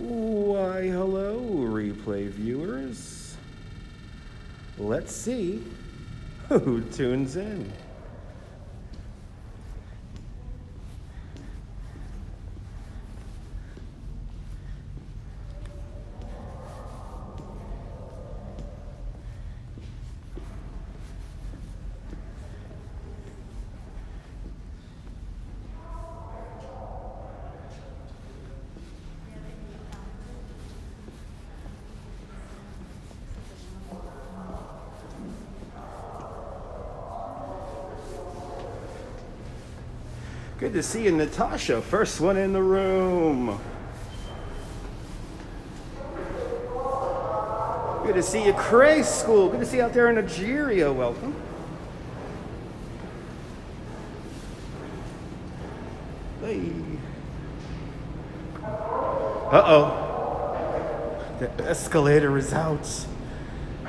Why, hello, replay viewers. Let's see who tunes in. Good to see you, Natasha. First one in the room. Good to see you, Cray School. Good to see you out there in Nigeria. Welcome. Hey. Uh-oh. The escalator is out.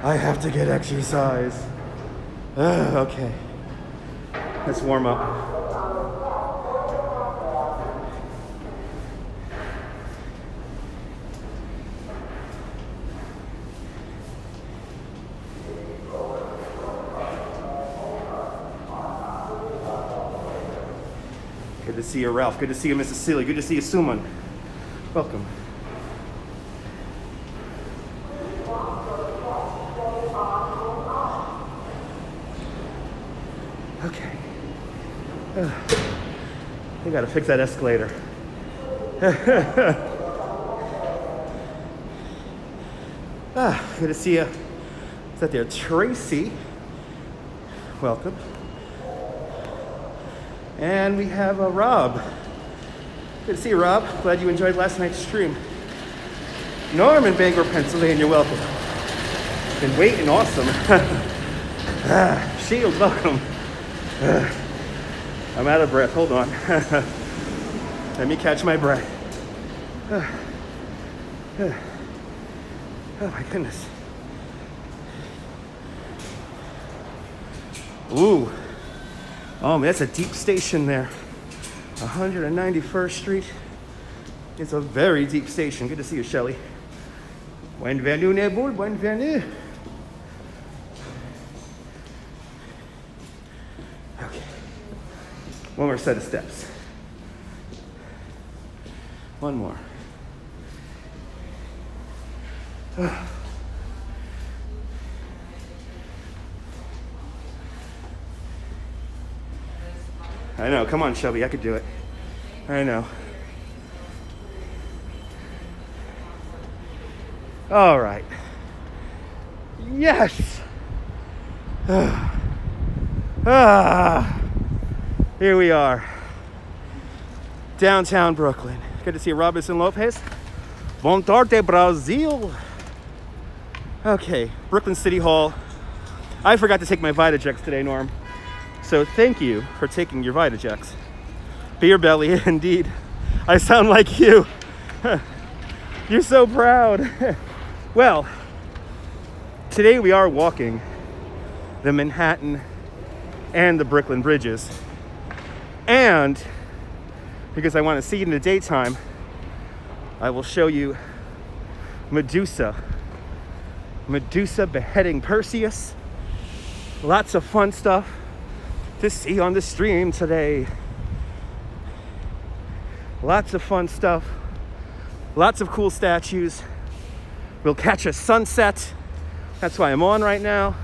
I have to get exercise. Okay. Let's warm up. Good to see you, Ralph. Good to see you, Mrs. Seeley. Good to see you, Suman. Welcome. Okay. We gotta fix that escalator. Good to see you. Is that there, Tracy? Welcome. And we have Rob. Good to see you, Rob. Glad you enjoyed last night's stream. Norm in Bangor, Pennsylvania, welcome. Been waiting, awesome. Shield, welcome. I'm out of breath, hold on. Let me catch my breath. Oh my goodness. Ooh. Oh man, that's a deep station there. 191st Street. It's a very deep station. Good to see you, Shelley. Bienvenue, Nebul. Bienvenue. Okay. One more set of steps. One more. I know, come on, Shelby, I could do it. I know. All right. Yes! Here we are. Downtown Brooklyn. Good to see Robinson Lopez. Bom tarde, Brazil. Okay, Brooklyn City Hall. I forgot to take my Vitajex today, Norm. So thank you for taking your Vitajex. Beer belly, indeed. I sound like you. You're so proud. Well, today we are walking the Manhattan and the Brooklyn bridges. And because I want to see it in the daytime, I will show you Medusa. Medusa beheading Perseus. Lots of fun stuff to see on the stream today. Lots of fun stuff. Lots of cool statues. We'll catch a sunset. That's why I'm on right now.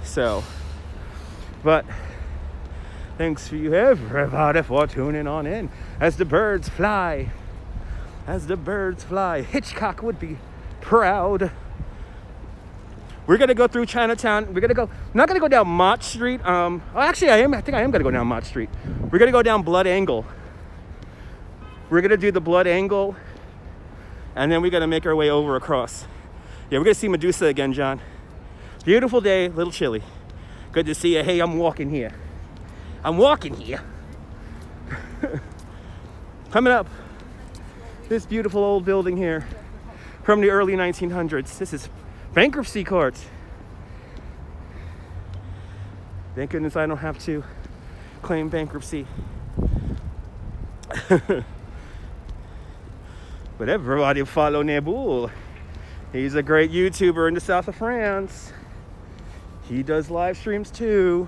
So, but thanks for you everybody for tuning on in as the birds fly. As the birds fly. Hitchcock would be proud. We're gonna go through Chinatown. We're gonna go, I'm not gonna go down Mott Street. Actually I think I am gonna go down Mott Street. We're gonna go down Blood Angle. We're gonna do the Blood Angle, and then we're gonna make our way over across. Yeah, we're gonna see Medusa again, John. Beautiful day, a little chilly. Good to see you. Hey, I'm walking here. I'm walking here. Coming up, this beautiful old building here from the early 1900s. This is bankruptcy court. Thank goodness I don't have to claim bankruptcy. But everybody follow Nebul. He's a great YouTuber in the south of France. He does live streams too.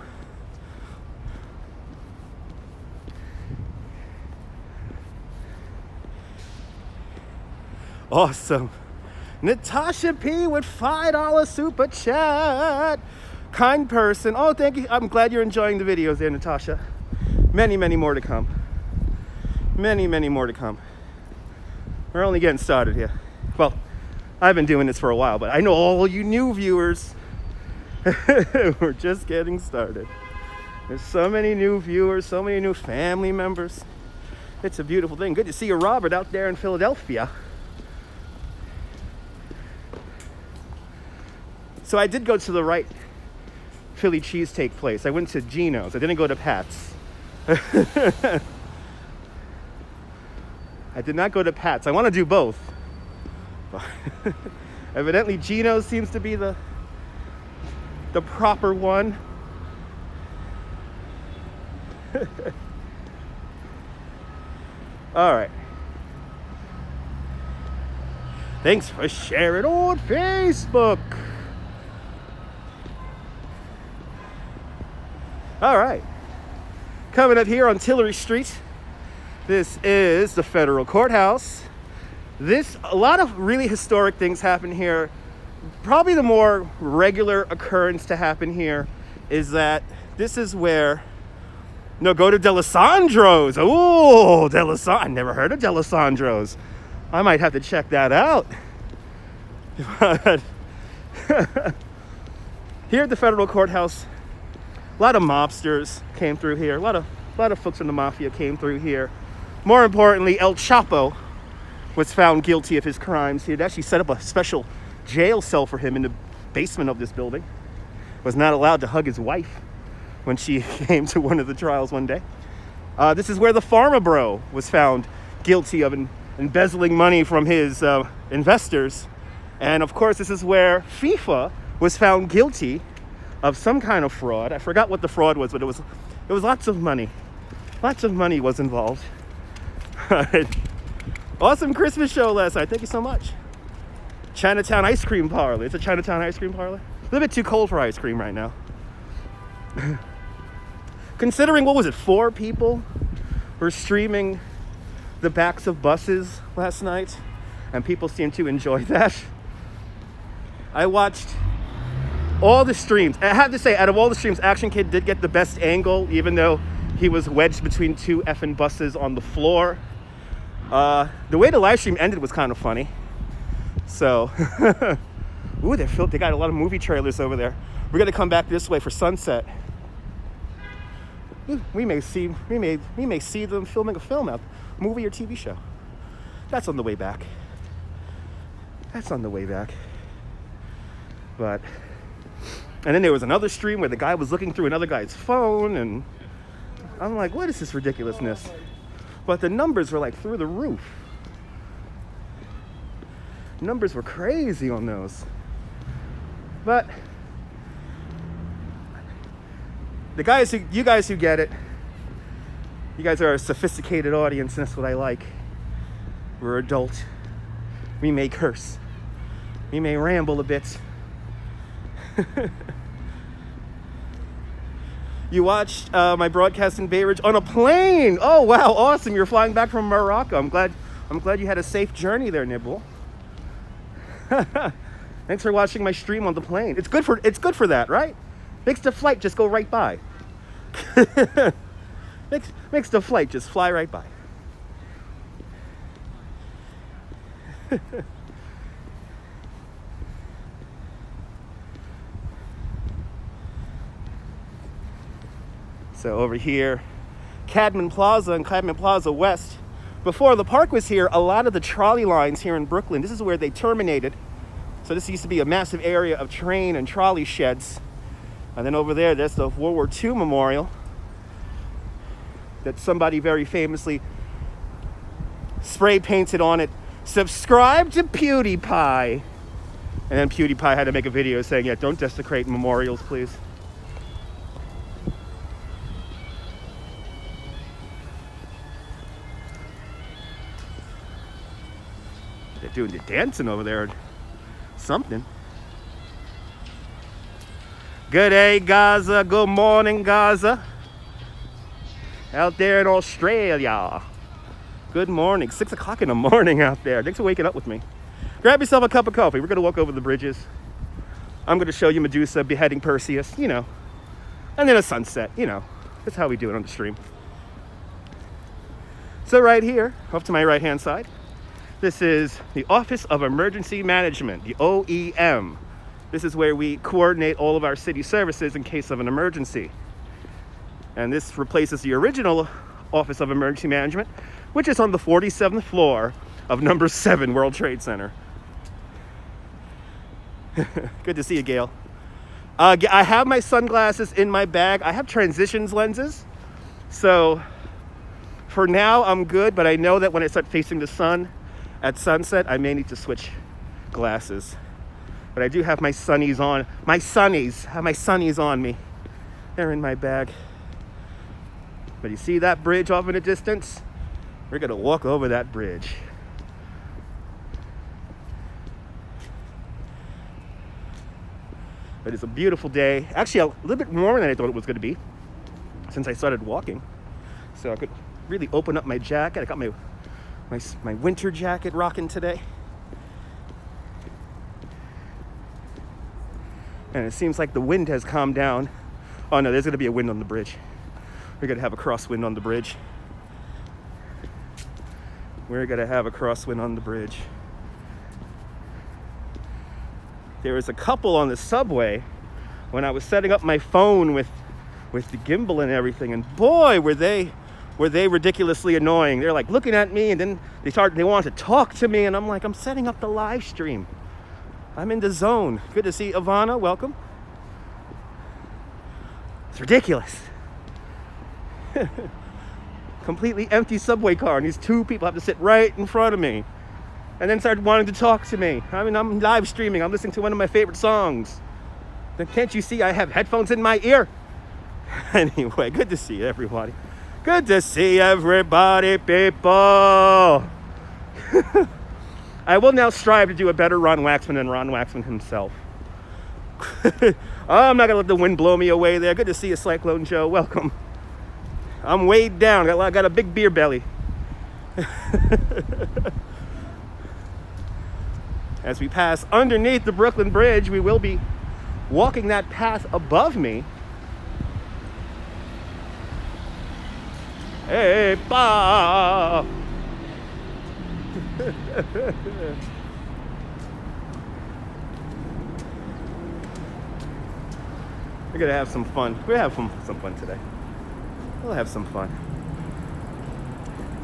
Awesome. Natasha P with $5 super chat. Kind person. Oh, thank you. I'm glad you're enjoying the videos there, Natasha. Many, many more to come. Many, many more to come. We're only getting started here. Well, I've been doing this for a while, but I know all you new viewers. We're just getting started. There's so many new viewers, so many new family members. It's a beautiful thing. Good to see you, Robert, out there in Philadelphia. So I did go to the right Philly cheesesteak place. I went to Gino's. I didn't go to Pat's. I did not go to Pat's. I want to do both. Evidently, Gino's seems to be the proper one. All right. Thanks for sharing on Facebook. All right. Coming up here on Tillery Street. This is the federal courthouse. A lot of really historic things happen here. Probably the more regular occurrence to happen here is that this is where, go to D'Alessandro's. Oh, I never heard of D'Alessandro's. I might have to check that out. But here at the federal courthouse, a lot of mobsters came through here. A lot of folks from the mafia came through here. More importantly, El Chapo was found guilty of his crimes. He had actually set up a special jail cell for him in the basement of this building. Was not allowed to hug his wife when she came to one of the trials one day. This is where the Pharma Bro was found guilty of embezzling money from his investors. And of course, this is where FIFA was found guilty of some kind of fraud. I forgot what the fraud was, but it was lots of money. Lots of money was involved. Awesome Christmas show last night. Thank you so much. Chinatown ice cream parlor. It's a Chinatown ice cream parlor. A little bit too cold for ice cream right now. Considering, 4 people were streaming the backs of buses last night, and people seem to enjoy that. I watched all the streams. I have to say, out of all the streams, Action Kid did get the best angle, even though he was wedged between 2 effing buses on the floor. The way the live stream ended was kind of funny. So, ooh, they got a lot of movie trailers over there. We're gonna come back this way for sunset. Ooh, we may see them filming a film out, movie or TV show. That's on the way back. But, and then there was another stream where the guy was looking through another guy's phone, and I'm like, what is this ridiculousness? But the numbers were like through the roof. Numbers were crazy on those. But you guys who get it, you guys are a sophisticated audience, and that's what I like. We're adult. We may curse. We may ramble a bit. You watched my broadcast in Bay Ridge on a plane. Oh wow, awesome! You're flying back from Morocco. I'm glad you had a safe journey there, Nibble. Thanks for watching my stream on the plane. It's good for that, right? Makes the flight just go right by. makes the flight just fly right by. So over here, Cadman Plaza and Cadman Plaza West. Before the park was here, a lot of the trolley lines here in Brooklyn, this is where they terminated. So this used to be a massive area of train and trolley sheds. And then over there, there's the World War II memorial that somebody very famously spray painted on it, "Subscribe to PewDiePie." And then PewDiePie had to make a video saying, yeah, don't desecrate memorials, please. doing the dancing over there. Something. Good day, Gaza. Good morning, Gaza. Out there in Australia. Good morning. 6 o'clock in the morning out there. Thanks for waking up with me. Grab yourself a cup of coffee. We're going to walk over the bridges. I'm going to show you Medusa beheading Perseus, you know. And then a sunset, you know. That's how we do it on the stream. So right here, off to my right-hand side, this is the Office of Emergency Management, the OEM. This is where we coordinate all of our city services in case of an emergency. And this replaces the original Office of Emergency Management, which is on the 47th floor of number 7 World Trade Center. Good to see you, Gail. I have my sunglasses in my bag. I have transitions lenses. So for now, I'm good. But I know that when I start facing the sun at sunset, I may need to switch glasses. But I do have my sunnies on. I have my sunnies on me. They're in my bag. But you see that bridge off in the distance? We're going to walk over that bridge. But it's a beautiful day. Actually, a little bit warmer than I thought it was going to be since I started walking. So I could really open up my jacket. I got my winter jacket rocking today. And it seems like the wind has calmed down. Oh no, there's going to be a wind on the bridge. We're going to have a crosswind on the bridge. We're going to have a crosswind on the bridge. There was a couple on the subway when I was setting up my phone with the gimbal and everything, and boy, were they ridiculously annoying. They're like looking at me, and then they wanted to talk to me, and I'm like, I'm setting up the live stream. I'm in the zone. Good to see Ivana. Welcome. It's ridiculous. Completely empty subway car, and these two people have to sit right in front of me and then start wanting to talk to me. I mean, I'm live streaming. I'm listening to one of my favorite songs. Then can't you see I have headphones in my ear? Anyway, good to see everybody. Good to see everybody, people. I will now strive to do a better Ron Waxman than Ron Waxman himself. I'm not going to let the wind blow me away there. Good to see you, Cyclone Joe. Welcome. I'm weighed down. I got a big beer belly. As we pass underneath the Brooklyn Bridge, we will be walking that path above me. Hey, pa! We're gonna have some fun. We're gonna have some fun today. We'll have some fun.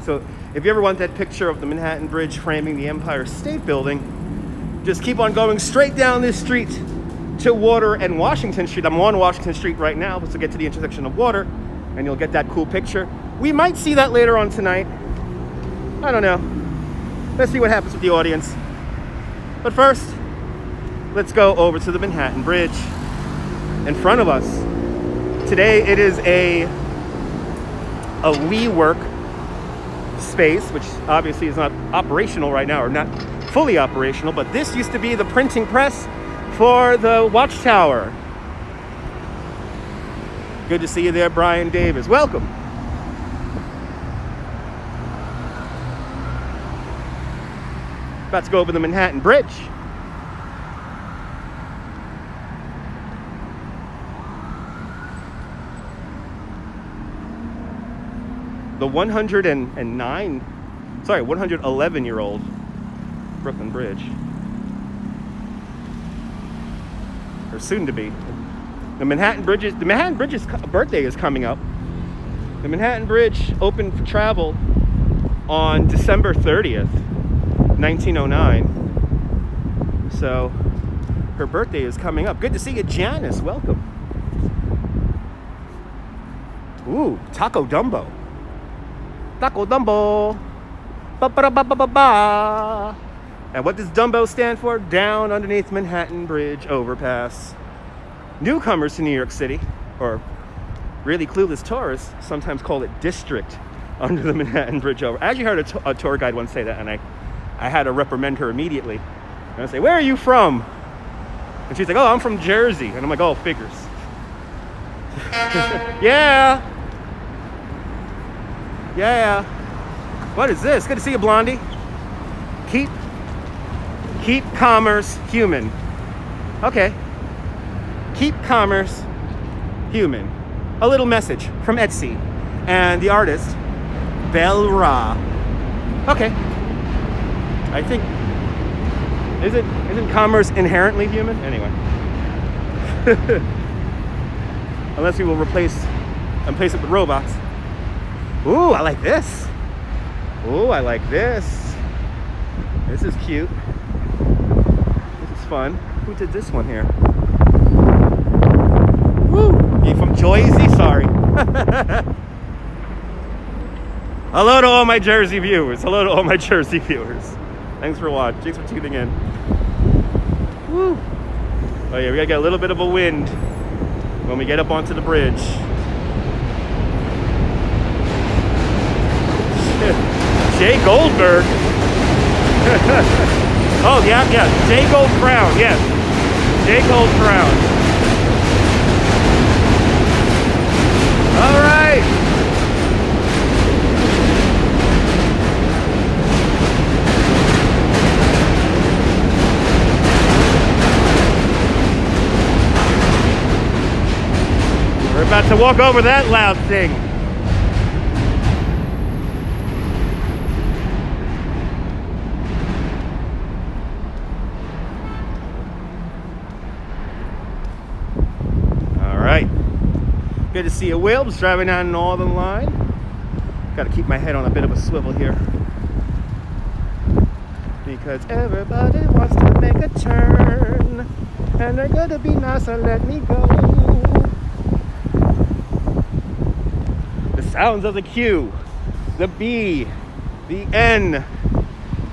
So, if you ever want that picture of the Manhattan Bridge framing the Empire State Building, just keep on going straight down this street to Water and Washington Street. I'm on Washington Street right now, to get to the intersection of Water, and you'll get that cool picture. We might see that later on tonight. I don't know. Let's see what happens with the audience. But first, let's go over to the Manhattan Bridge. In front of us, today it is a WeWork space, which obviously is not operational right now, or not fully operational, but this used to be the printing press for the Watchtower. Good to see you there, Brian Davis. Welcome. About to go over the Manhattan Bridge. The 111-year-old Brooklyn Bridge. Or soon to be. The Manhattan Bridge's birthday is coming up. The Manhattan Bridge opened for travel on December 30th, 1909. So her birthday is coming up. Good to see you, Janice. Welcome. Ooh, Taco Dumbo. Taco Dumbo. Ba-ba-da-ba-ba-ba-ba. And what does Dumbo stand for? Down underneath Manhattan Bridge overpass. Newcomers to New York City, or really clueless tourists, sometimes call it District under the Manhattan Bridge over. I actually heard a tour guide once say that, and I had to reprimand her immediately. And I say, where are you from? And she's like, oh, I'm from Jersey. And I'm like, oh, figures. Yeah. Yeah. What is this? Good to see you, Blondie. Keep commerce human. Okay. Keep commerce human. A little message from Etsy and the artist Bel Ra. Okay. I think isn't commerce inherently human? Anyway. Unless we will replace it with robots. Ooh, I like this. Ooh, I like this. This is cute. This is fun. Who did this one here? Woo! You from Jersey? Sorry. Hello to all my Jersey viewers. Hello to all my Jersey viewers. Thanks for watching. Thanks for tuning in. Woo! Oh yeah, we gotta get a little bit of a wind when we get up onto the bridge. Jay Goldberg. Oh yeah. Jay Gold Crown. Yes. Jay Gold Crown. All right. We're about to walk over that loud thing. All right. Good to see you, Will. Just driving down Northern Line. Got to keep my head on a bit of a swivel here. Because everybody wants to make a turn. And they're going to be nice and let me go. Sounds of the Q, the B, the N,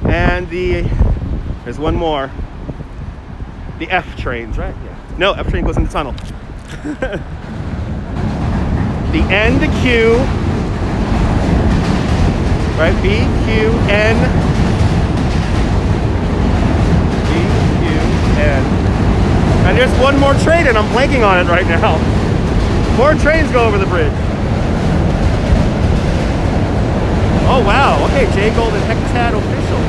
and there's one more, the F trains, right? Yeah. No, F train goes in the tunnel. The N, the Q, right? B, Q, N, B, Q, N. And there's one more train, and I'm blanking on it right now. More trains go over the bridge. Oh wow, okay, Jay Gold and Hectad official.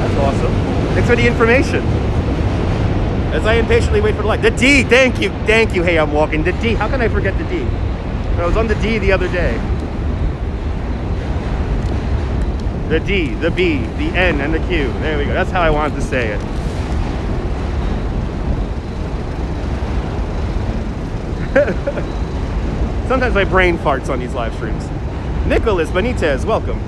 That's awesome. Thanks for the information. As I impatiently wait for the light. The D, thank you. Hey, I'm walking. The D, how can I forget the D? I was on the D the other day. The D, the B, the N, and the Q. There we go, that's how I wanted to say it. Sometimes my brain farts on these live streams. Nicholas Benitez, welcome.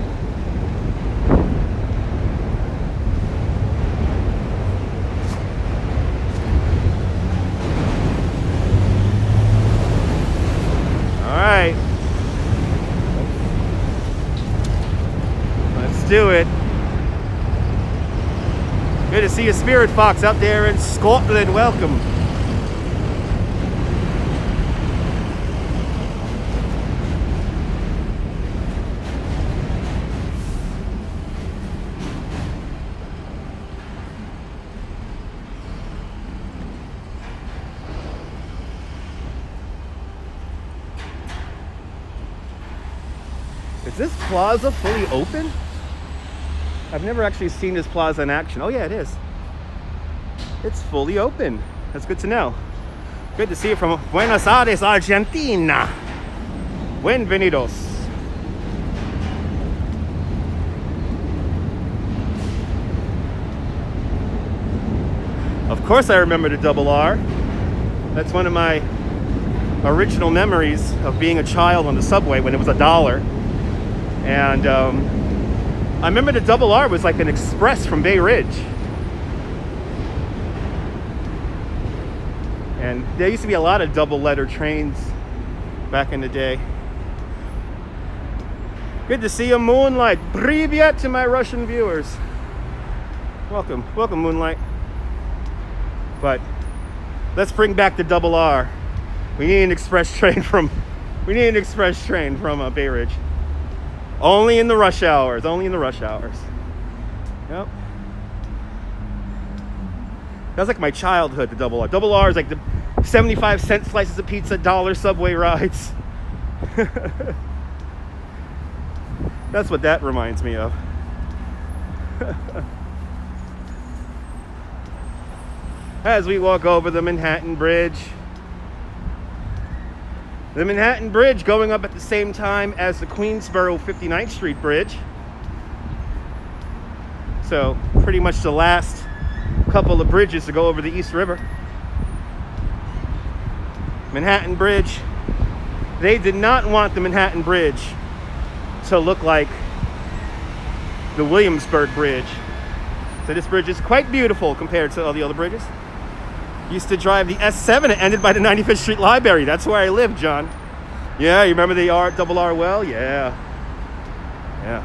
All right. Let's do it. Good to see you, Spirit Fox, out there in Scotland. Welcome. Is this plaza fully open? I've never actually seen this plaza in action. Oh yeah, it is. It's fully open. That's good to know. Good to see you from Buenos Aires, Argentina. Bienvenidos. Of course I remember the double R. That's one of my original memories of being a child on the subway when it was $1. And I remember the double R was like an express from Bay Ridge. And there used to be a lot of double letter trains back in the day. Good to see you, Moonlight. Privyet to my Russian viewers. Welcome, Moonlight. But let's bring back the double R. We need an express train from Bay Ridge. Only in the rush hours. Yep. That's like my childhood, the double R. Double R is like the 75-cent slices of pizza, dollar subway rides. That's what that reminds me of. As we walk over the Manhattan Bridge. The Manhattan Bridge going up at the same time as the Queensboro 59th Street Bridge. So pretty much the last couple of bridges to go over the East River. Manhattan Bridge. They did not want the Manhattan Bridge to look like the Williamsburg Bridge. So this bridge is quite beautiful compared to all the other bridges. Used to drive the S7. It ended by the 95th Street Library. That's where I live, John. Yeah, you remember the double R well? Yeah. Yeah.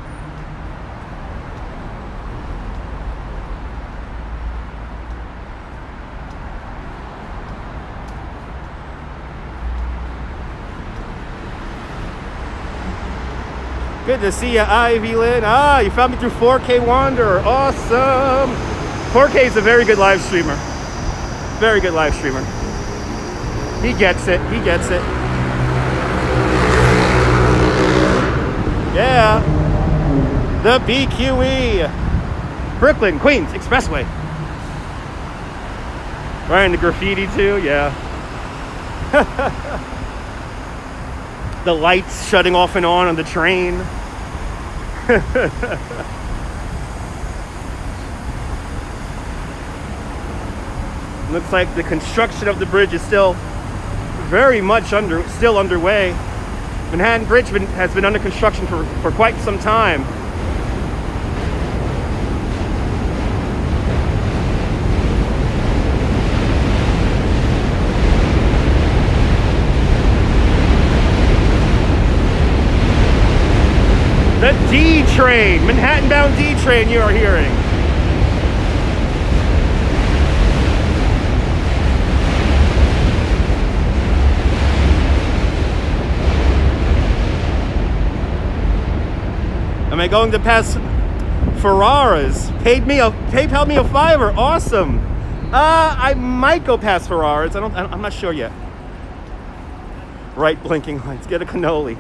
Good to see you, Ivy Lynn. Ah, you found me through 4K Wanderer. Awesome. 4K is a very good live streamer. Very good live streamer. He gets it. He gets it. Yeah. The BQE. Brooklyn, Queens, Expressway. Wearing the graffiti too, yeah. The lights shutting off and on the train. Looks like the construction of the bridge is still very much underway. Manhattan Bridge has been under construction for quite some time. The D train, Manhattan-bound D train you are hearing. Am I going to pass Ferraras? PayPal me a $5. Awesome. I might go past Ferraras. I'm not sure yet. Right blinking lights. Get a cannoli.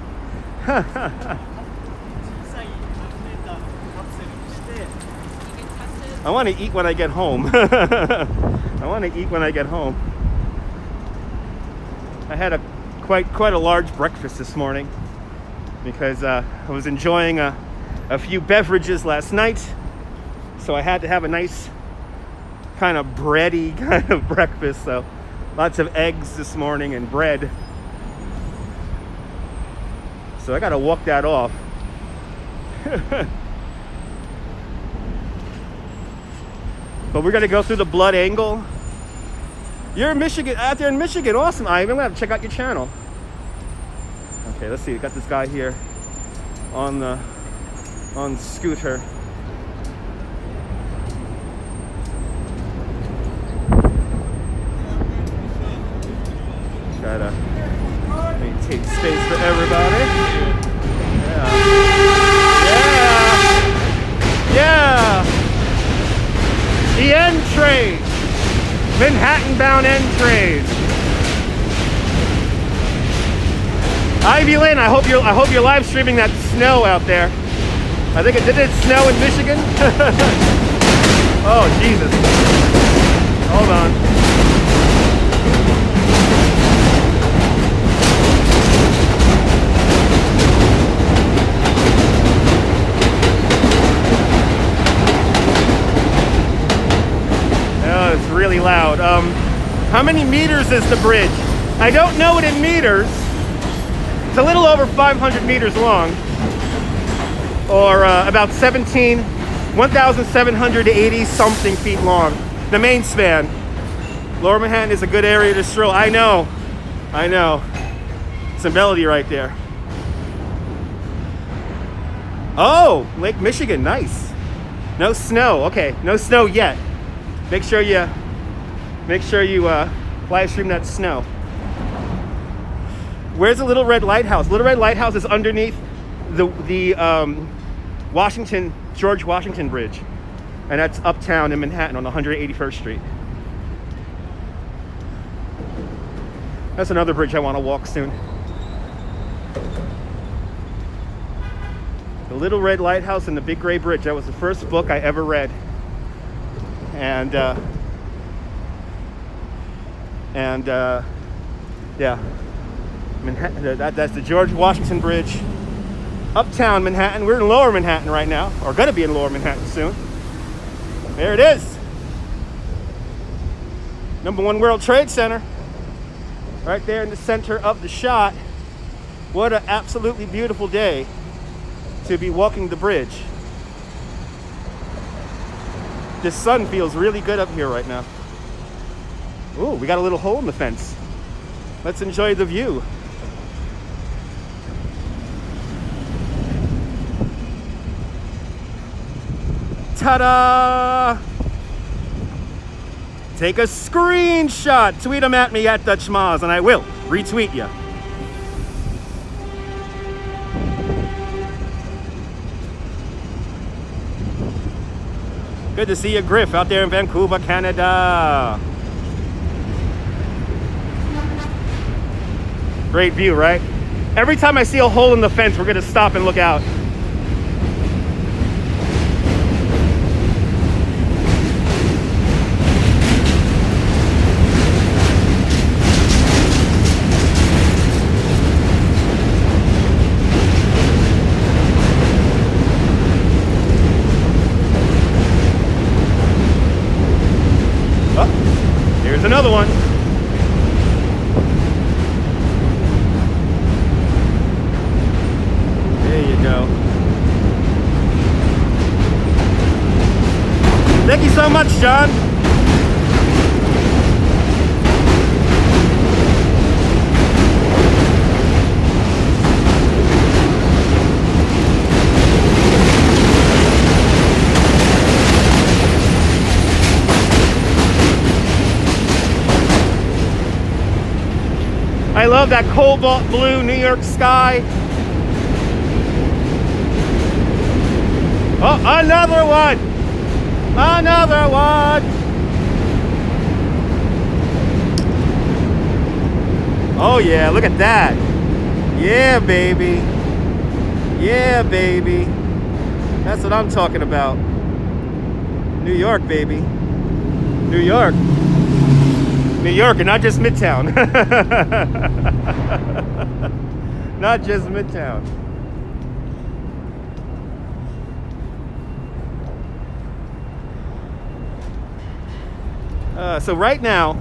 I want to eat when I get home. I want to eat when I get home. I had quite a large breakfast this morning because I was enjoying a few beverages last night, so I had to have a nice kind of bready kind of breakfast. So lots of eggs this morning and bread. So I got to walk that off. But we're gonna go through the Blood Angle. You're in Michigan, out there in Michigan. Awesome, Ivan. I'm gonna have to check out your channel. Okay, let's see. We got this guy here on the scooter. Try to maintain space for everybody. Yeah. Yeah. Yeah. The N train, Manhattan-bound N train. Ivy Lynn, I hope you're live streaming that snow out there. I think did it snow in Michigan? Oh Jesus! Hold on. It's really loud. How many meters is the bridge? I don't know it in meters. It's a little over 500 meters long, or about 1,780 something feet long. The main span. Lower Manhattan is a good area to stroll. I know. Some melody right there. Oh, Lake Michigan, nice. No snow. Okay, no snow yet. Make sure you live stream that snow. Where's the Little Red Lighthouse? Little Red Lighthouse is underneath the George Washington Bridge. And that's uptown in Manhattan on 181st Street. That's another bridge I want to walk soon. The Little Red Lighthouse and the Big Gray Bridge. That was the first book I ever read. And yeah, Manhattan, that's the George Washington Bridge. Uptown Manhattan. We're in Lower Manhattan right now, or gonna be in Lower Manhattan soon. There it is. #1 World Trade Center. Right there in the center of the shot. What an absolutely beautiful day to be walking the bridge. The sun feels really good up here right now. Ooh, we got a little hole in the fence. Let's enjoy the view. Ta-da! Take a screenshot. Tweet them at me at Dutch Maz, and I will retweet you. Good to see you, Griff, out there in Vancouver, Canada. Great view, right? Every time I see a hole in the fence, we're gonna stop and look out. Here's another one. There you go. Thank you so much, John. I love that cobalt blue New York sky. Oh, another one! Another one! Oh yeah, look at that. Yeah, baby. Yeah, baby. That's what I'm talking about. New York, baby. New York. New York, and not just Midtown. Not just Midtown. So right now,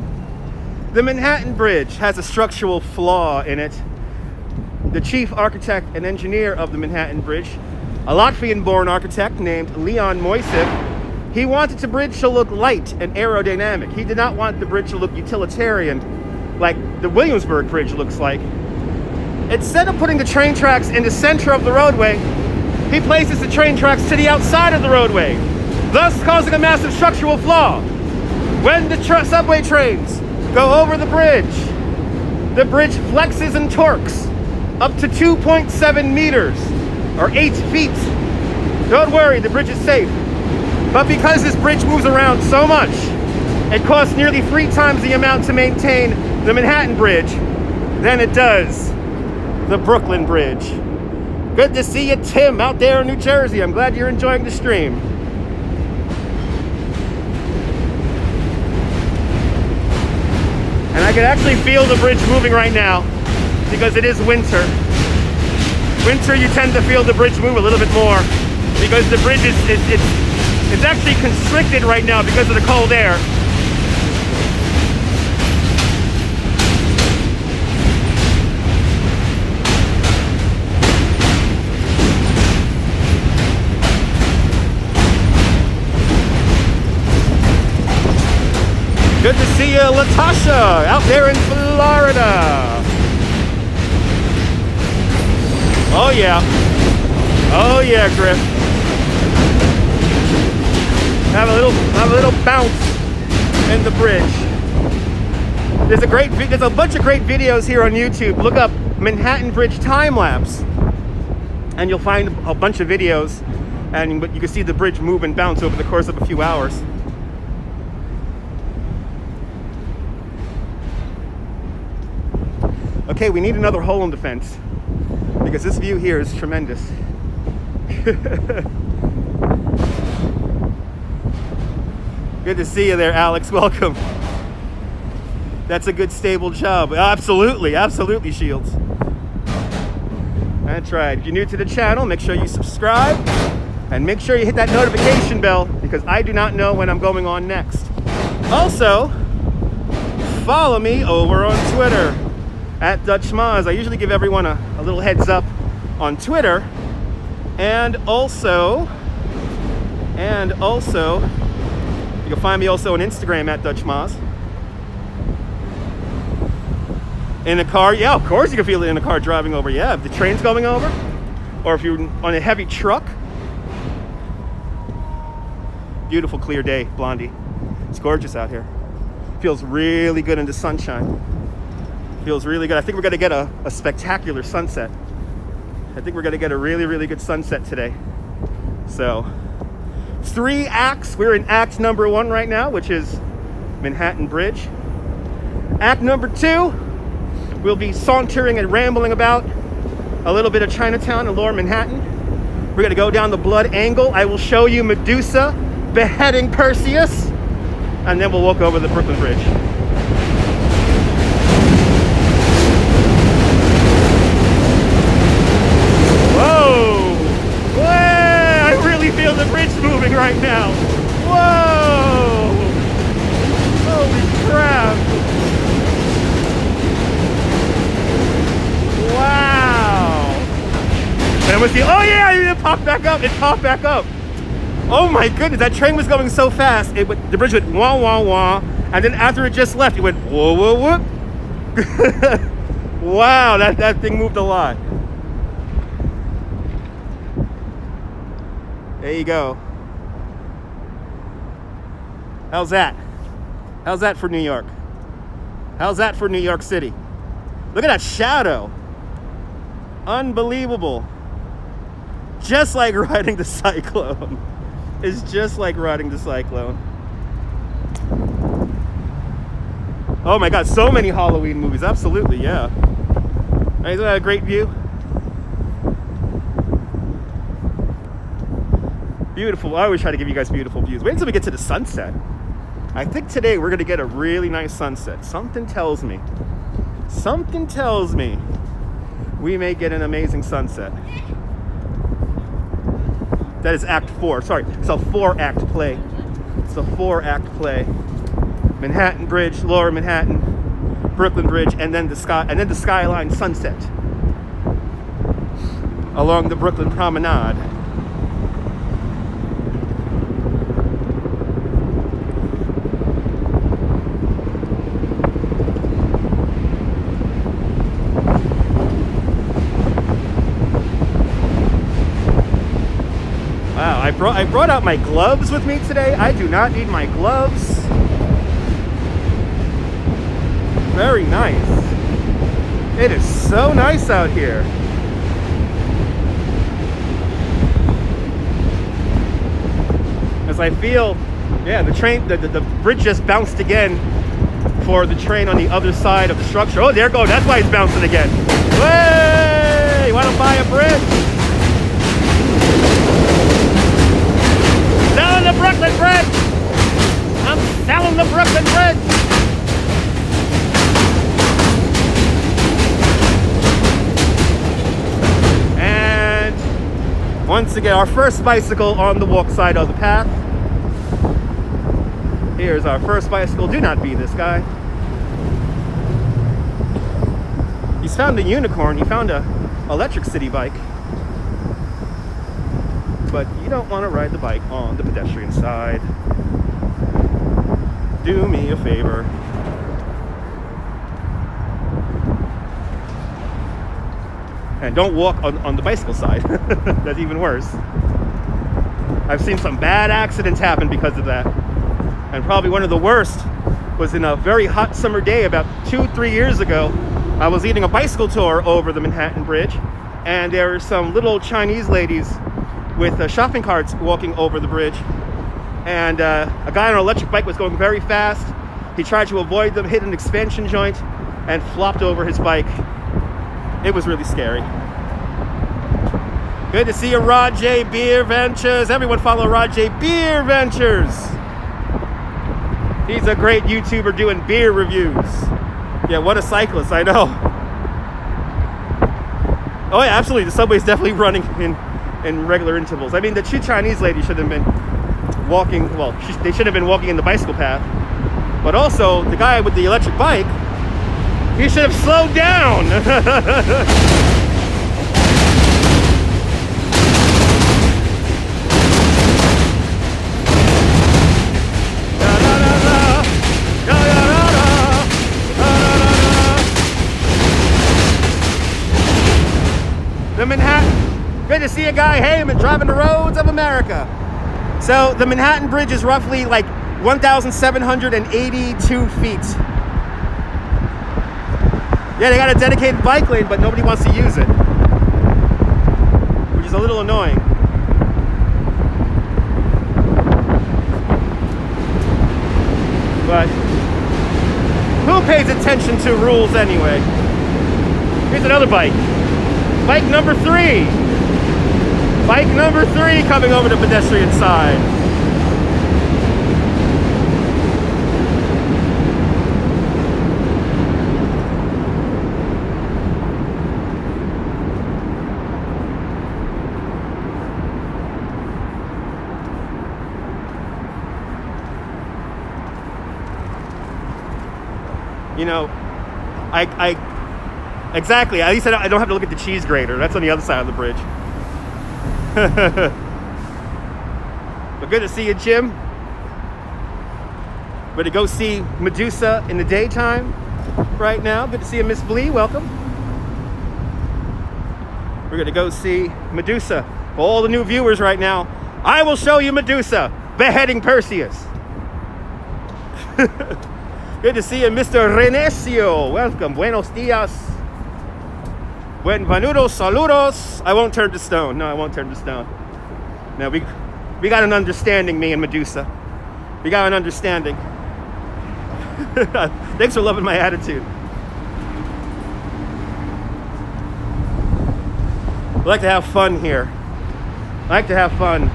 the Manhattan Bridge has a structural flaw in it. The chief architect and engineer of the Manhattan Bridge, a Latvian-born architect named Leon Moisif, he wanted the bridge to look light and aerodynamic. He did not want the bridge to look utilitarian like the Williamsburg Bridge looks like. Instead of putting the train tracks in the center of the roadway, he places the train tracks to the outside of the roadway, thus causing a massive structural flaw. When the subway trains go over the bridge flexes and torques up to 2.7 meters or 8 feet. Don't worry, the bridge is safe. But because this bridge moves around so much, it costs nearly 3 times the amount to maintain the Manhattan Bridge than it does the Brooklyn Bridge. Good to see you, Tim, out there in New Jersey. I'm glad you're enjoying the stream. And I can actually feel the bridge moving right now because it is winter. Winter, you tend to feel the bridge move a little bit more because the bridge it's actually constricted right now because of the cold air. Good to see you, Latasha, out there in Florida. Oh yeah. Oh yeah, Griff. Have a little bounce in the bridge. There's a bunch of great videos here on YouTube. Look up Manhattan Bridge time lapse, and you'll find a bunch of videos but you can see the bridge move and bounce over the course of a few hours. Okay, we need another hole in the fence because this view here is tremendous. Good to see you there, Alex. Welcome. That's a good stable job. Absolutely, absolutely, Shields. That's right. If you're new to the channel, make sure you subscribe and make sure you hit that notification bell because I do not know when I'm going on next. Also, follow me over on Twitter at Dutch Schmaz. I usually give everyone a little heads up on Twitter. And also, you can find me also on Instagram at Dutch Schmaz. In a car, yeah, of course you can feel it in a car driving over. Yeah, if the train's going over, or if you're on a heavy truck. Beautiful clear day, Blondie. It's gorgeous out here. Feels really good in the sunshine. Feels really good. I think we're gonna get a spectacular sunset. I think we're gonna get a really, really good sunset today. So, 3 acts. We're in act number 1 right now, which is Manhattan Bridge. Act number 2, we'll be sauntering and rambling about a little bit of Chinatown and lower Manhattan. We're gonna go down the Blood Angle. I will show you Medusa beheading Perseus, and then we'll walk over the Brooklyn Bridge. Feel the bridge moving right now. Whoa! Holy crap! Wow! And we see. Oh yeah! It popped back up. It popped back up. Oh my goodness! That train was going so fast. The bridge went wah wah wah, and then after it just left, it went whoa whoa whoop. Wow! That thing moved a lot. There you go. How's that? How's that for New York? How's that for New York City? Look at that shadow. Unbelievable. Just like riding the cyclone. It's just like riding the cyclone. Oh my God, so many Halloween movies. Absolutely, yeah. Isn't that a great view? Beautiful. I always try to give you guys beautiful views. Wait until we get to the sunset. I think today we're going to get a really nice sunset. Something tells me we may get an amazing sunset. That is act 4. Sorry, it's a 4-act play. It's a 4-act play. Manhattan Bridge, lower Manhattan, Brooklyn Bridge, and then the skyline sunset along the Brooklyn Promenade. I brought out my gloves with me today. I do not need my gloves. Very nice. It is so nice out here. As I feel, yeah, the bridge just bounced again for the train on the other side of the structure. Oh, there it goes. That's why it's bouncing again. Hey, you want to buy a bridge? Selling the Brooklyn Bridge! I'm selling the Brooklyn Bridge! And once again, our first bicycle on the walk side of the path. Here's our first bicycle. Do not be this guy. He's found a unicorn. He found a electric city bike. But you don't want to ride the bike on the pedestrian side. Do me a favor. And don't walk on the bicycle side. That's even worse. I've seen some bad accidents happen because of that. And probably one of the worst was in a very hot summer day about 2-3 years ago. I was leading a bicycle tour over the Manhattan Bridge, and there were some little Chinese ladies with shopping carts walking over the bridge. And a guy on an electric bike was going very fast. He tried to avoid them, hit an expansion joint, and flopped over his bike. It was really scary. Good to see you, Rod J. Beer Ventures. Everyone follow Rod J. Beer Ventures. He's a great YouTuber doing beer reviews. Yeah, what a cyclist, I know. Oh yeah, absolutely. The subway's definitely running in regular intervals. I mean, the two Chinese ladies should have been walking, well, they should have been walking in the bicycle path. But also, the guy with the electric bike, he should have slowed down. The Manhattan, good to see a guy, hey, I'm driving the roads of America. So the Manhattan Bridge is roughly like 1,782 feet. Yeah, they got a dedicated bike lane, but nobody wants to use it, which is a little annoying. But who pays attention to rules anyway? Here's another bike. Bike number 3. Bike number 3 coming over the pedestrian side. You know, exactly. At least I don't have to look at the cheese grater. That's on the other side of the bridge. But good to see you, Jim. We're to go see Medusa in the daytime right now. Good to see you, Miss Blee. Welcome. We're going to go see Medusa. For all the new viewers right now, I will show you Medusa beheading Perseus. Good to see you, Mr. Renecio. Welcome. Buenos dias. Buenos saludos. I won't turn to stone. No, I won't turn to stone. No, we got an understanding, me and Medusa. We got an understanding. Thanks for loving my attitude. I like to have fun here. I like to have fun.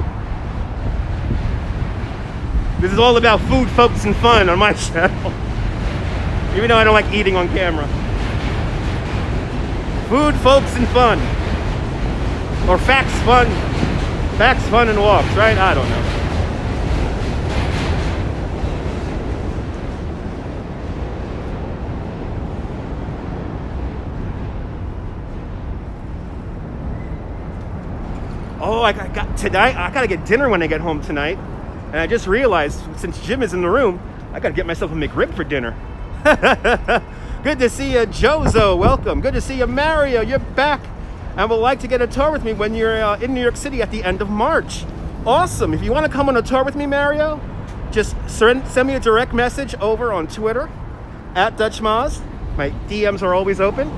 This is all about food, folks, and fun on my channel. Even though I don't like eating on camera. Food, folks, and fun. Or facts, fun. Facts, fun, and walks, right? I don't know. Oh, I gotta get dinner when I get home tonight. And I just realized, since Jim is in the room, I gotta get myself a McRib for dinner. Good to see you, Jozo. Welcome. Good to see you, Mario. You're back and would like to get a tour with me when you're in New York City at the end of March. Awesome. If you want to come on a tour with me, Mario, just send me a direct message over on Twitter at DutchMoz. My DMs are always open,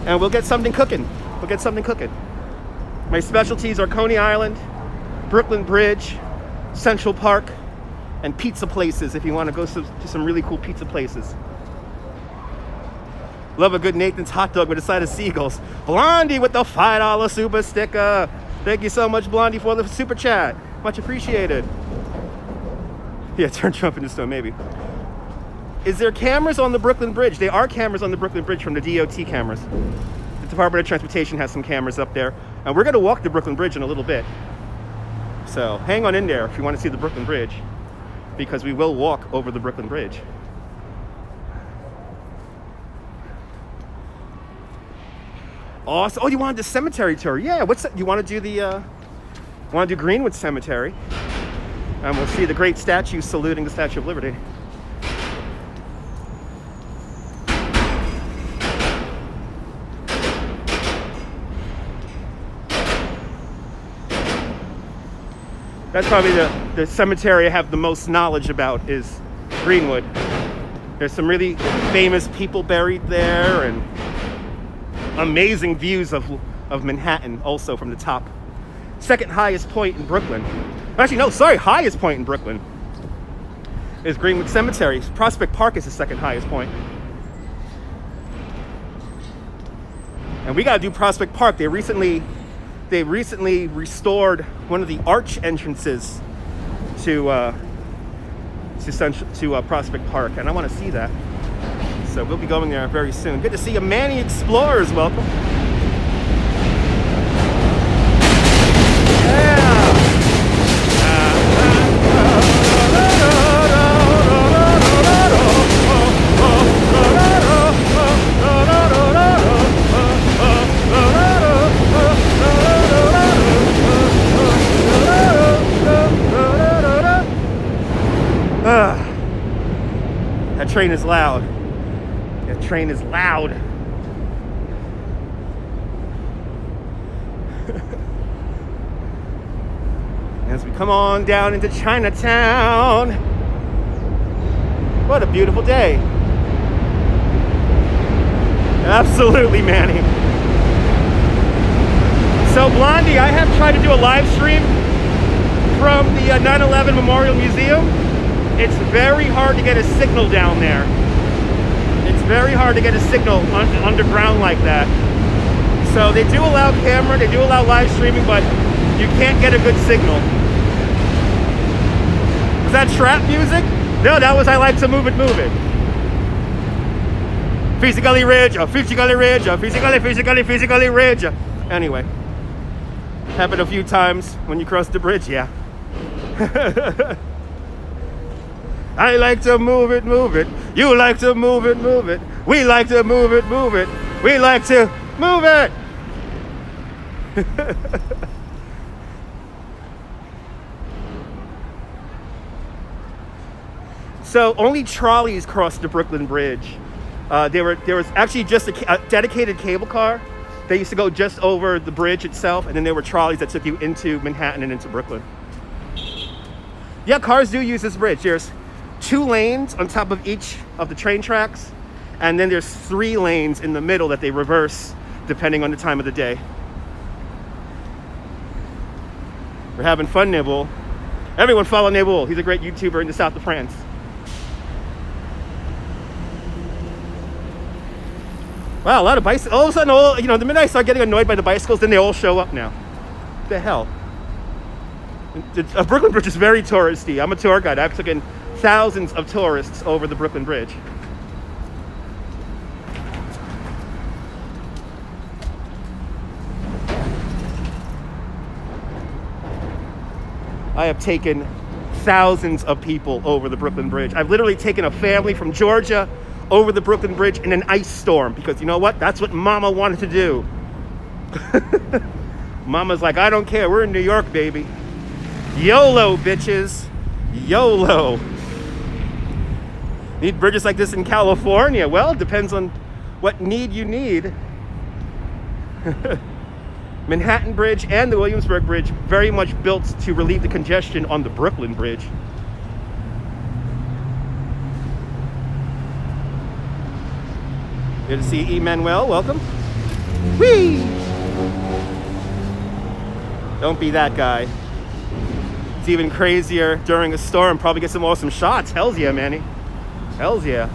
and we'll get something cooking. My specialties are Coney Island, Brooklyn Bridge, Central Park, and pizza places if you want to go to some really cool pizza places. Love a good Nathan's hot dog with a side of seagulls. Blondie with the $5 super sticker. Thank you so much, Blondie, for the super chat. Much appreciated. Yeah, turn Trump into stone, maybe. Is there cameras on the Brooklyn Bridge? There are cameras on the Brooklyn Bridge from the DOT cameras. The Department of Transportation has some cameras up there. And we're going to walk the Brooklyn Bridge in a little bit. So hang on in there if you want to see the Brooklyn Bridge, because we will walk over the Brooklyn Bridge. Awesome. Oh, you wanted the cemetery tour? Yeah. You want to do the? Want to do Greenwood Cemetery, and we'll see the great statue saluting the Statue of Liberty. That's probably the cemetery I have the most knowledge about is Greenwood. There's some really famous people buried there, and amazing views of Manhattan also from the top. second highest point in Brooklyn. Actually, no, sorry, highest point in Brooklyn is Greenwood Cemetery. Prospect Park is the second highest point. And we gotta do Prospect Park. They recently restored one of the arch entrances to Prospect Park, and I want to see that. So we'll be going there very soon. Good to see you, Manny Explorers. Welcome. That train is loud. That train is loud. As we come on down into Chinatown. What a beautiful day. Absolutely, Manny. So, Blondie, I have tried to do a live stream from the 9/11 Memorial Museum. It's very hard to get a signal down there. It's very hard to get a signal underground like that. So they do allow camera, they do allow live streaming, but you can't get a good signal. Was that trap music? No, that was I Like to Move It, Move It. Physically Ridge, physically Ridge, physically Ridge. Anyway, happened a few times when you cross the bridge, yeah. I like to move it, move it. You like to move it, move it. We like to move it, move it. We like to move it. So only trolleys crossed the Brooklyn Bridge. There was actually just a dedicated cable car. They used to go just over the bridge itself, and then there were trolleys that took you into Manhattan and into Brooklyn. Yeah, cars do use this bridge. There's 2 lanes on top of each of the train tracks, and then there's 3 lanes in the middle that they reverse depending on the time of the day. We're having fun, Nibble. Everyone follow Nibble. He's a great YouTuber in the south of France. Wow, a lot of bicycles. All of a sudden, the minute I start getting annoyed by the bicycles, then they all show up now. What the hell? Brooklyn Bridge is very touristy. I'm a tour guide. I've taken thousands of tourists over the Brooklyn Bridge. I have taken thousands of people over the Brooklyn Bridge. I've literally taken a family from Georgia over the Brooklyn Bridge in an ice storm because you know what? That's what Mama wanted to do. Mama's like, I don't care. We're in New York, baby. YOLO, bitches. YOLO. Need bridges like this in California? Well, it depends on what need you need. Manhattan Bridge and the Williamsburg Bridge very much built to relieve the congestion on the Brooklyn Bridge. Good to see Emmanuel. Welcome. Whee! Don't be that guy. It's even crazier during a storm. Probably get some awesome shots. Hells yeah, Manny. Hells yeah.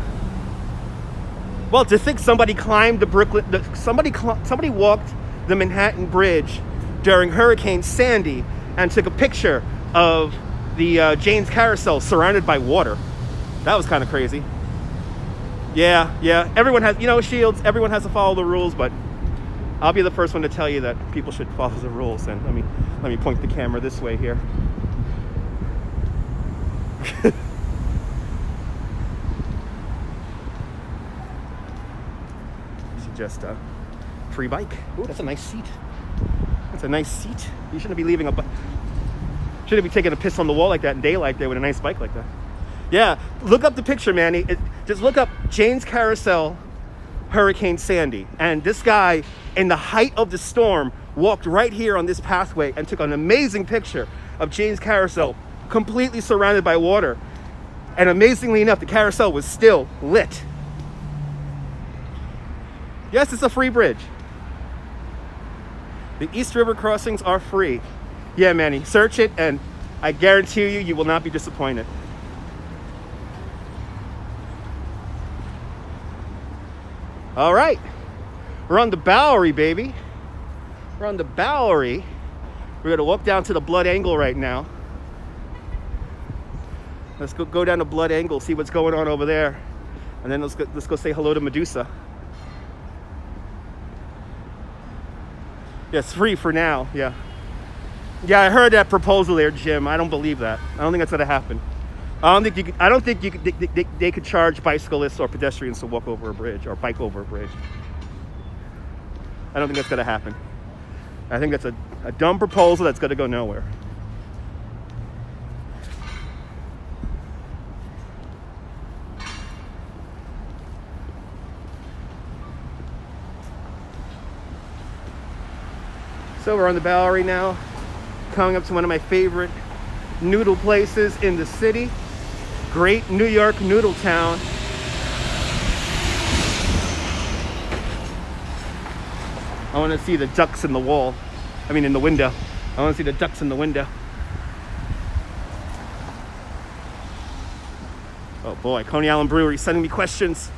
Well, to think somebody climbed the Brooklyn, somebody walked the Manhattan Bridge during Hurricane Sandy and took a picture of the Jane's Carousel surrounded by water. That was kind of crazy. Yeah. Everyone has, shields. Everyone has to follow the rules, but I'll be the first one to tell you that people should follow the rules. And let me point the camera this way here. Just a free bike. Ooh, that's a nice seat. That's a nice seat. You shouldn't be shouldn't be taking a piss on the wall like that in daylight there with a nice bike like that. Yeah, look up the picture, Manny. Just look up Jane's Carousel, Hurricane Sandy. And this guy, in the height of the storm, walked right here on this pathway and took an amazing picture of Jane's Carousel, completely surrounded by water. And amazingly enough, the carousel was still lit. Yes, it's a free bridge. The East River crossings are free. Yeah, Manny, search it, and I guarantee you, you will not be disappointed. All right, we're on the Bowery, baby. We're on the Bowery. We're gonna walk down to the Blood Angle right now. Let's go down to Blood Angle, see what's going on over there, and then let's go say hello to Medusa. Yeah, it's free for now. Yeah, I heard that proposal there, Jim. I don't believe that. I don't think that's gonna happen. I don't think they could charge bicyclists or pedestrians to walk over a bridge or bike over a bridge. I don't think that's gonna happen. I think that's a dumb proposal that's gonna go nowhere. So we're on the Bowery now, coming up to one of my favorite noodle places in the city. Great New York Noodle Town. I want to see the ducks in the wall. In the window. I want to see the ducks in the window. Oh boy, Coney Island Brewery sending me questions.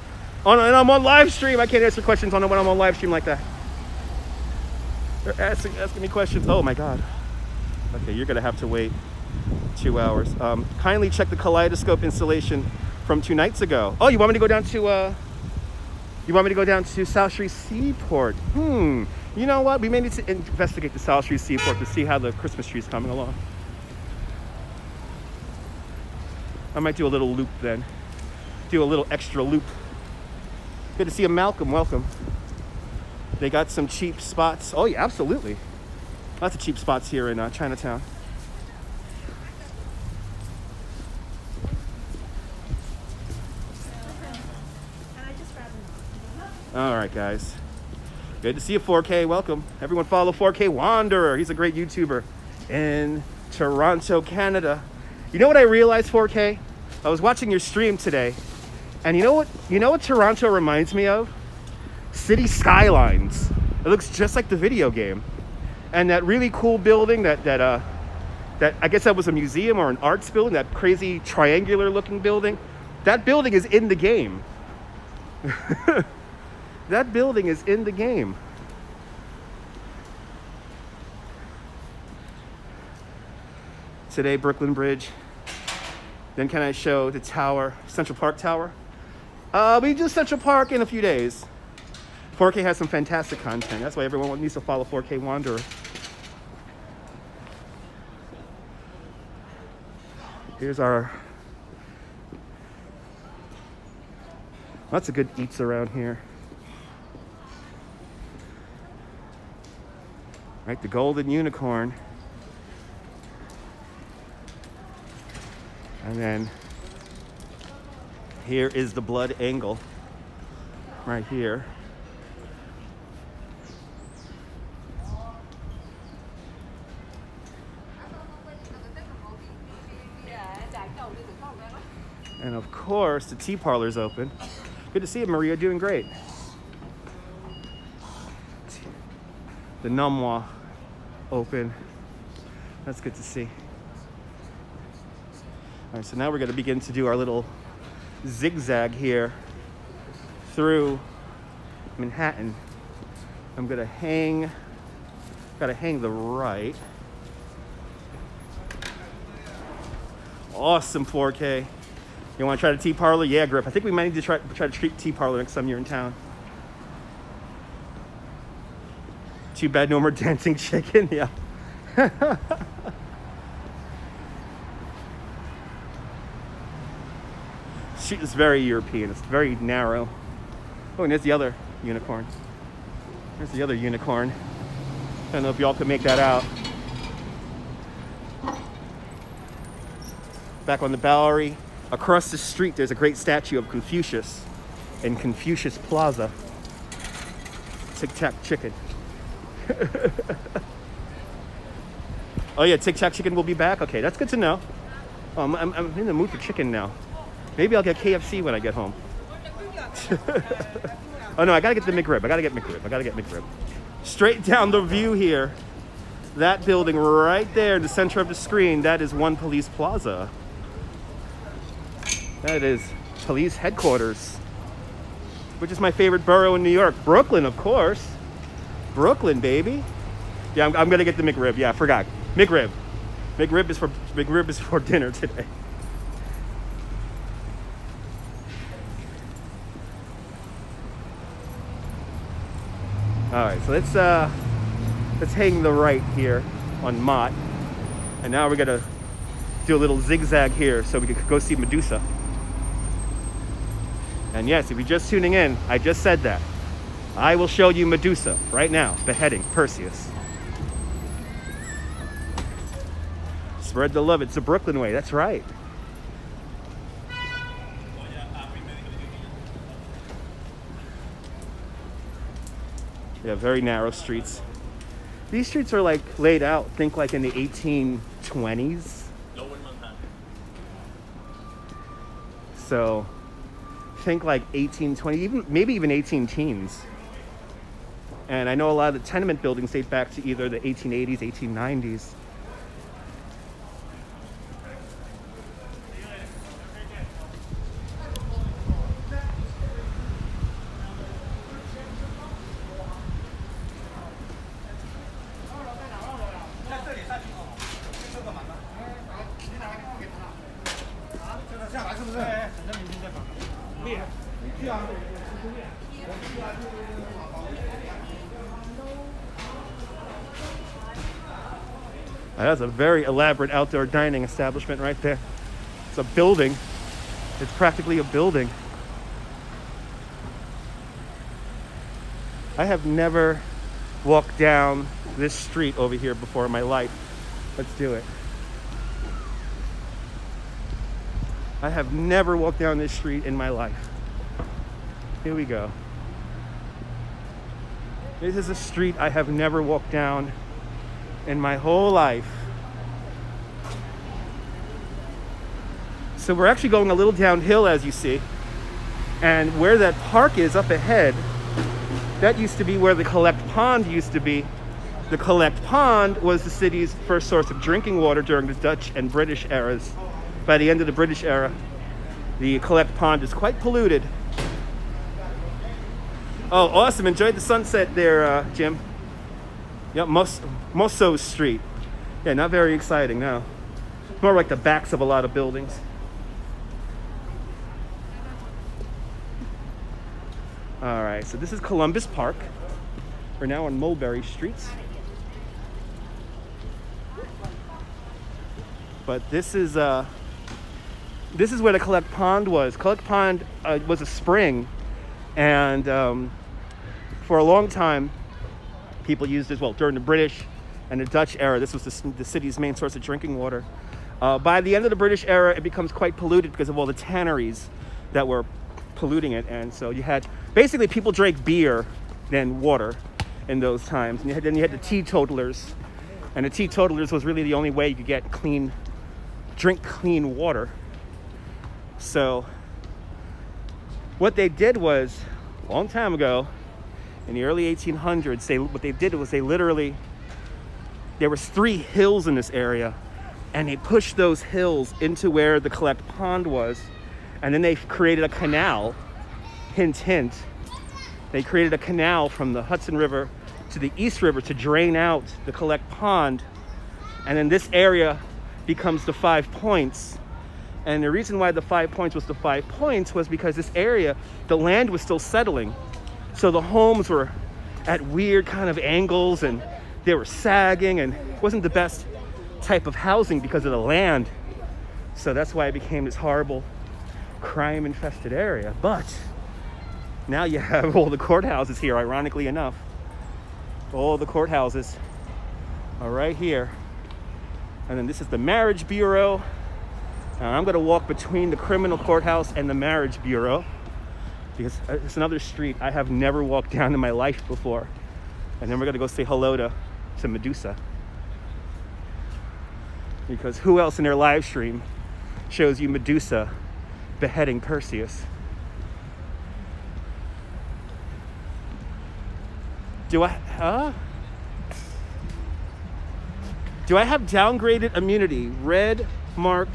And I'm on live stream. I can't answer questions when I'm on live stream like that. They're asking me questions. Oh my God. Okay, you're gonna have to wait 2 hours. Kindly check the kaleidoscope installation from 2 nights ago. Oh, you want me to go down to South Street Seaport? You know what? We may need to investigate the South Street Seaport to see how the Christmas tree is coming along. I might do a little loop then. Do a little extra loop. Good to see you, Malcolm. Welcome. They got some cheap spots. Oh yeah, absolutely. Lots of cheap spots here in Chinatown. All right, guys. Good to see you, 4K. Welcome. Everyone follow 4K Wanderer. He's a great YouTuber in Toronto, Canada. You know what I realized, 4K? I was watching your stream today, and you know what Toronto reminds me of? City Skylines. It looks just like the video game. And that really cool building that I guess that was a museum or an arts building, that crazy triangular looking building. That building is in the game. That building is in the game. Today, Brooklyn Bridge. Then can I show the tower, Central Park Tower? We do Central Park in a few days. 4K has some fantastic content. That's why everyone needs to follow 4K Wanderer. Here's our... Lots of good eats around here. Right, the Golden Unicorn. And then here is the Blood Angle. Right here. And of course, the tea parlor's open. Good to see you, Maria. Doing great. The Numwa open. That's good to see. All right, so now we're going to begin to do our little zigzag here through Manhattan. I'm going to gotta hang the right. Awesome, 4K. You want to try the tea parlor? Yeah, Griff. I think we might need to try to treat tea parlor next time you're in town. Too bad no more dancing chicken. Yeah. It's very European. It's very narrow. Oh, and there's the other unicorn. There's the other unicorn. I don't know if y'all can make that out. Back on the Bowery. Across the street, there's a great statue of Confucius in Confucius Plaza. Tic Tac Chicken. Oh yeah, Tic Tac Chicken will be back? Okay, that's good to know. I'm in the mood for chicken now. Maybe I'll get KFC when I get home. Oh no, I gotta get the McRib. I gotta get McRib. Straight down the view here That building right there in the center of the screen, that is One Police Plaza. That is police headquarters, which is my favorite borough in New York. Brooklyn, of course. Brooklyn, baby. Yeah, I'm gonna get the McRib. Yeah, I forgot. McRib. McRib is for dinner today. All right, so let's hang the right here on Mott, and now we're gonna do a little zigzag here so we can go see Medusa. And yes, if you're just tuning in, I just said that. I will show you Medusa right now, beheading Perseus. Spread the love. It's the Brooklyn way. That's right. Yeah, very narrow streets. These streets are like laid out, think like in the 1820s. So think like 1820, maybe even 18 teens. And I know a lot of the tenement buildings date back to either the 1880s, 1890s. That's a very elaborate outdoor dining establishment right there. It's a building. It's practically a building. I have never walked down this street over here before in my life. Let's do it. I have never walked down this street in my life. Here we go. This is a street I have never walked down in my whole life. So we're actually going a little downhill, as you see. And where that park is up ahead, that used to be where the Collect Pond used to be. The Collect Pond was the city's first source of drinking water during the Dutch and British eras. By the end of the British era, the Collect Pond is quite polluted. Oh, awesome. Enjoyed the sunset there, Jim. Yep, Mosso Street. Yeah, not very exciting, no. More like the backs of a lot of buildings. All right, so this is Columbus Park. We're now on Mulberry Street. But this is where the Collect Pond was. Collect Pond was a spring, and for a long time, people used it, well, during the British and the Dutch era. This was the city's main source of drinking water. By the end of the British era, it becomes quite polluted because of all the tanneries that were polluting it. And so you had, basically people drank beer than water in those times. And then you had the teetotalers. And the teetotalers was really the only way you could get drink clean water. So what they did was, a long time ago, in the early 1800s, what they did was there was 3 hills in this area, and they pushed those hills into where the Collect Pond was, and then they created a canal. Hint, hint. They created a canal from the Hudson River to the East River to drain out the Collect Pond, and then this area becomes the 5 Points. And the reason why the 5 Points was the 5 Points was because this area, the land was still settling. So the homes were at weird kind of angles, and they were sagging, and it wasn't the best type of housing because of the land. So that's why it became this horrible crime-infested area. But now you have all the courthouses here, ironically enough. All the courthouses are right here. And then this is the Marriage Bureau. And I'm gonna walk between the criminal courthouse and the Marriage Bureau, because it's another street I have never walked down in my life before. And then we're gonna go say hello to Medusa. Because who else in their live stream shows you Medusa beheading Perseus? Do I have downgraded immunity? Red mark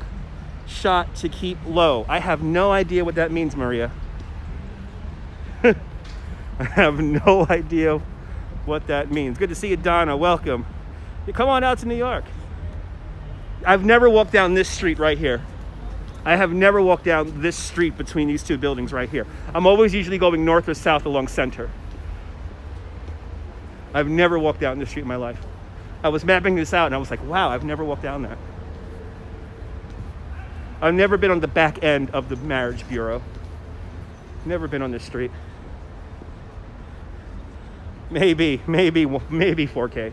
shot to keep low. I have no idea what that means, Maria. I have no idea what that means. Good to see you, Donna. Welcome. You come on out to New York. I've never walked down this street right here. I have never walked down this street between these two buildings right here. I'm always usually going north or south along Center. I've never walked down this street in my life. I was mapping this out and I was like, wow, I've never walked down that. I've never been on the back end of the marriage bureau. Never been on this street. Maybe 4K.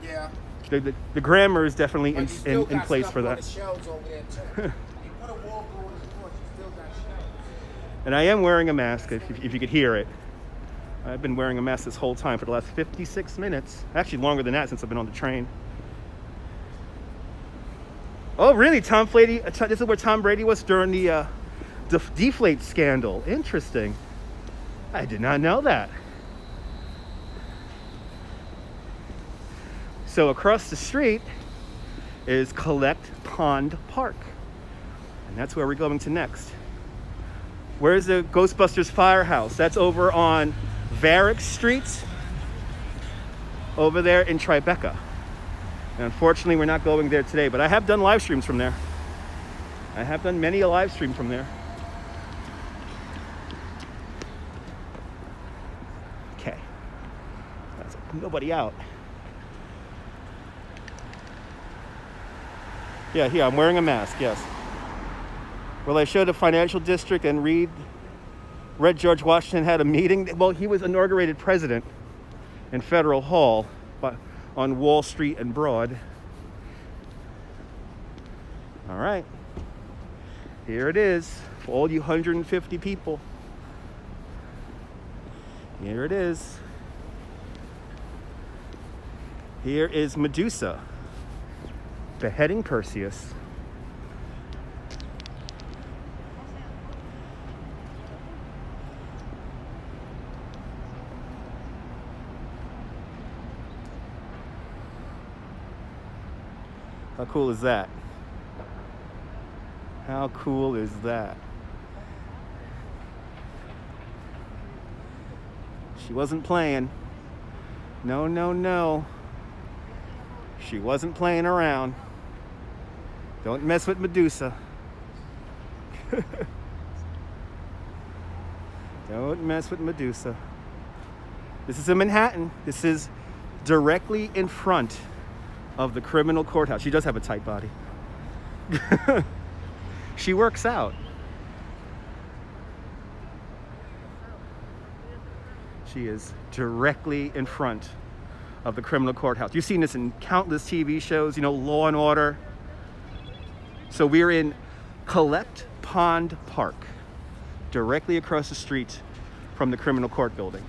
Yeah. The grammar is definitely in place for that. And I am wearing a mask, if you could hear it. I've been wearing a mask this whole time for the last 56 minutes. Actually, longer than that since I've been on the train. Oh, really? This is where Tom Brady was during the deflate scandal. Interesting. I did not know that. So across the street is Collect Pond Park. And that's where we're going to next. Where's the Ghostbusters Firehouse? That's over on Varick Street, over there in Tribeca. And unfortunately, we're not going there today, but I have done live streams from there. I have done many a live stream from there. Okay. That's nobody out. Yeah, here, I'm wearing a mask, yes. Will I show the financial district and read George Washington had a meeting? Well, he was inaugurated president in Federal Hall on Wall Street and Broad. All right. Here it is for all you 150 people. Here it is. Here is Medusa beheading Perseus. How cool is that? How cool is that? She wasn't playing. No, no, no. She wasn't playing around. Don't mess with Medusa. Don't mess with Medusa. This is in Manhattan. This is directly in front of the criminal courthouse. She does have a tight body. She works out. She is directly in front of the criminal courthouse. You've seen this in countless TV shows, Law and Order. So we're in Collect Pond Park, directly across the street from the criminal court building.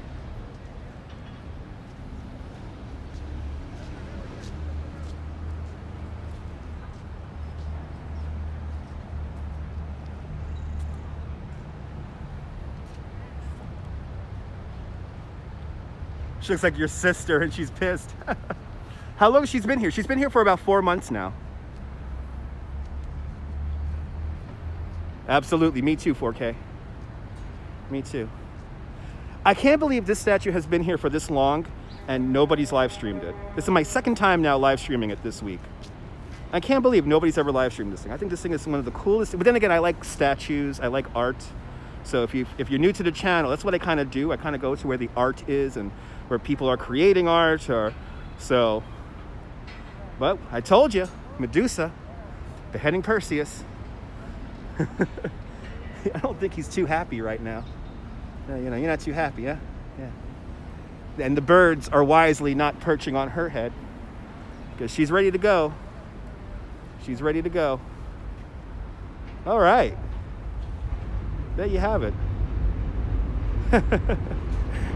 She looks like your sister and she's pissed. How long has she been here? She's been here for about 4 months now. Absolutely, me too, 4K. Me too. I can't believe this statue has been here for this long and nobody's live streamed it. This is my second time now live streaming it this week. I can't believe nobody's ever live streamed this thing. I think this thing is one of the coolest. But then again, I like statues, I like art. So if you're new to the channel, that's what I kind of do. I kind of go to where the art is and where people are creating art. But I told you, Medusa beheading Perseus. I don't think he's too happy right now. You're not too happy, huh? Yeah. And the birds are wisely not perching on her head because she's ready to go. She's ready to go. All right. There you have it.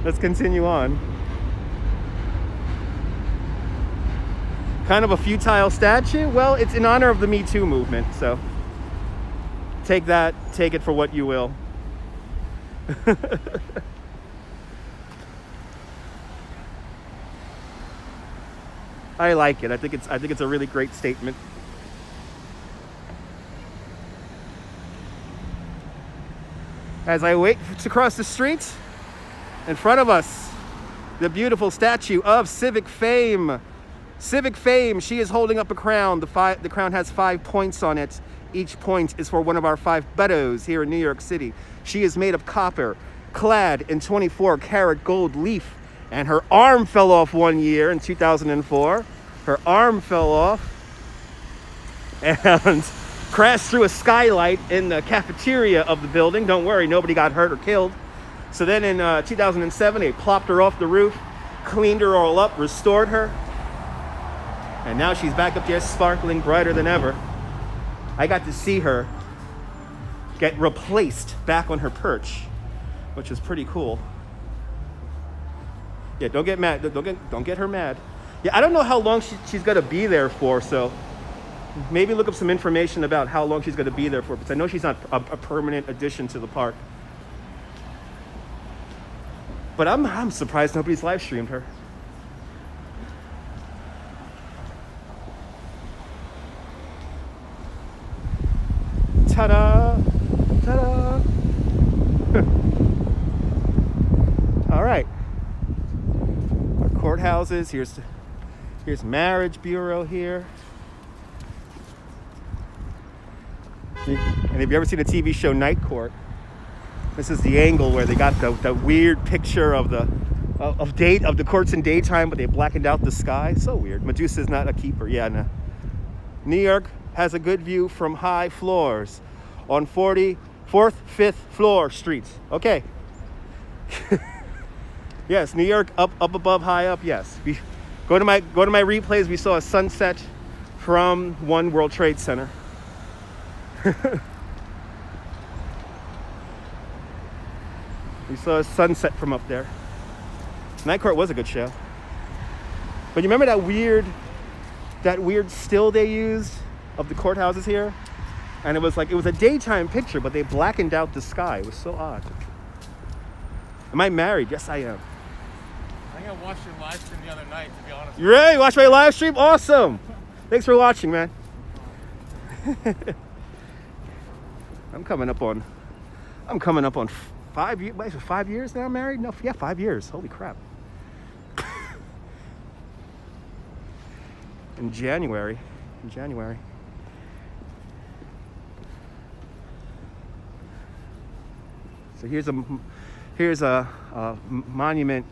Let's continue on. Kind of a futile statue? Well, it's in honor of the Me Too movement, so take it for what you will. I like it. I think it's a really great statement. As I wait to cross the street, in front of us, the beautiful statue of Civic Fame. Civic Fame, she is holding up a crown. The crown has 5 points on it. Each point is for one of our 5 boroughs here in New York City. She is made of copper, clad in 24-karat gold leaf, and her arm fell off one year in 2004. Her arm fell off and crashed through a skylight in the cafeteria of the building. Don't worry, nobody got hurt or killed. So then in 2007, they plopped her off the roof, cleaned her all up, restored her, and now she's back up there sparkling brighter than ever. I got to see her get replaced back on her perch, which is pretty cool. Yeah, don't get mad. Don't get her mad. Yeah, I don't know how long she's going to be there for, so maybe look up some information about how long she's going to be there for, because I know she's not a permanent addition to the park. But I'm surprised nobody's live streamed her. Ta-da! Ta-da! All right. Our courthouses. Here's Marriage Bureau here. And have you ever seen the TV show Night Court? This is the angle where they got the weird picture of the courts in daytime, but they blackened out the sky. So weird. Medusa is not a keeper. Yeah, no. New York has a good view from high floors on 44th, 5th floor streets. Okay. Yes, New York up above, high up. Yes. Go to my replays. We saw a sunset from One World Trade Center. We saw a sunset from up there. Night Court was a good show. But you remember that weird still they used of the courthouses here? And it was a daytime picture, but they blackened out the sky. It was so odd. Am I married? Yes, I am. I think I watched your live stream the other night, to be honest. You ready? Watch my live stream? Awesome. Thanks for watching, man. I'm coming up on 5 years. Wait, 5 years now married? No, yeah, 5 years. Holy crap. In January. So here's a monument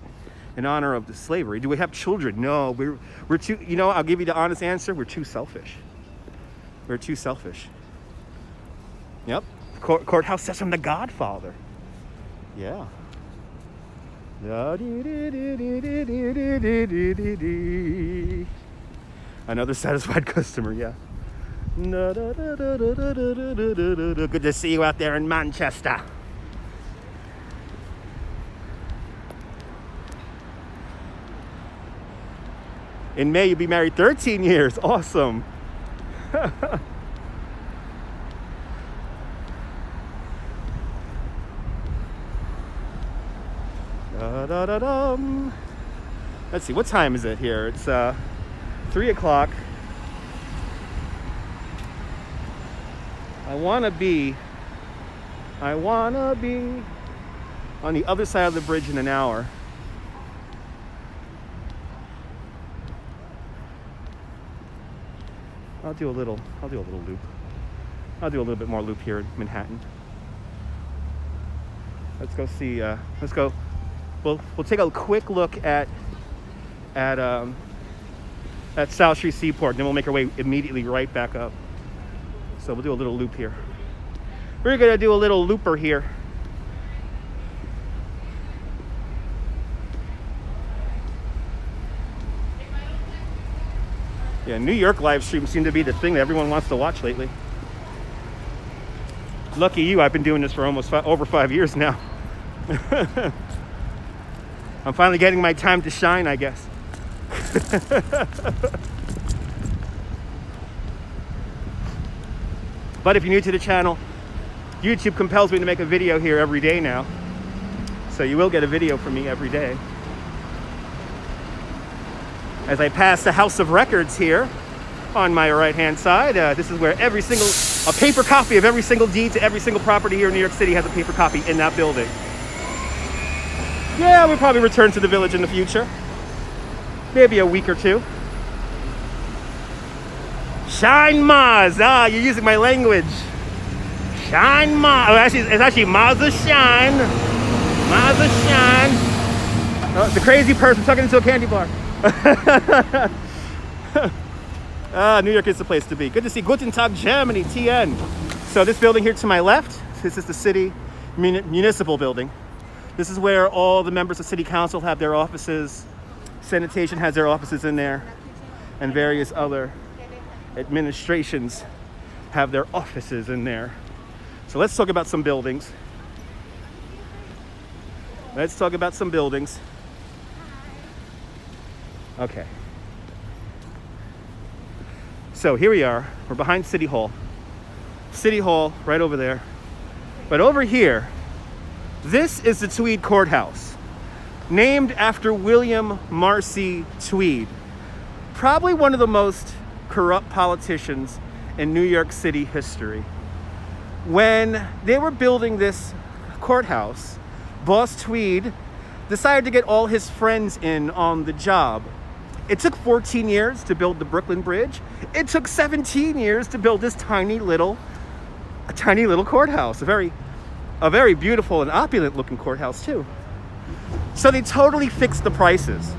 in honor of the slavery. Do we have children? No, we're too. You know, I'll give you the honest answer. We're too selfish. We're too selfish. Yep. Courthouse says from The Godfather. Yeah. Another satisfied customer, yeah. Good to see you out there in Manchester. In May, you'll be married 13 years. Awesome. Let's see, what time is it here? It's 3 o'clock. I wanna be on the other side of the bridge in an hour. I'll do a little loop. I'll do a little bit more loop here in Manhattan. Let's go see. We'll take a quick look at South Street Seaport, and then we'll make our way immediately right back up. So we'll do a little loop here. We're gonna do a little looper here. Yeah, New York live streams seem to be the thing that everyone wants to watch lately. Lucky you, I've been doing this for almost over 5 years now. I'm finally getting my time to shine, I guess. But if you're new to the channel, YouTube compels me to make a video here every day now. So you will get a video from me every day. As I pass the House of Records here on my right-hand side, this is where a paper copy of every single deed to every single property here in New York City has a paper copy in that building. Yeah, we'll probably return to the village in the future. Maybe a week or two. Shine Maz. Ah, you're using my language. Shine Maz. Oh, it's actually Mazda Shine. Mazda Shine. Oh, the crazy person tucking into a candy bar. New York is the place to be. Good to see. Guten Tag, Germany, TN. So this building here to my left, this is the city municipal building. This is where all the members of city council have their offices. Sanitation has their offices in there. And various other administrations have their offices in there. So let's talk about some buildings. Let's talk about some buildings. Okay. So here we are. We're behind City Hall. City Hall right over there. But over here, this is the Tweed Courthouse, named after William Marcy Tweed, probably one of the most corrupt politicians in New York City history. When they were building this courthouse, Boss Tweed decided to get all his friends in on the job. It took 14 years to build the Brooklyn Bridge. It took 17 years to build this tiny little courthouse. A very beautiful and opulent looking courthouse too. So they totally fixed the prices.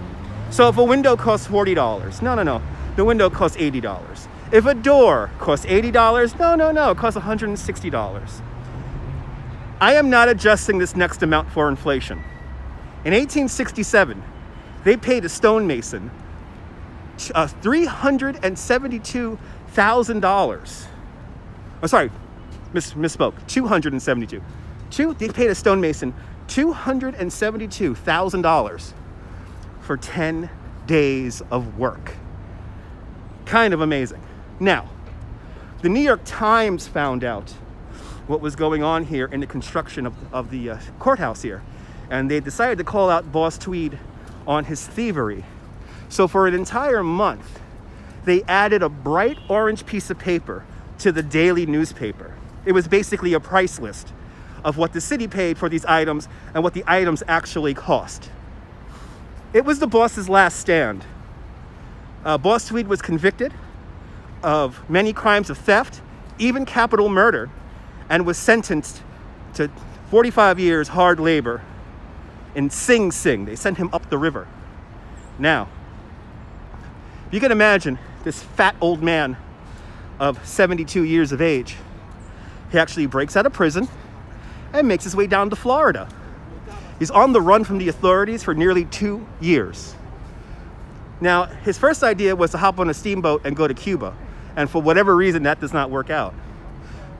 So if a window costs $40, no. The window costs $80. If a door costs $80, no. It costs $160. I am not adjusting this next amount for inflation. In 1867, they paid a stonemason $372,000. Oh, sorry, misspoke. 272. They paid a stonemason $272,000 for 10 days of work. Kind of amazing. Now, the New York Times found out what was going on here in the construction of the courthouse here, and they decided to call out Boss Tweed on his thievery. So for an entire month, they added a bright orange piece of paper to the daily newspaper. It was basically a price list of what the city paid for these items and what the items actually cost. It was the boss's last stand. Boss Tweed was convicted of many crimes of theft, even capital murder, and was sentenced to 45 years hard labor in Sing Sing. They sent him up the river. Now, you can imagine this fat old man of 72 years of age. He actually breaks out of prison and makes his way down to Florida. He's on the run from the authorities for nearly 2 years. Now, his first idea was to hop on a steamboat and go to Cuba. And for whatever reason, that does not work out.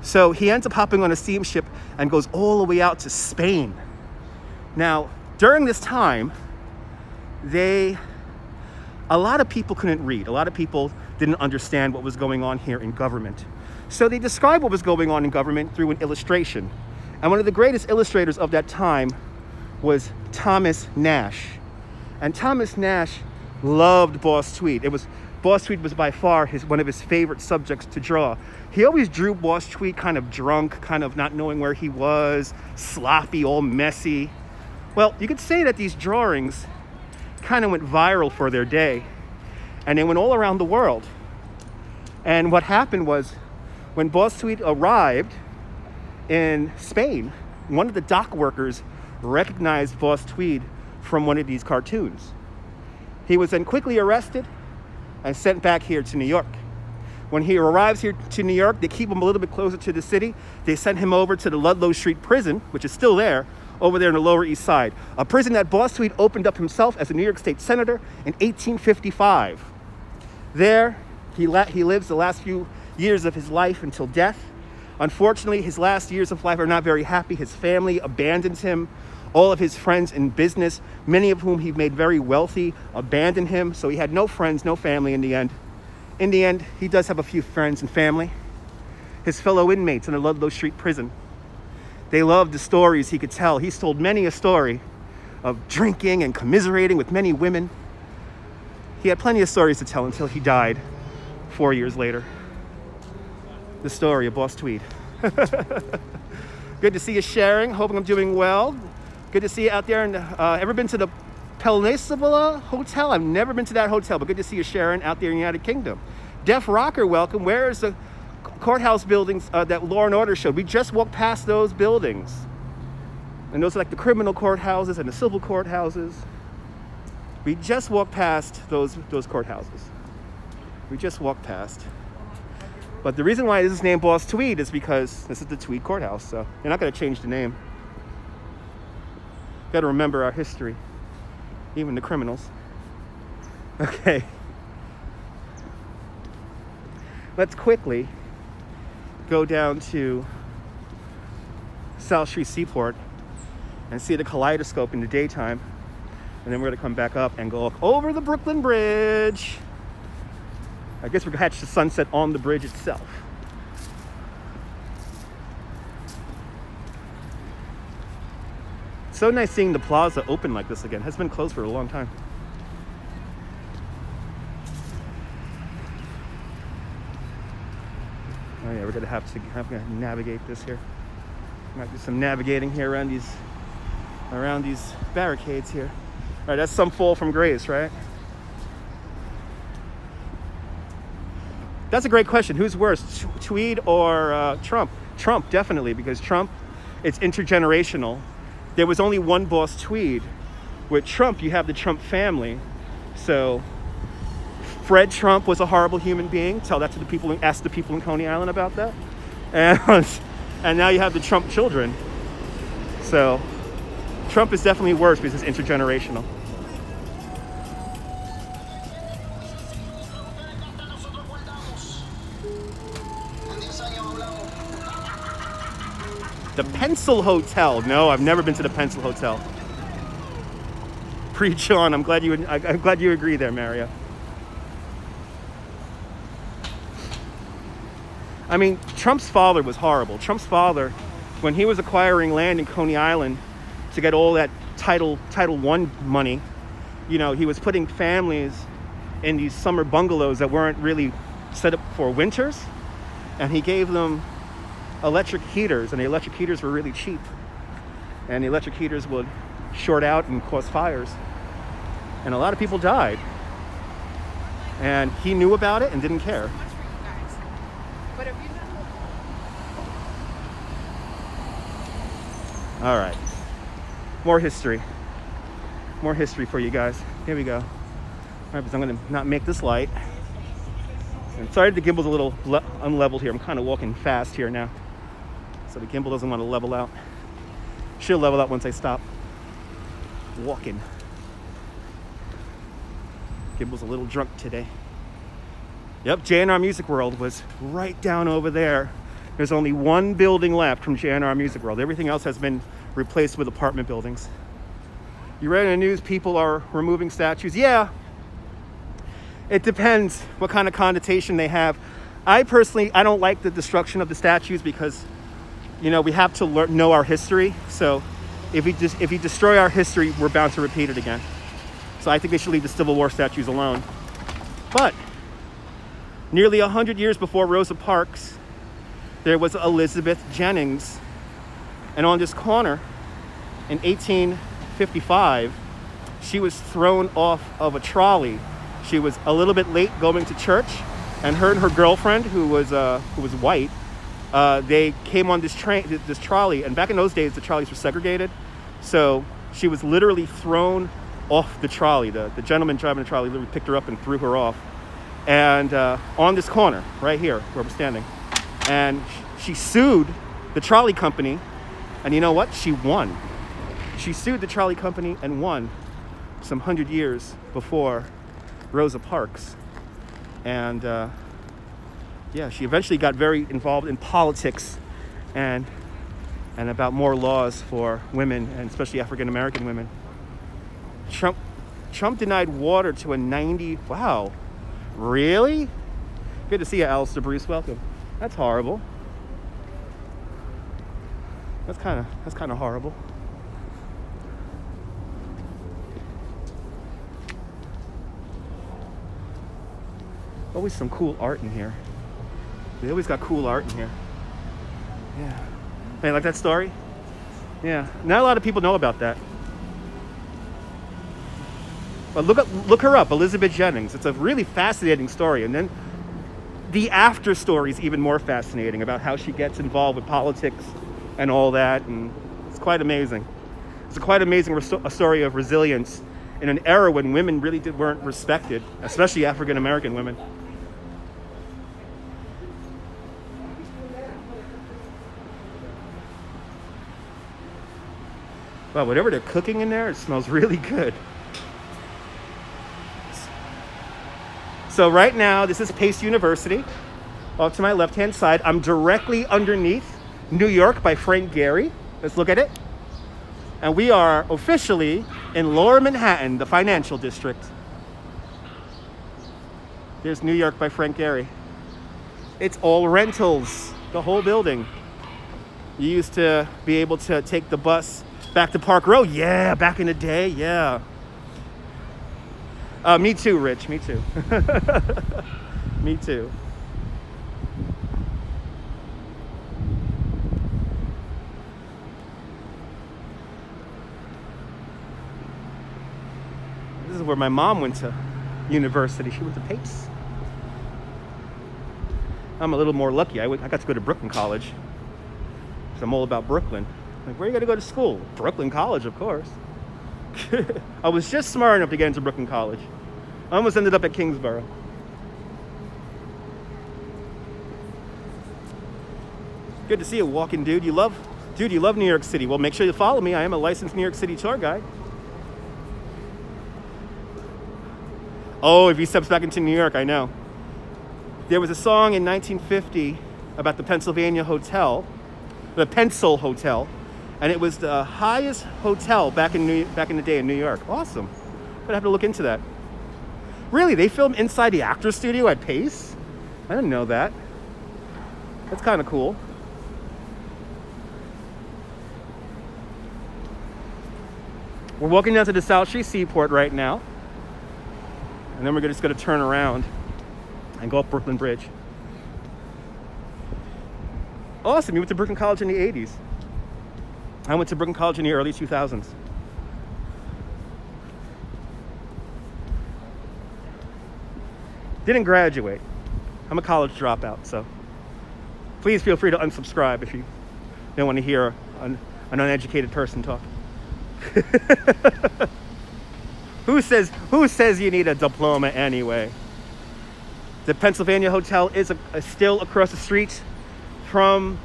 So he ends up hopping on a steamship and goes all the way out to Spain. Now, during this time, a lot of people couldn't read. A lot of people didn't understand what was going on here in government. So they described what was going on in government through an illustration. And one of the greatest illustrators of that time was Thomas Nash. And Thomas Nash loved Boss Tweed. Boss Tweed was by far one of his favorite subjects to draw. He always drew Boss Tweed kind of drunk, kind of not knowing where he was, sloppy, all messy. Well, you could say that these drawings kind of went viral for their day, and they went all around the world. And what happened was, when Boss Tweed arrived in Spain, one of the dock workers recognized Boss Tweed from one of these cartoons. He was then quickly arrested and sent back here to New York. When he arrives here to New York, they keep him a little bit closer to the city. They send him over to the Ludlow Street prison, which is still there, over there in the Lower East Side. A prison that Boss Tweed opened up himself as a New York State Senator in 1855. There, he lives the last few years of his life until death. Unfortunately, his last years of life are not very happy. His family abandons him. All of his friends in business, many of whom he made very wealthy, abandoned him. So he had no friends, no family in the end. In the end, he does have a few friends and family. His fellow inmates in the Ludlow Street prison. They loved the stories he could tell. He's told many a story of drinking and commiserating with many women. He had plenty of stories to tell until he died 4 years later. The story of Boss Tweed. Good to see you sharing. Hoping I'm doing well. Good to see you out there. And ever been to the Peninsular Hotel? I've never been to that hotel, but good to see you, Sharon, out there in the United Kingdom. Def Rocker, welcome. Where is the courthouse buildings that Law and Order showed? We just walked past those buildings. And those are like the criminal courthouses and the civil courthouses. We just walked past those courthouses. We just walked past. But the reason why this is named Boss Tweed is because this is the Tweed Courthouse, so you're not going to change the name. Got to remember our history, even the criminals. Okay. Let's quickly go down to South Street Seaport and see the kaleidoscope in the daytime. And then we're going to come back up and go over the Brooklyn Bridge. I guess we're going to catch the sunset on the bridge itself. So nice seeing the plaza open like this again. It has been closed for a long time. Oh yeah, we're going to have to navigate this here. Might do some navigating here around these barricades here. All right, that's some fall from grace, right? That's a great question. Who's worse, Tweed or Trump? Trump, definitely, because Trump, it's intergenerational. There was only one Boss Tweed. With Trump, you have the Trump family. So Fred Trump was a horrible human being. Tell that to the people, ask the people in Coney Island about that. And now you have the Trump children. So Trump is definitely worse because it's intergenerational. The Pencil Hotel. No, I've never been to the Pencil Hotel. Preach on. I'm glad you agree there, Maria. I mean, Trump's father was horrible. Trump's father, when he was acquiring land in Coney Island to get all that Title I money, you know, he was putting families in these summer bungalows that weren't really set up for winters, and he gave them electric heaters, and the electric heaters were really cheap, and the electric heaters would short out and cause fires, and a lot of people died, and he knew about it and didn't care. All right, more history for you guys. Here we go. All right, because I'm gonna not make this light. And sorry, the gimbal's a little unleveled here. I'm kind of walking fast here now, so the gimbal doesn't want to level out. She'll level out once I stop walking. Gimbal's a little drunk today. Yep, J&R Music World was right down over there. There's only one building left from J&R Music World. Everything else has been replaced with apartment buildings. You read in the news people are removing statues? Yeah. It depends what kind of connotation they have. I don't like the destruction of the statues because, you know, we have to know our history. So if we destroy our history, we're bound to repeat it again. So I think they should leave the Civil War statues alone. But nearly 100 years before Rosa Parks, there was Elizabeth Jennings. And on this corner in 1855, she was thrown off of a trolley. She was a little bit late going to church, and her girlfriend, who was white, they came on this trolley. And back in those days, the trolleys were segregated. So she was literally thrown off the trolley. The gentleman driving the trolley literally picked her up and threw her off. And on this corner, right here, where we're standing. And she sued the trolley company. And you know what? She won. She sued the trolley company and won some 100 years before Rosa Parks. And yeah, she eventually got very involved in politics and about more laws for women, and especially African American women. Trump denied water to a 90. Wow, really? Good to see you, Alistair Bruce. Welcome. That's horrible. That's kind of horrible. Always some cool art in here. They always got cool art in here. Yeah. Hey, like that story? Yeah. Not a lot of people know about that. But look her up, Elizabeth Jennings. It's a really fascinating story. And then the after story is even more fascinating about how she gets involved with politics and all that. And it's quite amazing. It's a quite amazing a story of resilience in an era when women really weren't respected, especially African American women. Wow, whatever they're cooking in there, it smells really good. So right now, this is Pace University. Off to my left-hand side, I'm directly underneath New York by Frank Gehry. Let's look at it. And we are officially in Lower Manhattan, the financial district. There's New York by Frank Gehry. It's all rentals, the whole building. You used to be able to take the bus back to Park Row. Yeah, back in the day, yeah. Me too, Rich, me too. Me too. This is where my mom went to university. She went to Pace. I'm a little more lucky. I got to go to Brooklyn College. So I'm all about Brooklyn. Like, where are you going to go to school? Brooklyn College, of course. I was just smart enough to get into Brooklyn College. I almost ended up at Kingsborough. Good to see you walking, dude. You love New York City. Well, make sure you follow me. I am a licensed New York City tour guide. Oh, if he steps back into New York, I know. There was a song in 1950 about the Pennsylvania Hotel, the Pencil Hotel, and it was the highest hotel back in the day in New York. Awesome. Gonna have to look into that. Really, they filmed inside the actor's studio at Pace? I didn't know that. That's kind of cool. We're walking down to the South Street Seaport right now. And then we're just gonna turn around and go up Brooklyn Bridge. Awesome, you went to Brooklyn College in the 80s. I went to Brooklyn College in the early 2000s. Didn't graduate. I'm a college dropout, so please feel free to unsubscribe if you don't want to hear an uneducated person talk. Who says you need a diploma anyway? The Pennsylvania Hotel is still across the street from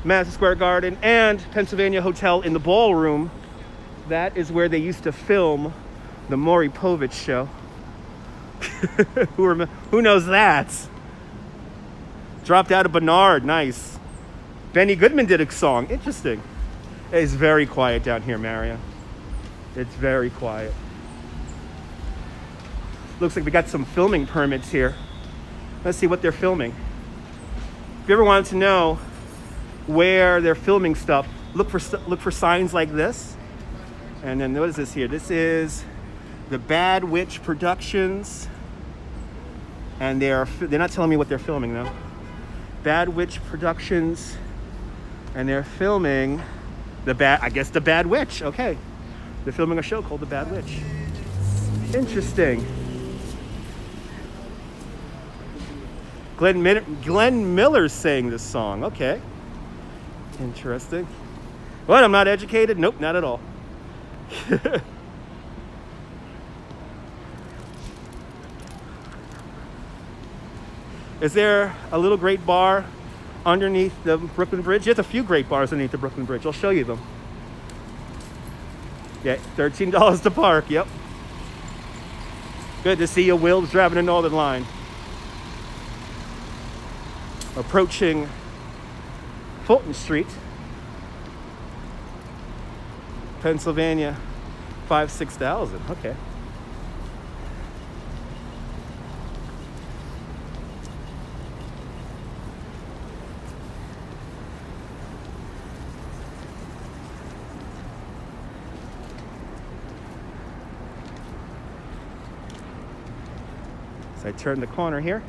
Madison Square Garden, and Pennsylvania Hotel in the ballroom. That is where they used to film the Maury Povich show. Who knows that? Dropped Out of Bernard, nice. Benny Goodman did a song, interesting. It's very quiet down here, Marion. It's very quiet. Looks like we got some filming permits here. Let's see what they're filming. If you ever wanted to know where they're filming stuff, look for signs like this. And then what is this here? This is the Bad Witch Productions. And they're not telling me what they're filming though. Bad Witch Productions, and they're filming the Bad Witch. Okay, they're filming a show called The Bad Witch. Interesting. Glenn Miller's saying this song. Okay, interesting. What? I'm not educated? Nope, not at all. Is there a little great bar underneath the Brooklyn Bridge? There's a few great bars underneath the Brooklyn Bridge. I'll show you them. Yeah, $13 to park. Yep. Good to see you, Will's driving the Northern Line. Approaching Fulton Street, Pennsylvania, 5,000-6,000. Okay. So I turn the corner here.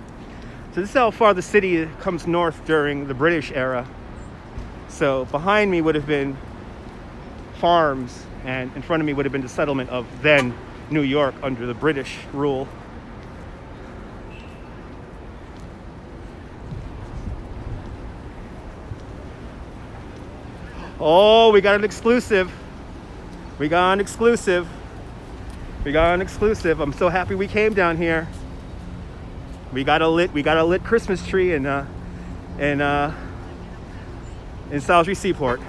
So this is how far the city comes north during the British era. So behind me would have been farms, and in front of me would have been the settlement of then New York under the British rule. Oh, we got an exclusive. We got an exclusive. We got an exclusive. I'm so happy we came down here. We got a lit Christmas tree in Salisbury Seaport.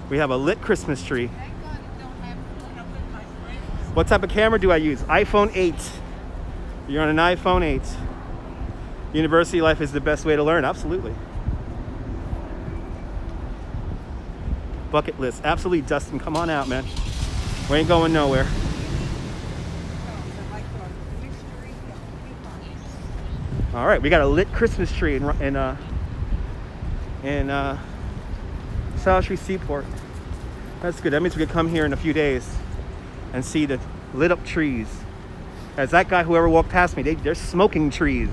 We have a lit Christmas tree. What type of camera do I use? iPhone 8. You're on an iPhone 8. University life is the best way to learn. Absolutely. Bucket list. Absolutely, Dustin. Come on out, man. We ain't going nowhere. All right, we got a lit Christmas tree in Salisbury Seaport. That's good. That means we could come here in a few days and see the lit up trees. As that guy, whoever walked past me, they're smoking trees.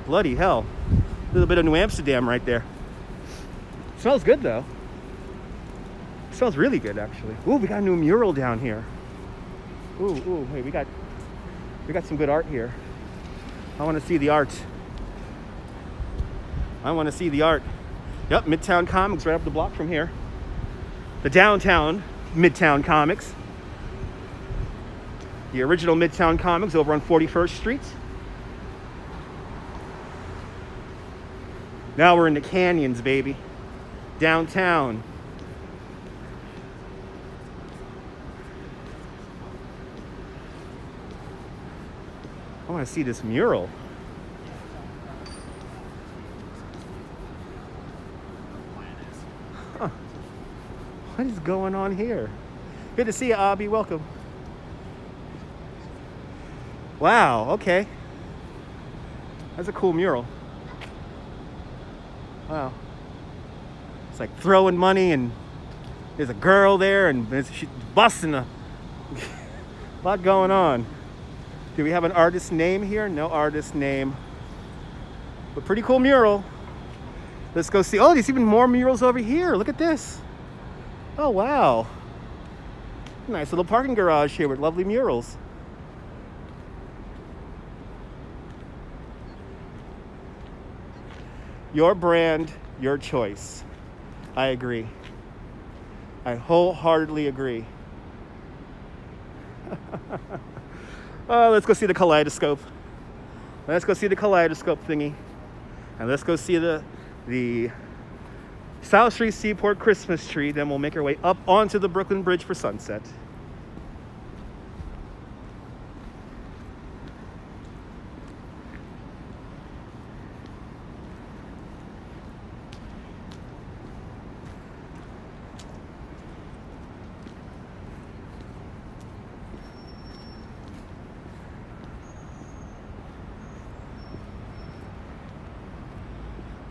Bloody hell. A little bit of New Amsterdam right there. Smells good though. Smells really good actually. Ooh, we got a new mural down here. Ooh, hey, we got some good art here. I want to see the art. I want to see the art. Yep, Midtown Comics right up the block from here. The downtown Midtown Comics. The original Midtown Comics over on 41st Street. Now we're in the canyons, baby. Downtown. I want to see this mural. Huh. What is going on here? Good to see you, Abby. Welcome. Wow, okay. That's a cool mural. Wow. It's like throwing money, and there's a girl there, and she's busting a lot going on. Do we have an artist name here? No artist name. But pretty cool mural. Let's go see. Oh, there's even more murals over here. Look at this. Oh, wow. Nice little parking garage here with lovely murals. Your brand, your choice. I agree. I wholeheartedly agree. Let's go see the kaleidoscope. Let's go see the kaleidoscope thingy. And let's go see the Salisbury Seaport Christmas tree. Then we'll make our way up onto the Brooklyn Bridge for sunset.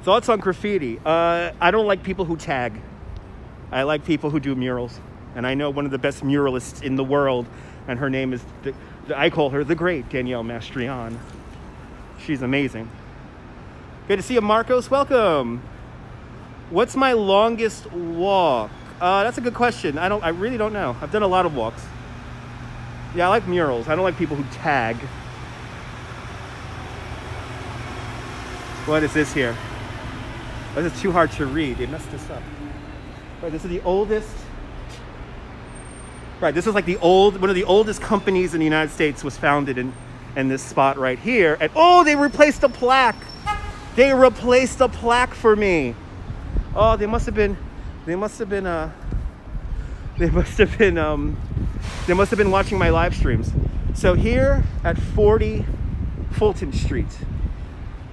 Thoughts on graffiti? I don't like people who tag. I like people who do murals. And I know one of the best muralists in the world, and her name is, I call her the great Danielle Mastrian. She's amazing. Good to see you, Marcos. Welcome. What's my longest walk? That's a good question. I really don't know. I've done a lot of walks. Yeah, I like murals. I don't like people who tag. What is this here? Oh, this is too hard to read. They messed this up. Right, this is the oldest. Right, this is like one of the oldest companies in the United States was founded in this spot right here. And oh, they replaced the plaque. They replaced the plaque for me. Oh, they must have been watching my live streams. So here at 40 Fulton Street,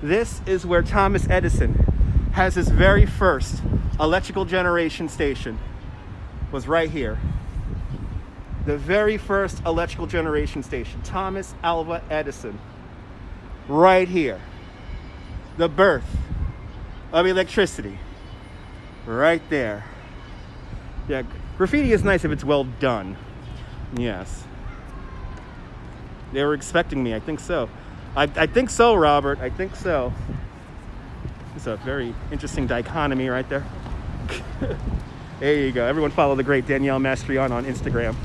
this is where Thomas Edison has his very first electrical generation station. Was right here. The very first electrical generation station, Thomas Alva Edison. Right here. The birth of electricity. Right there. Yeah, graffiti is nice if it's well done. Yes. They were expecting me, I think so. I think so, Robert. I think so. It's a very interesting dichotomy right there. There you go. Everyone follow the great Danielle Mastriano on Instagram.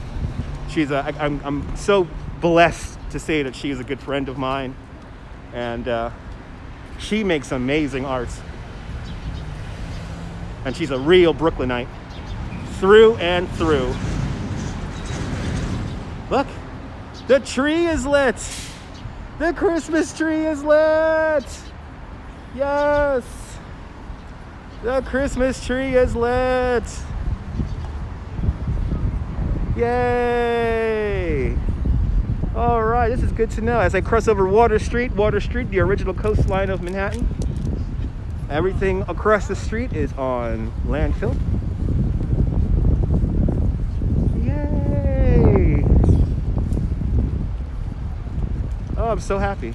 I'm so blessed to say that she is a good friend of mine, and she makes amazing art. And she's a real Brooklynite, through and through. Look, the tree is lit. The Christmas tree is lit. Yes. The Christmas tree is lit. Yay. All right, this is good to know. As I cross over Water Street, the original coastline of Manhattan. Everything across the street is on landfill. Yay. Oh, I'm so happy.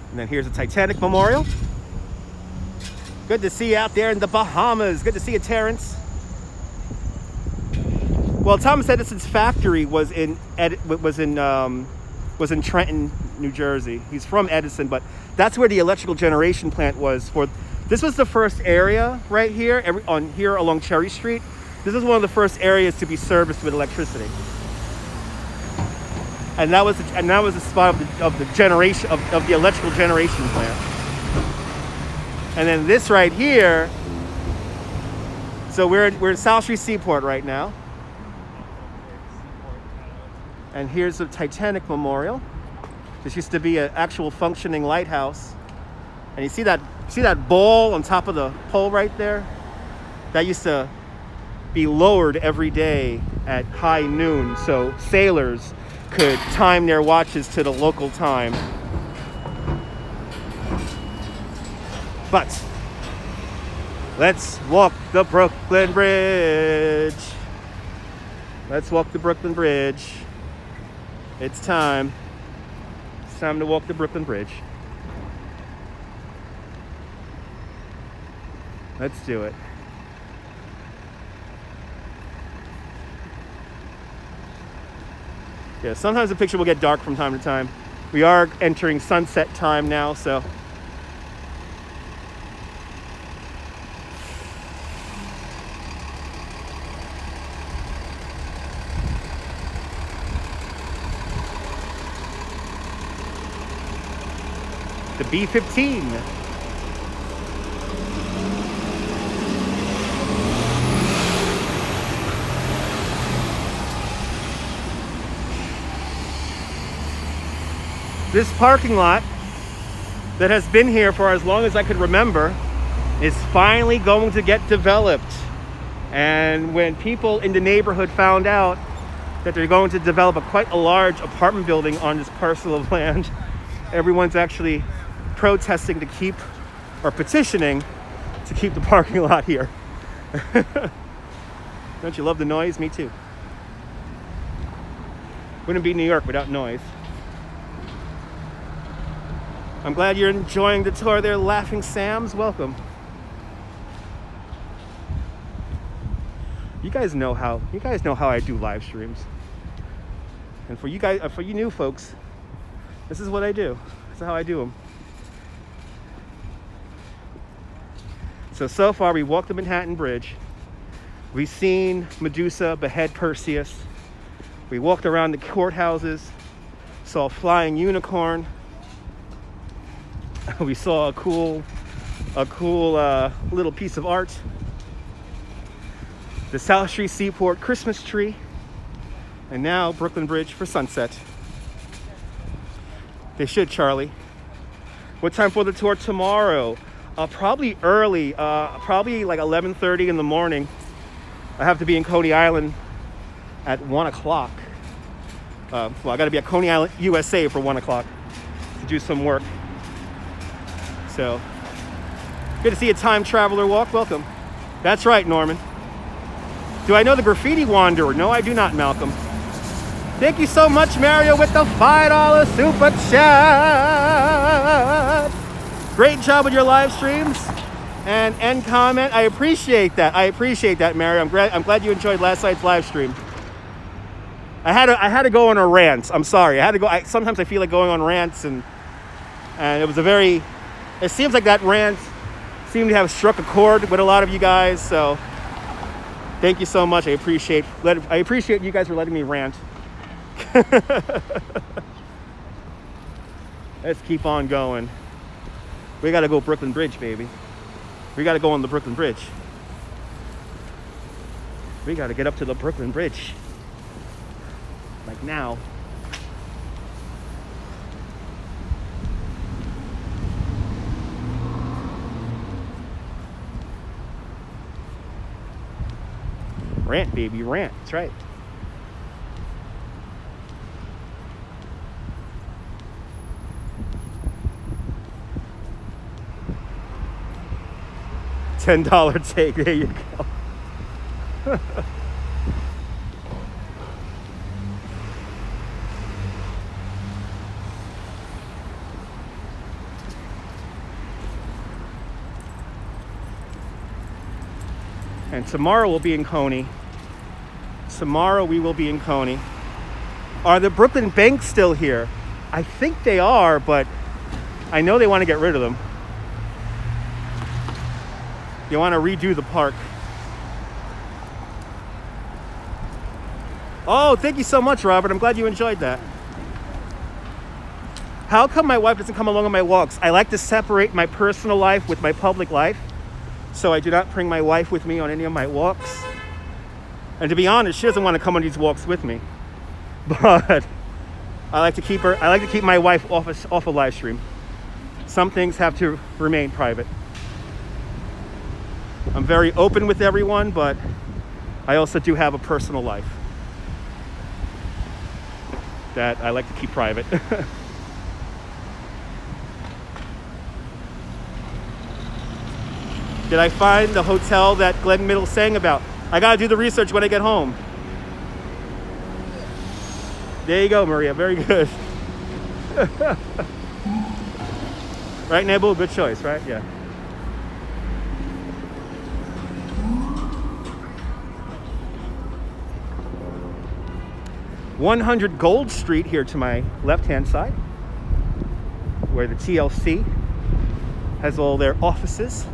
And then here's the Titanic Memorial. Good to see you out there in the Bahamas. Good to see you, Terrence. Well, Thomas Edison's factory was in Trenton, New Jersey. He's from Edison, but that's where the electrical generation plant was. This was the first area right here, here along Cherry Street. This is one of the first areas to be serviced with electricity. And that was the spot of the electrical generation plant. And then this right here. So we're in South Street Seaport right now. And here's the Titanic Memorial. This used to be an actual functioning lighthouse. And you see that ball on top of the pole right there? That used to be lowered every day at high noon, so sailors could time their watches to the local time. But let's walk the Brooklyn Bridge. Let's walk the Brooklyn Bridge. It's time. It's time to walk the Brooklyn Bridge. Let's do it. Yeah, sometimes the picture will get dark from time to time. We are entering sunset time now, so. The B-15. This parking lot that has been here for as long as I could remember is finally going to get developed. And when people in the neighborhood found out that they're going to develop quite a large apartment building on this parcel of land, everyone's actually protesting to keep, or petitioning to keep the parking lot here. Don't you love the noise? Me too. Wouldn't be New York without noise. I'm glad you're enjoying the tour there, Laughing Sam's. Welcome. You guys know how I do live streams. And for you guys, for you new folks, this is what I do. This is how I do them. So far we walked the Manhattan Bridge. We've seen Medusa behead Perseus. We walked around the courthouses, saw a flying unicorn. We saw a cool little piece of art. The South Street Seaport Christmas tree. And now Brooklyn Bridge for sunset. They should, Charlie. What time for the tour tomorrow? Probably early, probably like 11:30 in the morning. I have to be in Coney Island at 1 o'clock. Well, I got to be at Coney Island, USA for 1 o'clock to do some work. So, good to see a time traveler walk. Welcome. That's right, Norman. Do I know the graffiti wanderer? No, I do not, Malcolm. Thank you so much, Mario, with the $5 super chat. Great job with your live streams. And end comment. I appreciate that. I appreciate that, Mary. I'm glad you enjoyed last night's live stream. I had to go on a rant. I'm sorry. I had to go. Sometimes I feel like going on rants, and it was a very. It seems like that rant seemed to have struck a chord with a lot of you guys. So thank you so much. I appreciate you guys for letting me rant. Let's keep on going. We got to go Brooklyn Bridge, baby. We got to go on the Brooklyn Bridge. We got to get up to the Brooklyn Bridge. Like now. Rant, baby, rant. That's right. $10 take. There you go. And tomorrow we'll be in Coney. Tomorrow we will be in Coney. Are the Brooklyn banks still here? I think they are, but I know they want to get rid of them. They want to redo the park. Oh, thank you so much, Robert. I'm glad you enjoyed that. How come my wife doesn't come along on my walks? I like to separate my personal life with my public life, so I do not bring my wife with me on any of my walks. And to be honest, she doesn't want to come on these walks with me. But I like to keep my wife off a live stream. Some things have to remain private. I'm very open with everyone, but I also do have a personal life that I like to keep private. Did I find the hotel that Glenn Middle sang about? I gotta do the research when I get home. There you go, Maria. Very good. Right, Nebul? Good choice, right? Yeah. $100 Gold Street here to my left-hand side, where the TLC has all their offices.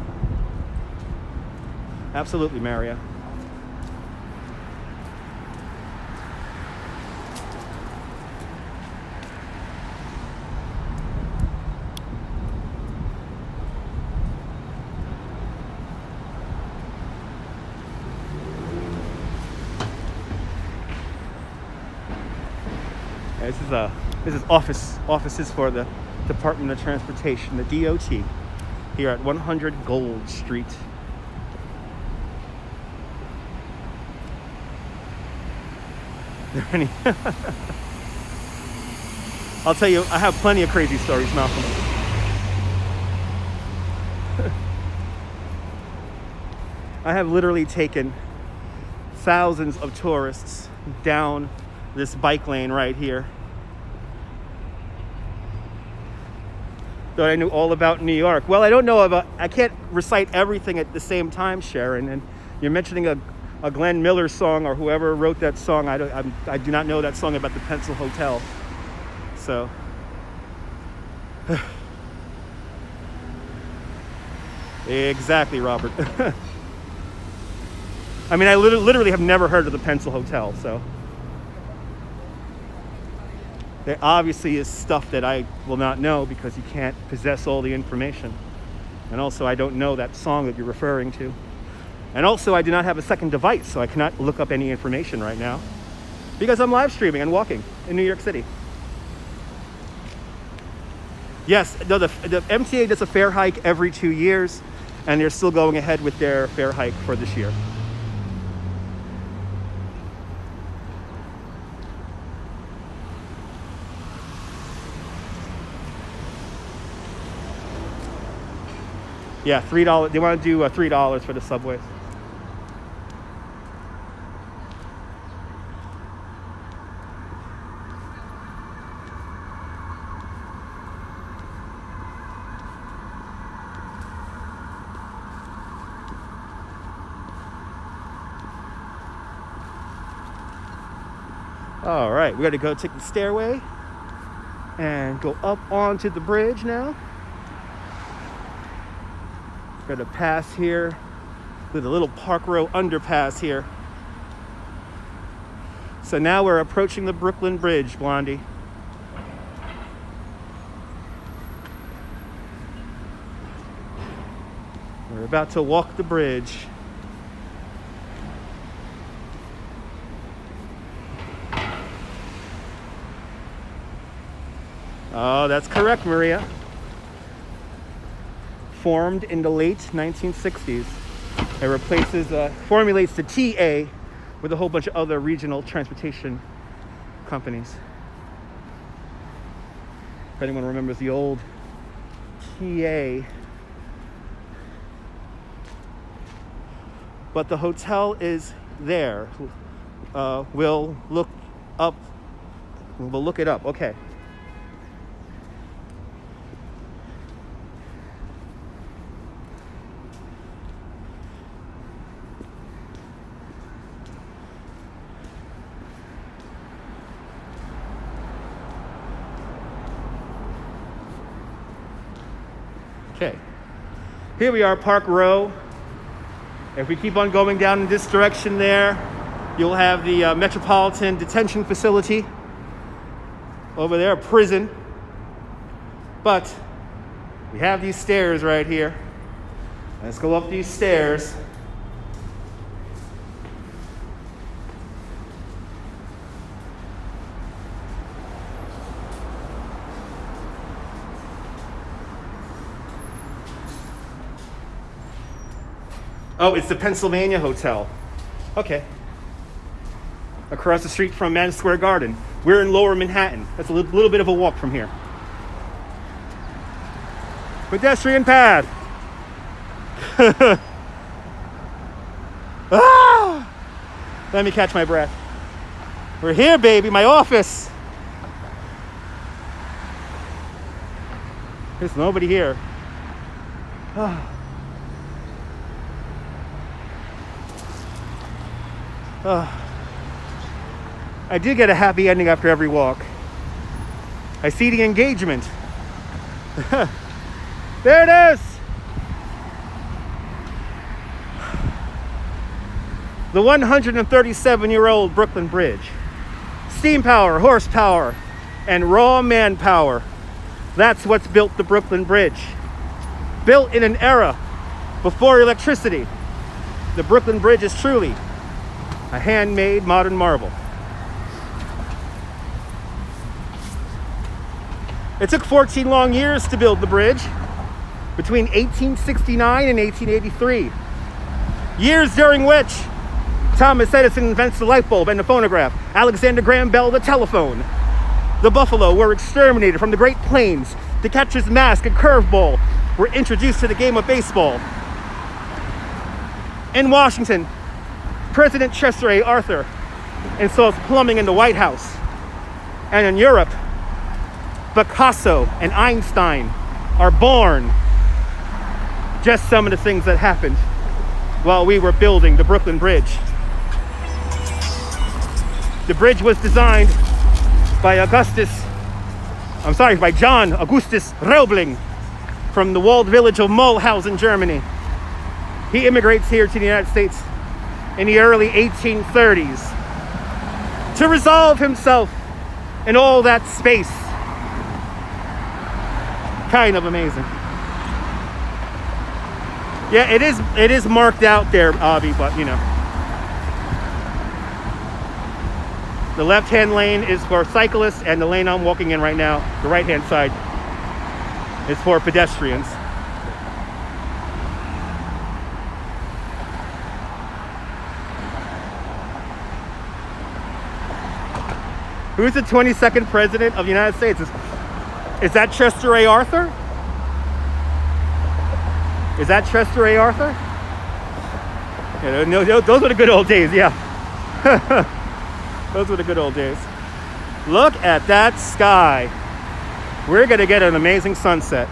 Absolutely, Maria. This is offices for the Department of Transportation, the DOT, here at 100 Gold Street. I'll tell you, I have plenty of crazy stories, Malcolm. I have literally taken thousands of tourists down this bike lane right here. Thought I knew all about New York. Well, I can't recite everything at the same time, Sharon. And you're mentioning a Glenn Miller song, or whoever wrote that song. I do not know that song about the Pencil Hotel. So. Exactly, Robert. I mean, I literally have never heard of the Pencil Hotel, so. There obviously is stuff that I will not know because you can't possess all the information. And also, I don't know that song that you're referring to. And also, I do not have a second device, so I cannot look up any information right now because I'm live streaming and walking in New York City. Yes, no, the MTA does a fare hike every 2 years, and they're still going ahead with their fare hike for this year. Yeah, $3. They want to do $3 for the subways. All right, we got to go take the stairway and go up onto the bridge now. Got to pass here with a little Park Row underpass here. So now we're approaching the Brooklyn Bridge, Blondie. We're about to walk the bridge. Oh, that's correct, Maria. Formed in the late 1960s. It replaces, formulates the TA with a whole bunch of other regional transportation companies. If anyone remembers the old TA. But the hotel is there. We'll look it up. Okay. Okay, here we are, Park Row. If we keep on going down in this direction there, you'll have the Metropolitan Detention Facility. Over there, a prison. But we have these stairs right here. Let's go up these stairs. Oh, it's the Pennsylvania Hotel. Okay. Across the street from Madison Square Garden. We're in Lower Manhattan. That's a little bit of a walk from here. Pedestrian pad. Ah! Let me catch my breath. We're here, baby, my office. There's nobody here. Ah. I do get a happy ending after every walk. I see the engagement. There it is! The 137-year-old Brooklyn Bridge. Steam power, horsepower, and raw manpower. That's what's built the Brooklyn Bridge. Built in an era before electricity, the Brooklyn Bridge is truly a handmade modern marvel. It took 14 long years to build the bridge, between 1869 and 1883. Years during which Thomas Edison invents the light bulb and the phonograph, Alexander Graham Bell the telephone. The buffalo were exterminated from the Great Plains. The catcher's mask and curveball were introduced to the game of baseball. In Washington, President Chester A. Arthur installs plumbing in the White House. And in Europe, Picasso and Einstein are born. Just some of the things that happened while we were building the Brooklyn Bridge. The bridge was designed by John Augustus Roebling from the walled village of Mulhausen, Germany. He immigrates here to the United States in the early 1830s to resolve himself in all that space. Kind of amazing. Yeah, it is marked out there, Avi, but you know. The left-hand lane is for cyclists, and the lane I'm walking in right now, the right-hand side, is for pedestrians. Who's the 22nd president of the United States? Is that Chester A. Arthur? Is that Chester A. Arthur? Yeah, no, those were the good old days, yeah. Those were the good old days. Look at that sky. We're gonna get an amazing sunset.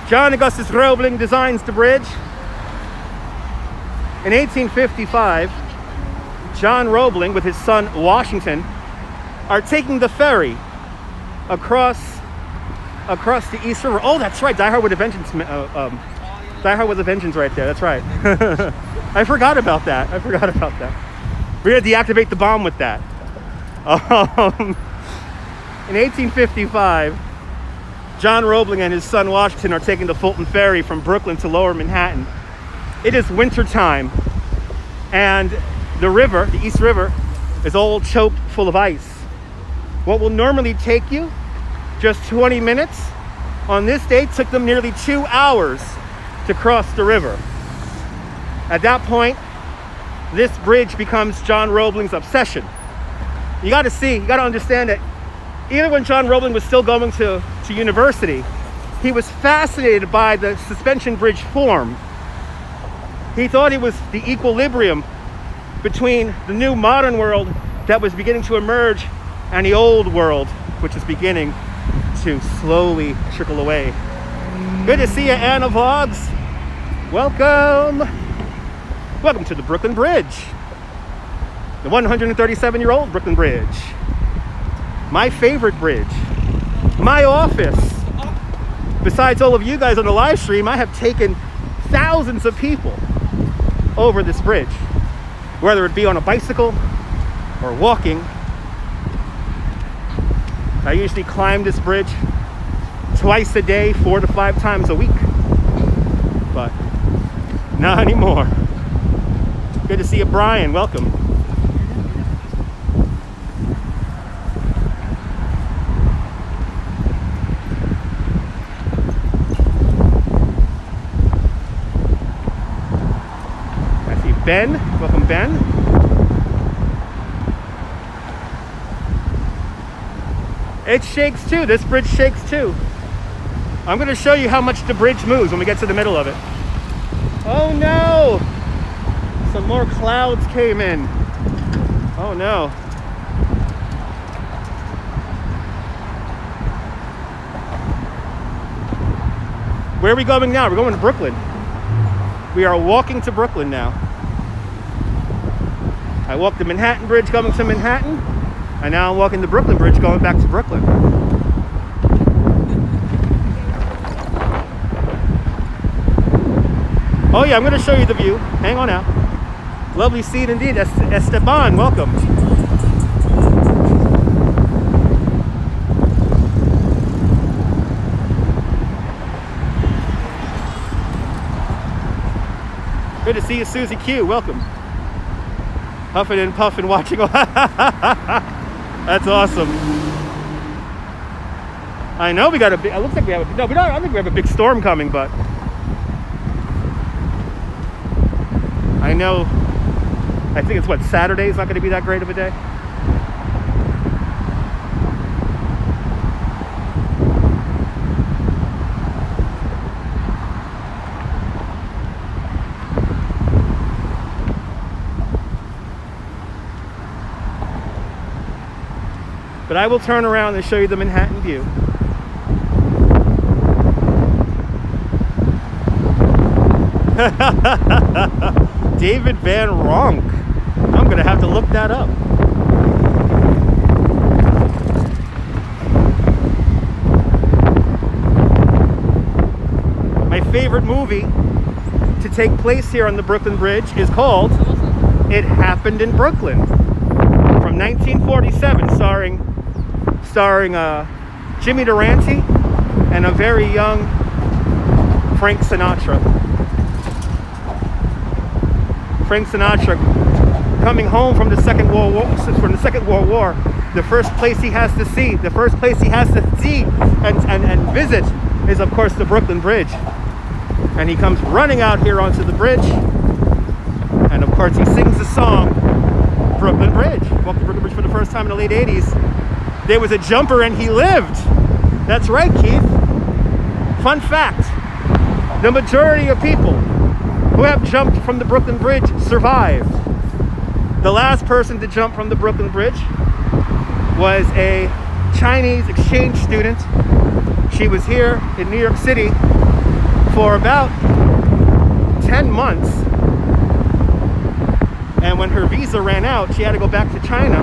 John Augustus Roebling designs the bridge. In 1855, John Roebling with his son Washington are taking the ferry across the East River. Oh, that's right. Die Hard with a Vengeance. Die Hard with a Vengeance right there. That's right. I forgot about that. We're going to deactivate the bomb with that. In 1855, John Roebling and his son Washington are taking the Fulton ferry from Brooklyn to Lower Manhattan. It is winter time, and the river, the East River, is all choked full of ice. What will normally take you just 20 minutes, on this day took them nearly 2 hours to cross the river. At that point, this bridge becomes John Roebling's obsession. You got to understand that even when John Roebling was still going to university, he was fascinated by the suspension bridge form. He thought it was the equilibrium between the new modern world that was beginning to emerge and the old world, which is beginning to slowly trickle away. Good to see you, Anna Vlogs. Welcome. Welcome to the Brooklyn Bridge. The 137-year-old Brooklyn Bridge. My favorite bridge. My office. Besides all of you guys on the live stream, I have taken thousands of people over this bridge, whether it be on a bicycle or walking. I usually climb this bridge twice a day, 4 to 5 times a week, but not anymore. Good to see you, Brian. Welcome. Ben, welcome Ben. It shakes too, this bridge shakes too. I'm going to show you how much the bridge moves when we get to the middle of it. Oh no! Some more clouds came in. Oh no. Where are we going now? We're going to Brooklyn. We are walking to Brooklyn now. I walked the Manhattan Bridge going to Manhattan, and now I'm walking the Brooklyn Bridge going back to Brooklyn. Oh yeah, I'm going to show you the view. Hang on out. Lovely scene indeed. Esteban, welcome. Good to see you, Susie Q. Welcome. Huffing and puffing, watching. That's awesome. I know we got a big. It looks like we have a. No, we don't. I don't think we have a big storm coming, but I know. I think it's what, Saturday is not going to be that great of a day. But I will turn around and show you the Manhattan view. David Van Ronk. I'm going to have to look that up. My favorite movie to take place here on the Brooklyn Bridge is called It Happened in Brooklyn, from 1947, starring Jimmy Durante and a very young Frank Sinatra. Frank Sinatra coming home from the Second World War. The first place he has to see and visit is, of course, the Brooklyn Bridge. And he comes running out here onto the bridge, and of course he sings the song Brooklyn Bridge. Walked the Brooklyn Bridge for the first time in the late 80s. There was a jumper and he lived. That's right, Keith. Fun fact, the majority of people who have jumped from the Brooklyn Bridge survived. The last person to jump from the Brooklyn Bridge was a Chinese exchange student. She was here in New York City for about 10 months. And when her visa ran out, she had to go back to China.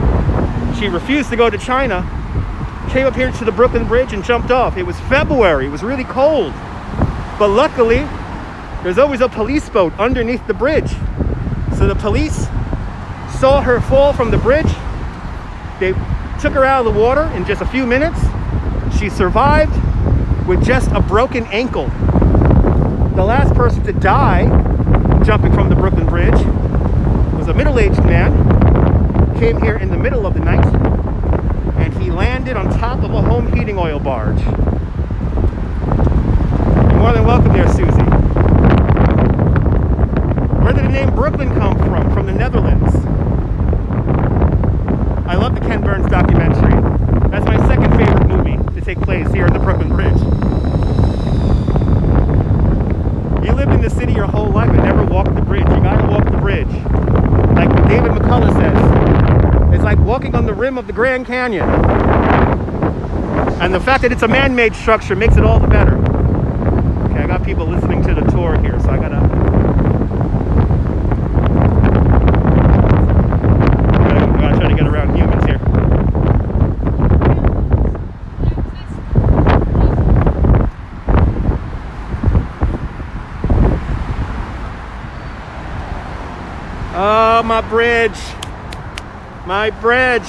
She refused to go to China, came up here to the Brooklyn Bridge and jumped off. It was February, it was really cold. But luckily, there's always a police boat underneath the bridge. So the police saw her fall from the bridge. They took her out of the water in just a few minutes. She survived with just a broken ankle. The last person to die jumping from the Brooklyn Bridge was a middle-aged man. Came here in the middle of the night, and he landed on top of a home heating oil barge. You're more than welcome there, Susie. Where did the name Brooklyn come from? From the Netherlands. I love the Ken Burns documentary. That's my second favorite movie to take place here in the Brooklyn Bridge. You lived in the city your whole life and never walked the bridge. You gotta walk the bridge. Like David McCullough says, it's like walking on the rim of the Grand Canyon. And the fact that it's a man-made structure makes it all the better. Okay, I got people listening to the tour here, so I gotta try to get around humans here. Oh, my bridge. My bridge.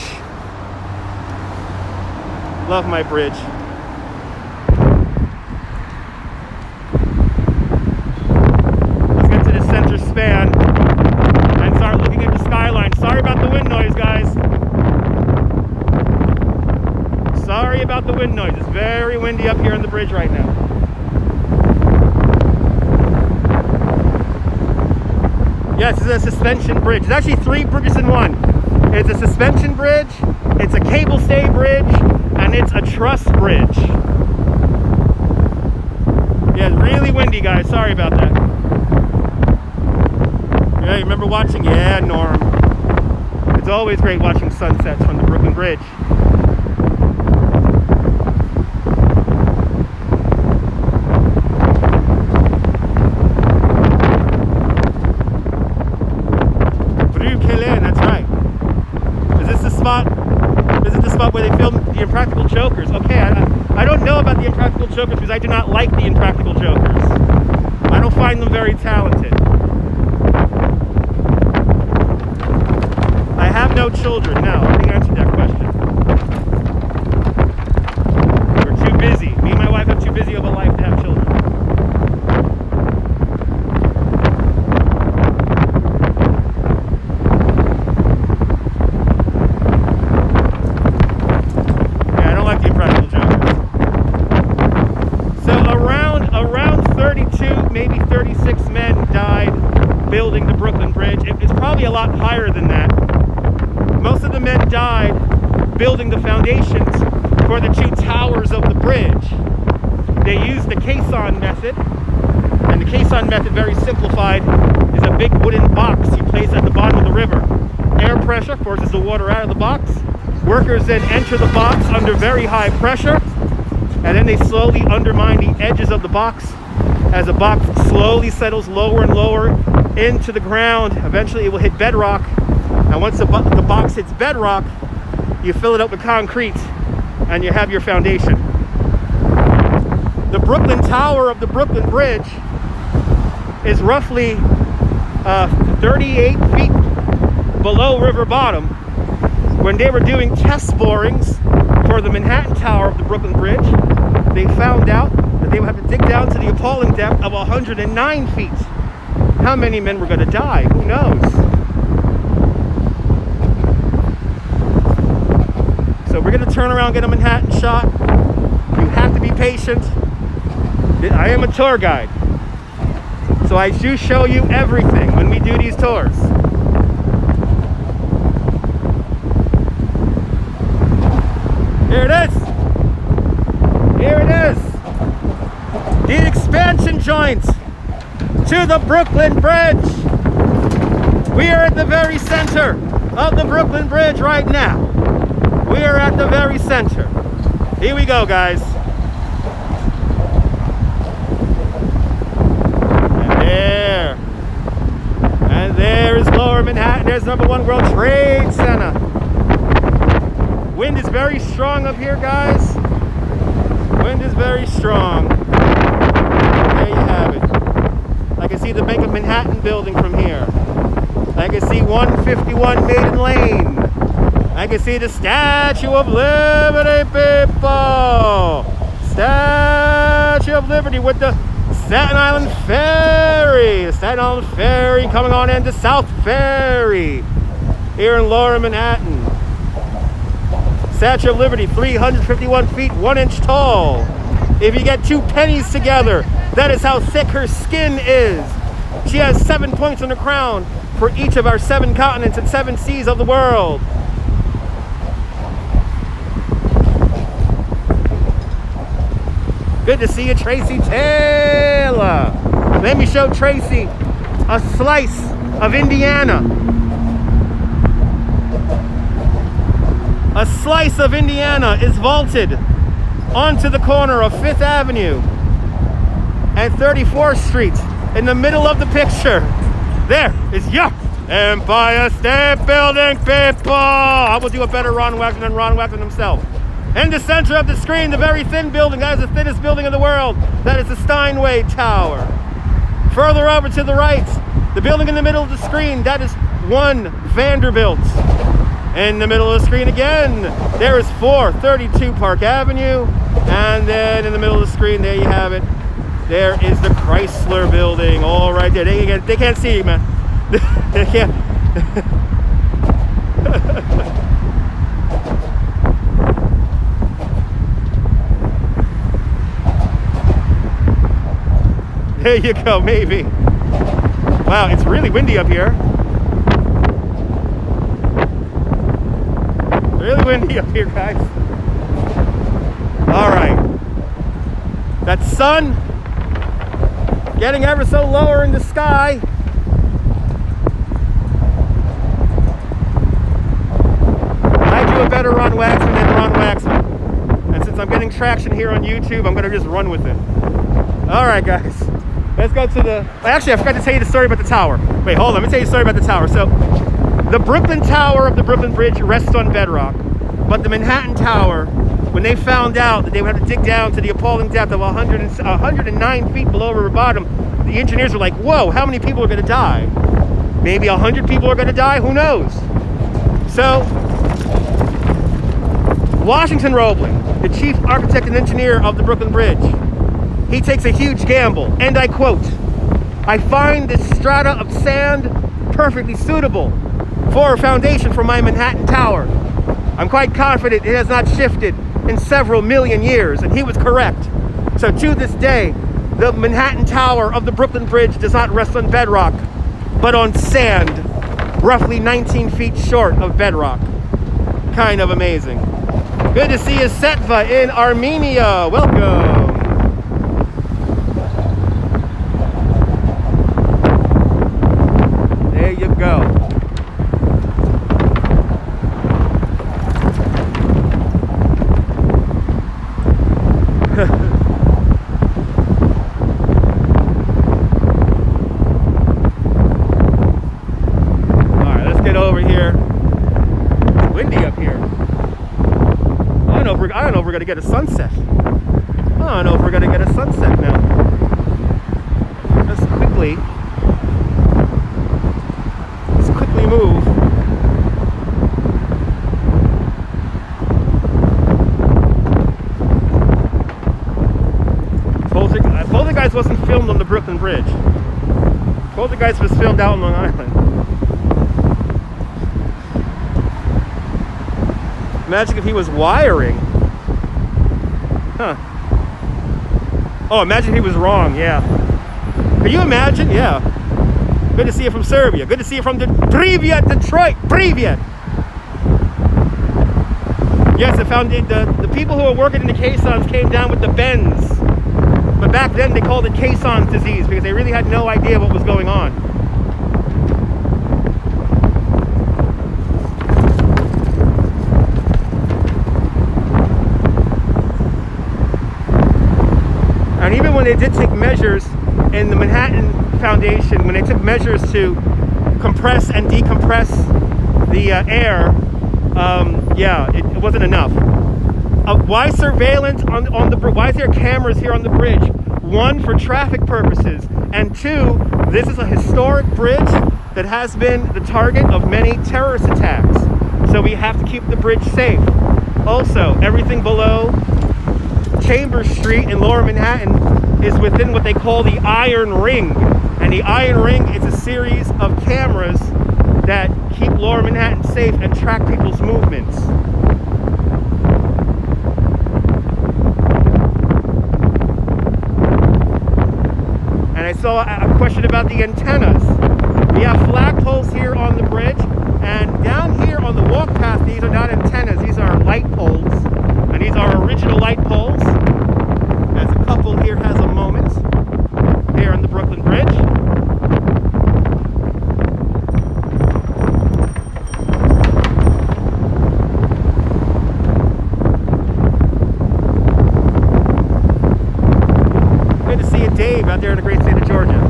Love my bridge. Let's get to the center span and start looking at the skyline. Sorry about the wind noise, guys. Sorry about the wind noise. It's very windy up here on the bridge right now. Yes, it's a suspension bridge. It's actually 3 bridges in one. It's a suspension bridge, it's a cable stay bridge, and it's a truss bridge. Yeah, it's really windy, guys. Sorry about that. Yeah, you remember watching? Yeah, Norm. It's always great watching sunsets from the Brooklyn Bridge. This is the spot where they filmed The Impractical Jokers. Okay, I don't know about The Impractical Jokers because I do not like The Impractical Jokers. I don't find them very talented. I have no children. No, I already answered that question. We're too busy. Me and my wife have too busy of a life to have children. Building the Brooklyn Bridge. It's probably a lot higher than that. Most of the men died building the foundations for the 2 towers of the bridge. They used the caisson method, and the caisson method, very simplified, is a big wooden box you place at the bottom of the river. Air pressure forces the water out of the box. Workers then enter the box under very high pressure, and then they slowly undermine the edges of the box as the box slowly settles lower and lower into the ground. Eventually it will hit bedrock, and once the box hits bedrock, you fill it up with concrete and you have your foundation. The Brooklyn Tower of the Brooklyn Bridge is roughly 38 feet below river bottom. When they were doing test borings for the Manhattan Tower of the Brooklyn Bridge, they found out that they would have to dig down to the appalling depth of 109 feet. How many men were going to die? Who knows? So we're going to turn around, get a Manhattan shot. You have to be patient. I am a tour guide, so I do show you everything when we do these tours. Here it is. Here it is. The expansion joint to the Brooklyn Bridge. We are at the very center of the Brooklyn Bridge right now. We are at the very center. Here we go, guys. There's #1 World Trade Center. Wind is very strong up here, guys. Wind is very strong. There you have it. I can see the Bank of Manhattan building from here. I can see 151 Maiden Lane. I can see the Statue of Liberty, people. Statue of Liberty with the Staten Island Ferry. The Staten Island Ferry coming on into South Ferry here in Lower Manhattan. Statue of Liberty, 351 feet, 1 inch tall. If you get 2 pennies together, that is how thick her skin is. She has 7 points on her crown for each of our 7 continents and 7 seas of the world. Good to see you, Tracy Taylor. Let me show Tracy a slice of Indiana. A slice of Indiana is vaulted onto the corner of 5th Avenue and 34th Street in the middle of the picture. There is your Empire State Building, people. I will do a better Ron Waxman than Ron Waxman himself. In the center of the screen, the very thin building, that is the thinnest building in the world. That is the Steinway Tower. Further over to the right, the building in the middle of the screen, that is 1 Vanderbilt. In the middle of the screen again, there is 432 Park Avenue. And then in the middle of the screen, there you have it. There is the Chrysler Building, all right there. They can't see you, man. They can't. There you go, maybe. Wow, it's really windy up here. Really windy up here, guys. All right. That sun getting ever so lower in the sky. I do a better Ron Waxman than Ron Waxman. And since I'm getting traction here on YouTube, I'm going to just run with it. All right, guys. Let's go to the... Actually, I forgot to tell you the story about the tower. Wait, hold on. Let me tell you the story about the tower. So, the Brooklyn Tower of the Brooklyn Bridge rests on bedrock. But the Manhattan Tower, when they found out that they would have to dig down to the appalling depth of 109 feet below river bottom, the engineers were like, whoa, how many people are going to die? Maybe 100 people are going to die? Who knows? So, Washington Roebling, the chief architect and engineer of the Brooklyn Bridge, he takes a huge gamble, and I quote, "I find this strata of sand perfectly suitable for a foundation for my Manhattan Tower. I'm quite confident it has not shifted in several million years," and he was correct. So to this day, the Manhattan Tower of the Brooklyn Bridge does not rest on bedrock, but on sand, roughly 19 feet short of bedrock. Kind of amazing. Good to see you, Setva, in Armenia. Welcome. There you go. Alright, let's get over here. It's windy up here. I don't know if we're gonna get a sunset. I don't know if we're gonna get a sunset now. Let's quickly move. Poltergeist wasn't filmed on the Brooklyn Bridge. Poltergeist was filmed out on Long Island. Imagine if he was wiring. Huh. Oh, imagine he was wrong, yeah. Can you imagine? Yeah. Good to see you from Serbia. Good to see you from Privyet, Detroit. Privyet. Yes, the people who were working in the caissons came down with the bends. But back then they called it caissons disease because they really had no idea what was going on. And even when they did take measures in the Manhattan Foundation, when they took measures to compress and decompress the air, yeah, it wasn't enough. Why surveillance on the bridge? Why is there cameras here on the bridge? One, for traffic purposes, and two, this is a historic bridge that has been the target of many terrorist attacks. So we have to keep the bridge safe. Also, everything below Chambers Street in Lower Manhattan is within what they call the Iron Ring. And the Iron Ring is a series of cameras that keep Lower Manhattan safe and track people's movements. And I saw a question about the antennas. We have flagpoles here on the bridge, and down here on the walk path, these are not antennas, these are light poles. And these are original light poles. As a couple here has a moment here on the Brooklyn Bridge. Good to see you, Dave, out there in the great state of Georgia.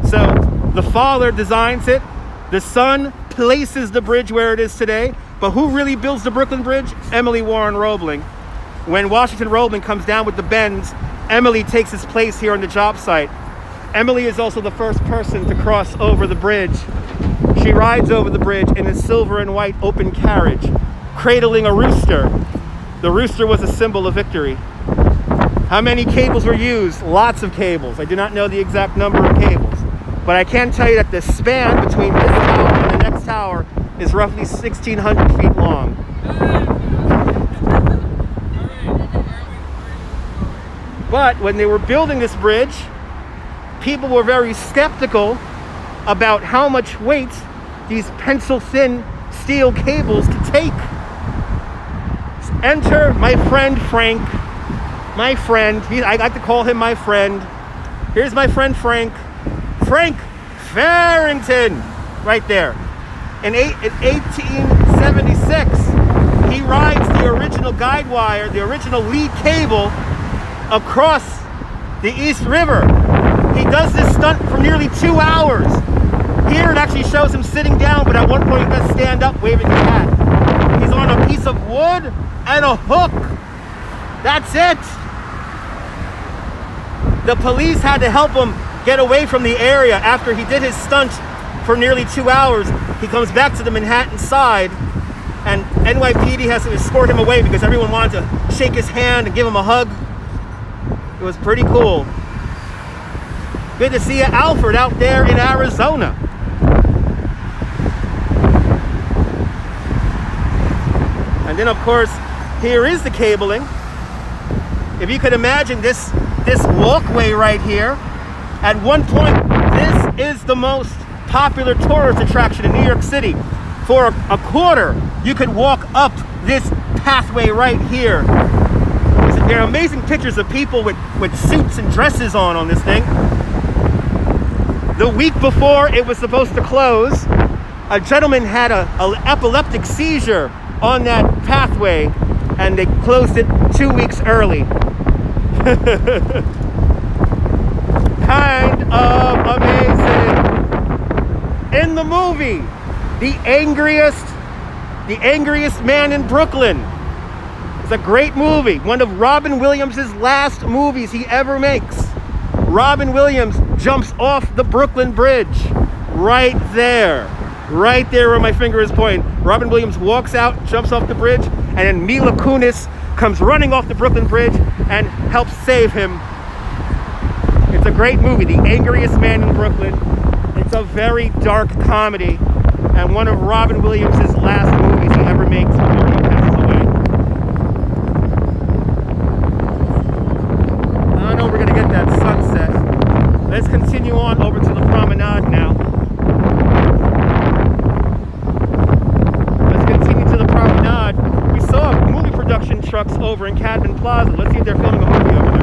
So the father designs it, the son places the bridge where it is today, but who really builds the Brooklyn Bridge? Emily Warren Roebling. When Washington Roebling comes down with the Benz, Emily takes his place here on the job site. Emily is also the first person to cross over the bridge. She rides over the bridge in a silver and white open carriage, cradling a rooster. The rooster was a symbol of victory. How many cables were used? Lots of cables. I do not know the exact number of cables, but I can tell you that the span between this tower and the next tower is roughly 1,600 feet long. But when they were building this bridge, people were very skeptical about how much weight these pencil-thin steel cables could take. Enter my friend Frank. My friend, I like to call him my friend. Here's my friend Frank. Frank Farrington, right there. In 1876, he rides the original guide wire, the original lead cable across the East River. He does this stunt for nearly 2 hours. Here it actually shows him sitting down, but at one point he does stand up waving his hat. He's on a piece of wood and a hook. That's it. The police had to help him get away from the area after he did his stunt for nearly 2 hours. He comes back to the Manhattan side, and NYPD has to escort him away because everyone wanted to shake his hand and give him a hug. It was pretty cool. Good to see you, Alfred, out there in Arizona. And then, of course, here is the cabling. If you could imagine this walkway right here, at one point, this is the most popular tourist attraction in New York City. For a quarter, you could walk up this pathway right here. There are amazing pictures of people with suits and dresses on this thing. The week before it was supposed to close, a gentleman had an epileptic seizure on that pathway, and they closed it 2 weeks early. Kind of amazing. In the movie, the angriest man in Brooklyn. It's a great movie. One of Robin Williams' last movies he ever makes. Robin Williams jumps off the Brooklyn Bridge. Right there where my finger is pointing. Robin Williams walks out, jumps off the bridge, and then Mila Kunis comes running off the Brooklyn Bridge and helps save him. It's a great movie, The Angriest Man in Brooklyn. It's a very dark comedy and one of Robin Williams' last movies he ever makes before he passes away. I know we're going to get that sunset. Let's continue on over to the Promenade now. Let's continue to the Promenade. We saw movie production trucks over in Cadman Plaza. Let's see if they're filming a movie over there.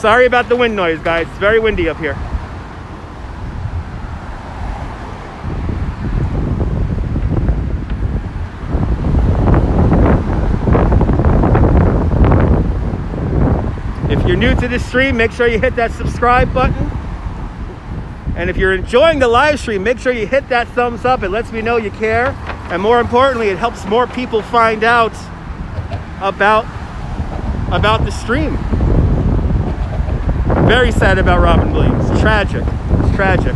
Sorry about the wind noise, guys. It's very windy up here. If you're new to this stream, make sure you hit that subscribe button. And if you're enjoying the live stream, make sure you hit that thumbs up. It lets me know you care. And more importantly, it helps more people find out about the stream. Very sad about Robin Williams. Tragic. It's tragic.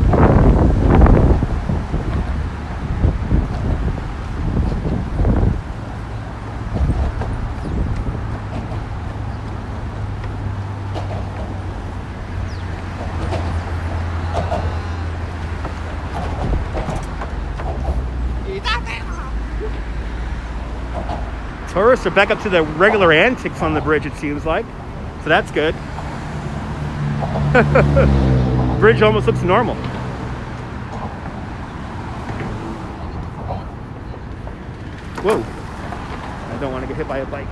Tourists are back up to their regular antics on the bridge, it seems like. So that's good. Bridge almost looks normal. Whoa. I don't want to get hit by a bike.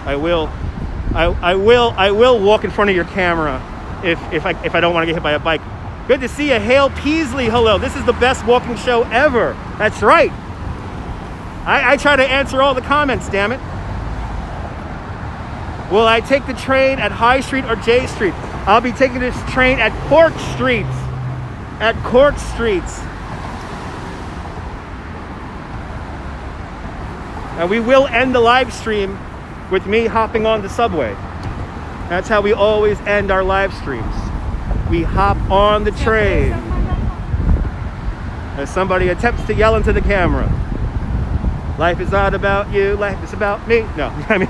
I will walk in front of your camera if I don't want to get hit by a bike. Good to see you, Hale Peasley. Hello. This is the best walking show ever. That's right. I try to answer all the comments, damn it. Will I take the train at High Street or J Street? I'll be taking this train at Court Street. At Court Street. And we will end the live stream with me hopping on the subway. That's how we always end our live streams. We hop on the train. As somebody attempts to yell into the camera. Life is not about you, life is about me. No, I mean,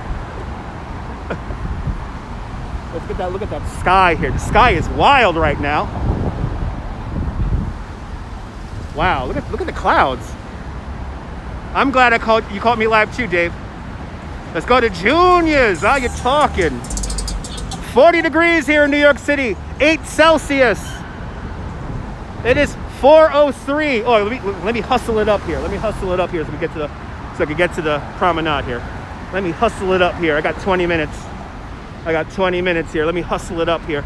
let's get that, look at that sky here. The sky is wild right now. Wow, look at the clouds. I'm glad you caught me live too, Dave. Let's go to Junior's. You're talking. 40 degrees here in New York City, 8 Celsius. It is 4:03. Oh, let me hustle it up here. Let me hustle it up here so I can get to the promenade here. Let me hustle it up here. I got 20 minutes. Here. Let me hustle it up here.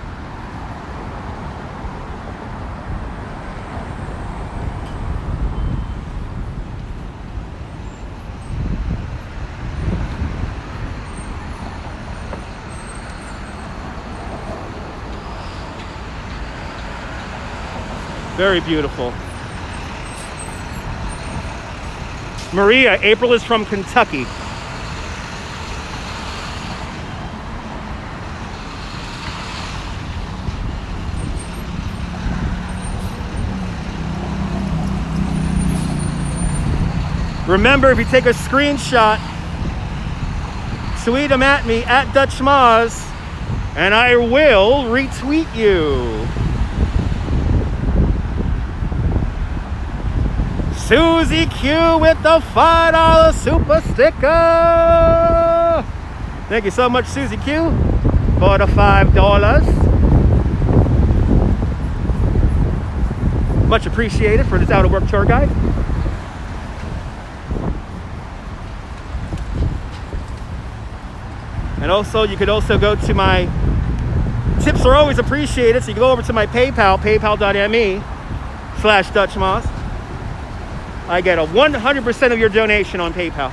Very beautiful. Maria, April is from Kentucky. Remember, if you take a screenshot, tweet them at me at Dutch Maz, and I will retweet you. Susie Q with the $5 super sticker. Thank you so much, Susie Q, for the $5. Much appreciated for this out of work tour guide. And also, you could also go to my tips are always appreciated. So you can go over to my PayPal, paypal.me/DutchMoss. I get a 100% of your donation on PayPal.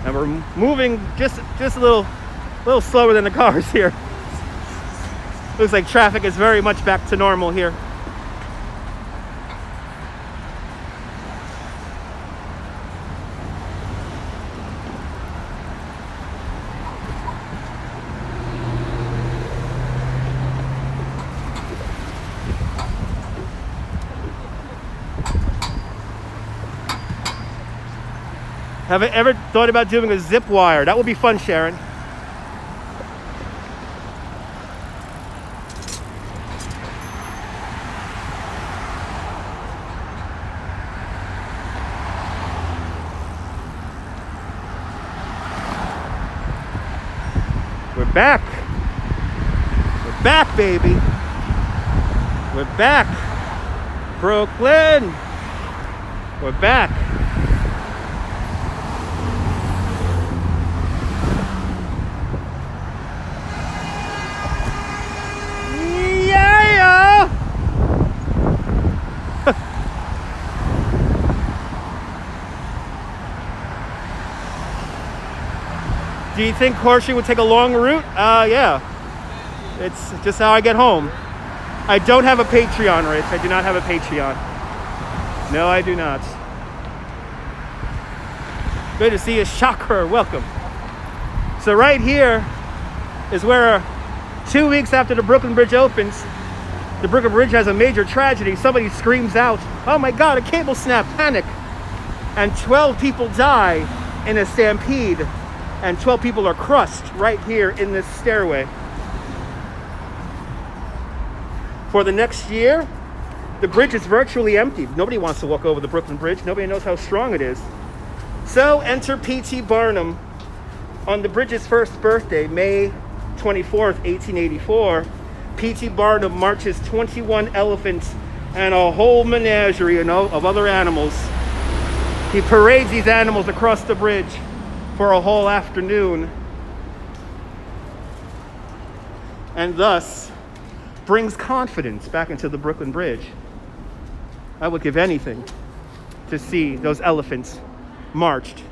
And we're moving just a little slower than the cars here. Looks like traffic is very much back to normal here. Have I ever thought about doing a zip wire? That would be fun, Sharon. We're back. We're back, baby. We're back. Brooklyn. We're back. Yeah. Do you think horseshoe would take a long route? Yeah. It's just how I get home. I don't have a Patreon, Rich. I do not have a Patreon. No, I do not. Good to see you, Chakra. Welcome. So right here is where 2 weeks after the Brooklyn Bridge opens, the Brooklyn Bridge has a major tragedy. Somebody screams out, "Oh my God, a cable snap, panic." And 12 people die in a stampede, and 12 people are crushed right here in this stairway. For the next year, the bridge is virtually empty. Nobody wants to walk over the Brooklyn Bridge. Nobody knows how strong it is. So enter P.T. Barnum. On the bridge's first birthday, May 24th, 1884, P.T. Barnum marches 21 elephants and a whole menagerie, of other animals. He parades these animals across the bridge for a whole afternoon, and thus brings confidence back into the Brooklyn Bridge. I would give anything to see those elephants marched.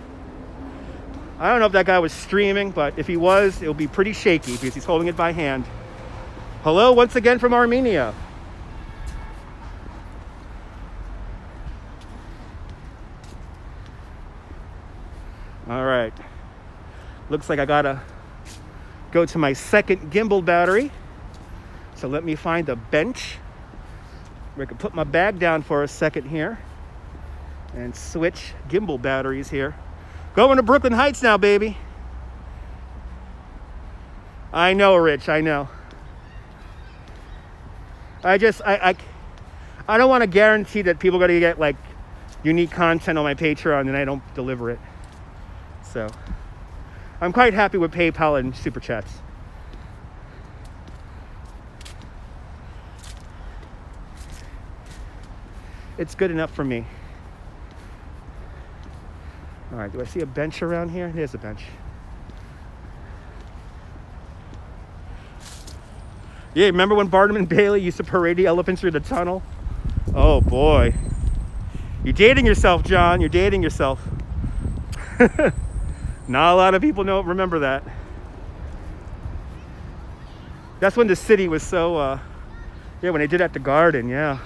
I don't know if that guy was streaming, but if he was, it would be pretty shaky because he's holding it by hand. Hello once again from Armenia. All right. Looks like I gotta go to my second Gimble battery. So let me find a bench where I can put my bag down for a second here and switch Gimble batteries here. Going to Brooklyn Heights now, baby. I know, Rich, I know. I don't want to guarantee that people are going to get like unique content on my Patreon and I don't deliver it. So I'm quite happy with PayPal and Super Chats. It's good enough for me. All right, do I see a bench around here? There's a bench. Yeah, remember when Barnum and Bailey used to parade the elephants through the tunnel? Oh boy. You're dating yourself, John. You're dating yourself. Not a lot of people remember that. That's when the city was so, yeah, when they did it at the Garden, yeah.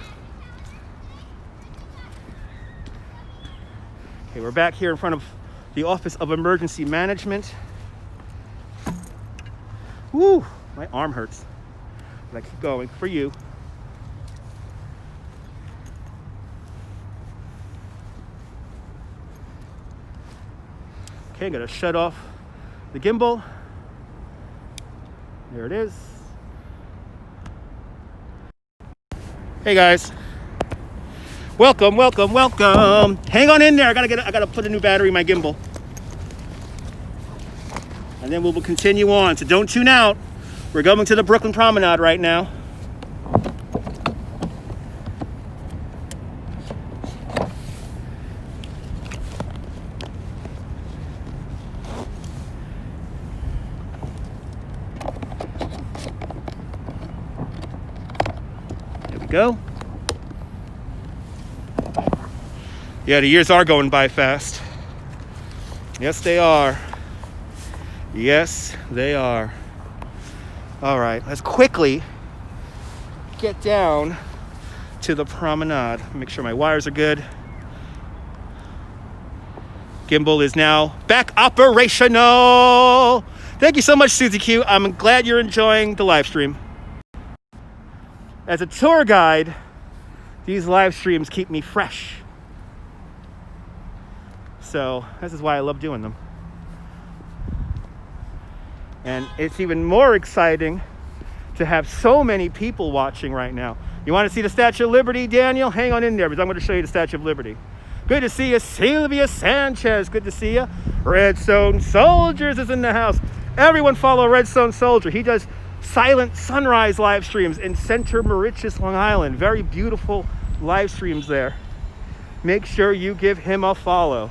Okay, we're back here in front of the Office of Emergency Management. Woo, my arm hurts. But I keep going for you. Okay, I'm gonna shut off the gimbal. There it is. Hey guys. Welcome. Hang on in there. I gotta put a new battery in my gimbal. And then we'll continue on. So don't tune out. We're going to the Brooklyn Promenade right now. There we go. Yeah, the years are going by fast. Yes, they are. Yes, they are. All right, let's quickly get down to the promenade. Make sure my wires are good. Gimbal is now back operational. Thank you so much, Susie Q. I'm glad you're enjoying the live stream. As a tour guide, these live streams keep me fresh. So this is why I love doing them. And it's even more exciting to have so many people watching right now. You want to see the Statue of Liberty, Daniel? Hang on in there because I'm going to show you the Statue of Liberty. Good to see you, Sylvia Sanchez. Good to see you. Redstone Soldiers is in the house. Everyone follow Redstone Soldier. He does silent sunrise live streams in Center Mauritius, Long Island. Very beautiful live streams there. Make sure you give him a follow.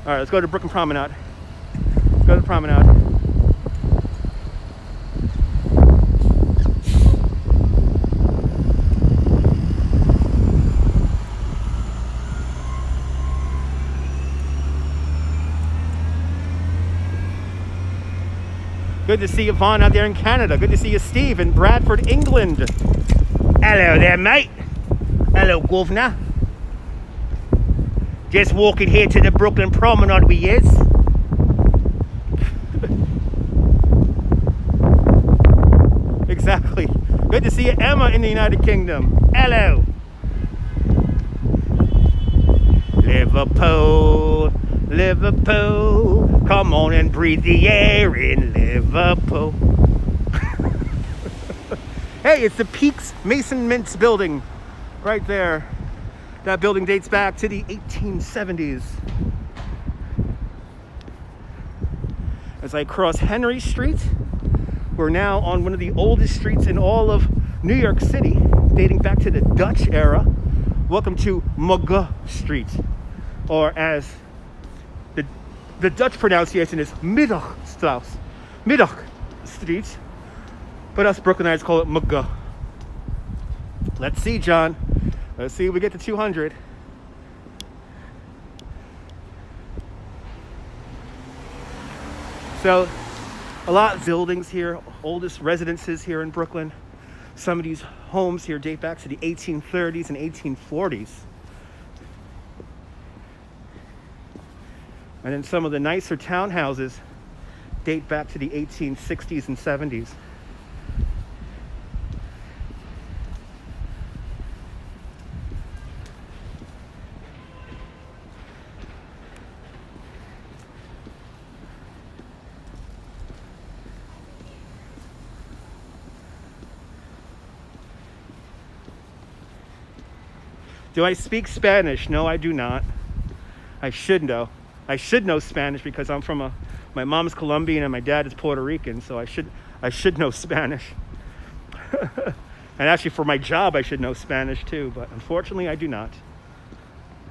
All right, let's go to Brooklyn Promenade. Let's go to the Promenade. Good to see you, Vaughn, out there in Canada. Good to see you, Steve, in Bradford, England. Hello there, mate. Hello, governor. Just walking here to the Brooklyn Promenade we is. Exactly. Good to see you, Emma, in the United Kingdom. Hello. Liverpool, Liverpool. Come on and breathe the air in Liverpool. Hey, it's the Peaks Mason Mints building right there. That building dates back to the 1870s. As I cross Henry Street, we're now on one of the oldest streets in all of New York City, dating back to the Dutch era. Welcome to Mugge Street, or as the Dutch pronunciation is Middagstraat, Middag Street, but us Brooklynites call it Mugge. Let's see, John. Let's see if we get to 200. So, a lot of buildings here, oldest residences here in Brooklyn. Some of these homes here date back to the 1830s and 1840s. And then some of the nicer townhouses date back to the 1860s and 70s. Do I speak Spanish? No, I do not. I should know. I should know Spanish because I'm from my mom's Colombian and my dad is Puerto Rican, so I should know Spanish. And actually for my job I should know Spanish too, but unfortunately I do not.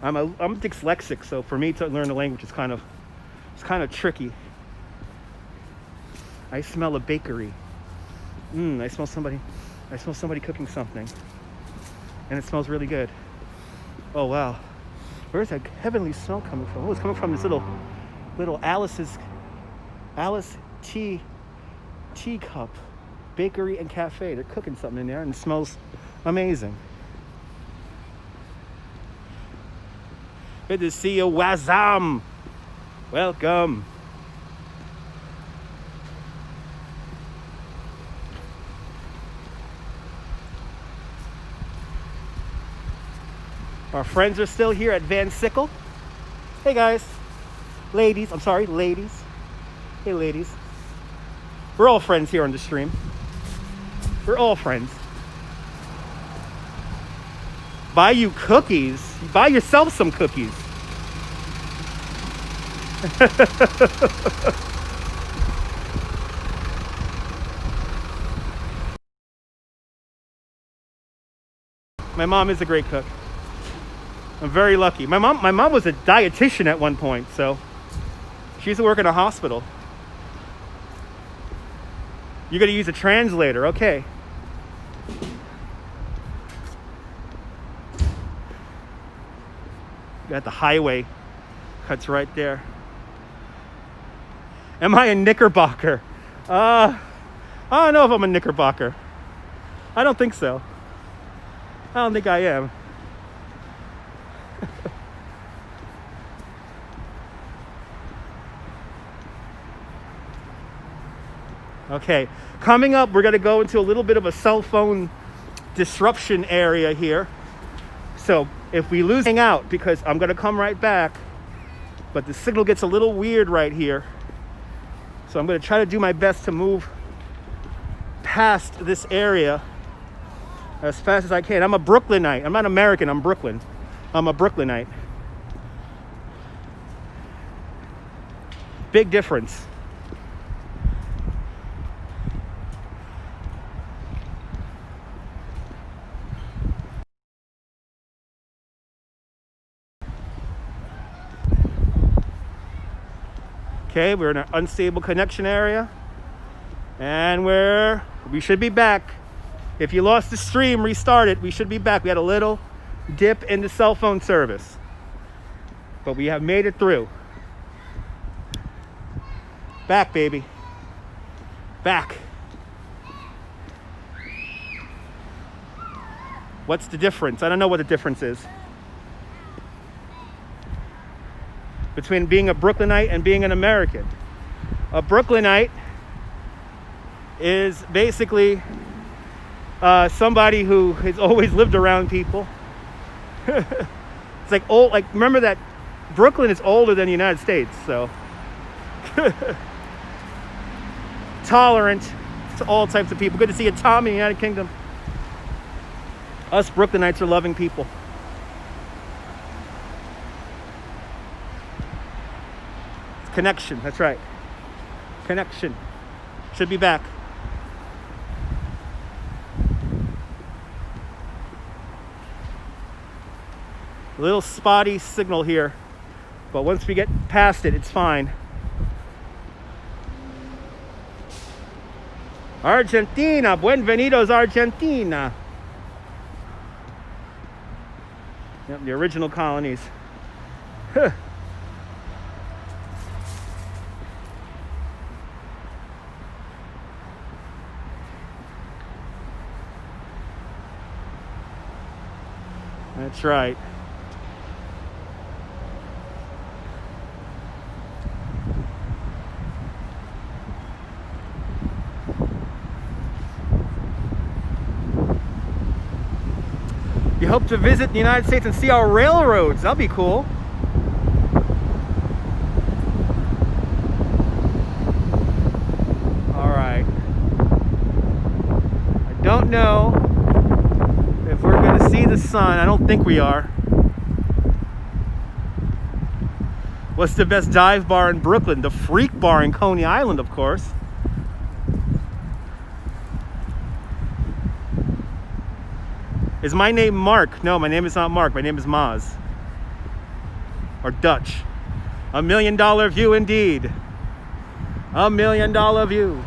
I'm dyslexic, so for me to learn a language is kind of tricky. I smell a bakery. I smell somebody cooking something. And it smells really good. Oh wow, where's that heavenly smell coming from? Oh, it's coming from this little Alice Teacup Bakery and Cafe. They're cooking something in there and it smells amazing. Good to see you, Wazam. Welcome. Our friends are still here at Van Sickle. Hey guys. Ladies. I'm sorry, ladies. Hey ladies. We're all friends here on the stream. We're all friends. Buy you cookies. Buy yourself some cookies. My mom is a great cook. I'm very lucky. My mom was a dietitian at one point, so she used to work in a hospital. You're gonna use a translator, okay. Got the highway, cuts right there. Am I a Knickerbocker? I don't know if I'm a Knickerbocker. I don't think so. I don't think I am. Okay, coming up, we're going to go into a little bit of a cell phone disruption area here. So if we lose, hang out because I'm going to come right back. But the signal gets a little weird right here. So I'm going to try to do my best to move past this area as fast as I can. I'm a Brooklynite. I'm not American, I'm Brooklyn. I'm a Brooklynite. Big difference. Okay, we're in an unstable connection area. And we should be back. If you lost the stream, restart it. We should be back. We had a little dip in the cell phone service, but we have made it through. Back, baby. Back. What's the difference? I don't know what the difference is between being a Brooklynite and being an American. A Brooklynite is basically somebody who has always lived around people. It's like old, like, remember that Brooklyn is older than the United States, so tolerant to all types of people. Good to see you, Tom, in the United Kingdom. Us Brooklynites are loving people. It's connection, that's right. Connection. Should be back. A little spotty signal here, but once we get past it, it's fine. Argentina, buenvenidos Argentina. Yep, the original colonies. Huh. That's right. You hope to visit the United States and see our railroads. That'll be cool. All right. I don't know if we're going to see the sun. I don't think we are. What's the best dive bar in Brooklyn? The Freak Bar in Coney Island, of course. Is my name Mark? No, my name is not Mark. My name is Maz. Or Dutch. $1 million view indeed. $1 million view.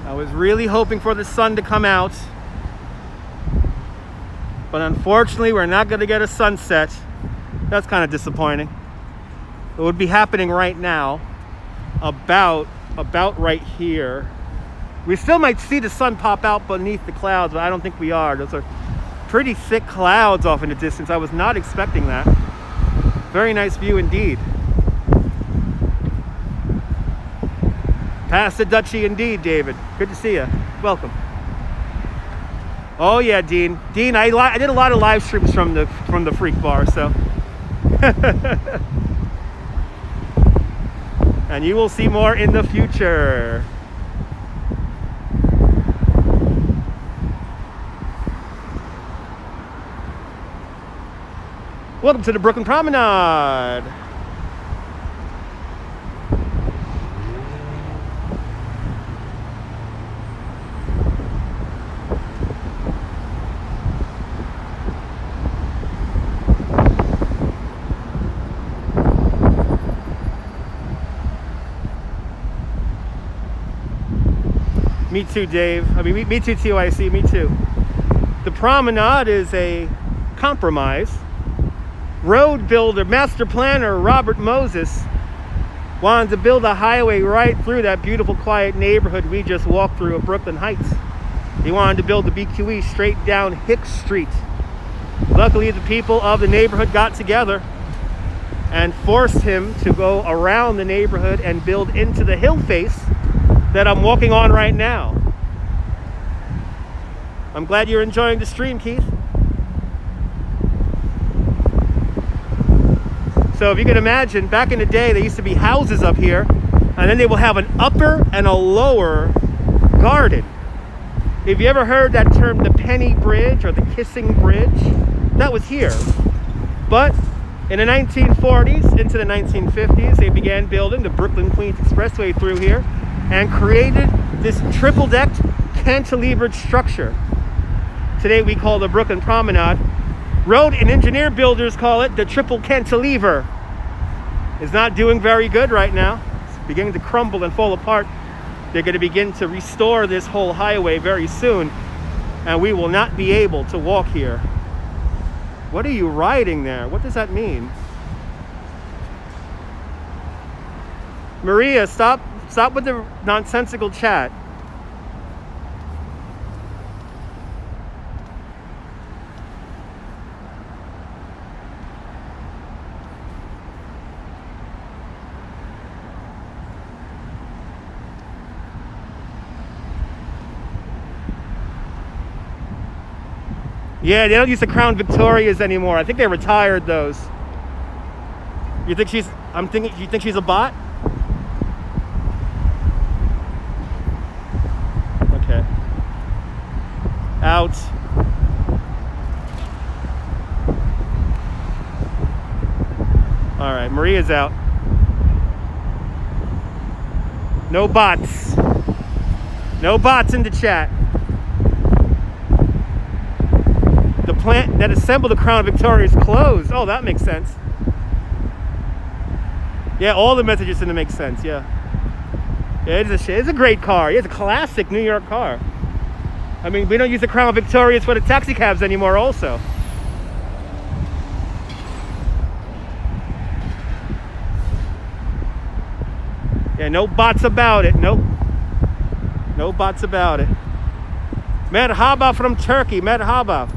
I was really hoping for the sun to come out, but unfortunately we're not going to get a sunset. That's kind of disappointing. It would be happening right now, about right here. We still might see the sun pop out beneath the clouds, but I don't think we are. Those are pretty thick clouds off in the distance. I was not expecting that. Very nice view indeed. Past the Dutchie indeed, David. Good to see you. Welcome. Oh yeah, Dean. Dean, I did a lot of live streams from the Freak Bar, so. And you will see more in the future. Welcome to the Brooklyn Promenade. Me too, Dave. I mean, me too, TYC. Me too. The Promenade is a compromise. Road builder, master planner Robert Moses wanted to build a highway right through that beautiful, quiet neighborhood we just walked through of Brooklyn Heights. He wanted to build the BQE straight down Hicks Street. Luckily, the people of the neighborhood got together and forced him to go around the neighborhood and build into the hill face that I'm walking on right now. I'm glad you're enjoying the stream, Keith. So if you can imagine, back in the day, there used to be houses up here, and then they will have an upper and a lower garden. If you ever heard that term, the Penny Bridge or the Kissing Bridge, that was here. But in the 1940s into the 1950s, they began building the Brooklyn-Queens Expressway through here and created this triple-decked cantilevered structure. Today we call the Brooklyn Promenade. Road and engineer builders call it the triple cantilever. It's not doing very good right now. It's beginning to crumble and fall apart. They're going to begin to restore this whole highway very soon, and we will not be able to walk here. What are you riding there? What does that mean? Maria, stop with the nonsensical chat. Yeah, they don't use the Crown Victorias anymore. I think they retired those. You think she's you think she's a bot? Okay. Out. All right, Maria's out. No bots. No bots in the chat. The plant that assembled the Crown Victoria is closed. Oh, that makes sense. Yeah, all the messages seem to make sense. Yeah, it's a great car. It's a classic New York car. I mean, we don't use the Crown Victorias for the taxi cabs anymore also. Yeah, no bots about it. Nope. No bots about it. Merhaba from Turkey. Merhaba.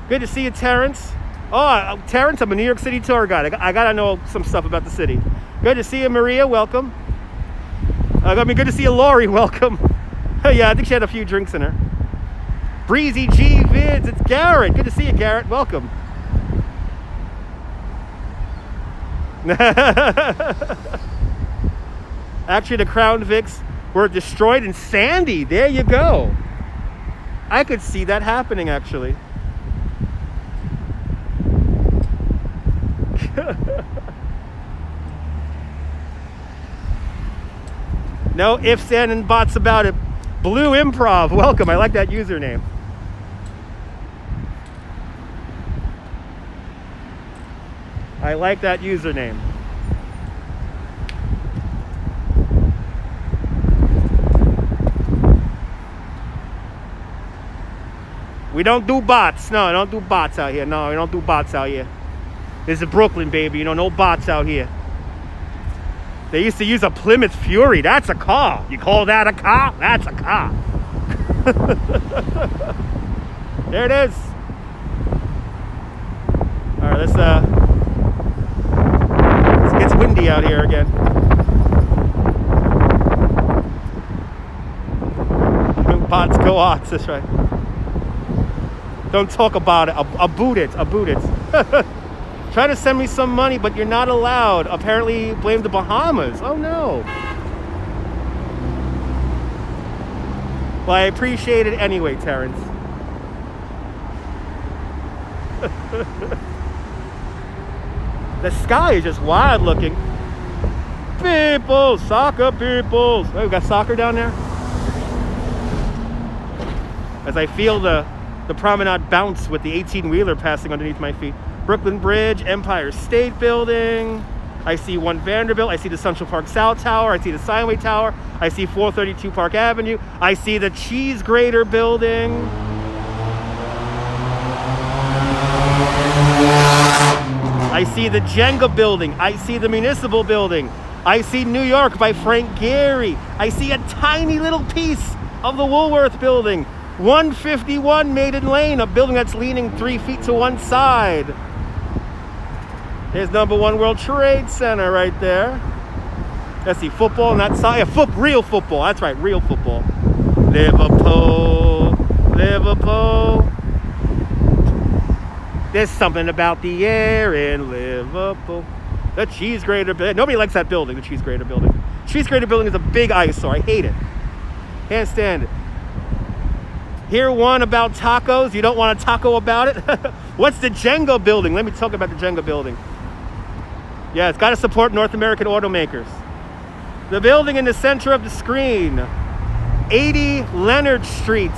Good to see you, Terrence. Oh, Terrence, I'm a New York City tour guide. I gotta know some stuff about the city. Good to see you, Maria. Welcome. Good to see you, Lori. Welcome. Yeah, I think she had a few drinks in her. Breezy G Vids. It's Garrett. Good to see you, Garrett. Welcome. Actually, the Crown Vics were destroyed in Sandy. There you go. I could see that happening, actually. No ifs, ands, and bots about it. Blue Improv, welcome. I like that username. I like that username. We don't do bots. No, I don't do bots out here. No, we don't do bots out here. This is Brooklyn, baby. You know, no bots out here. They used to use a Plymouth Fury. That's a car. You call that a car? That's a car. There it is. All right, it gets windy out here again. Bots go off. That's right. Don't talk about it. A boot it. Try to send me some money, but you're not allowed. Apparently, blame the Bahamas. Oh, no. Well, I appreciate it anyway, Terrence. The sky is just wild looking. People, soccer people. Oh, we got soccer down there? As I feel the promenade bounce with the 18-wheeler passing underneath my feet. Brooklyn Bridge, Empire State Building. I see One Vanderbilt. I see the Central Park South Tower. I see the Steinway Tower. I see 432 Park Avenue. I see the Cheese Grater Building. I see the Jenga Building. I see the Municipal Building. I see New York by Frank Gehry. I see a tiny little piece of the Woolworth Building. 151 Maiden Lane, a building that's leaning 3 feet to one side. There's number 1 World Trade Center right there. Let's see, football on that side. Yeah, real football. That's right, real football. Liverpool. There's something about the air in Liverpool. The cheese grater building. Nobody likes that building, the cheese grater building. Cheese grater building is a big eyesore. I hate it. Can't stand it. Hear one about tacos. You don't want a taco about it? What's the Jenga building? Let me talk about the Jenga building. Yeah, it's got to support North American automakers. The building in the center of the screen, 80 Leonard Street,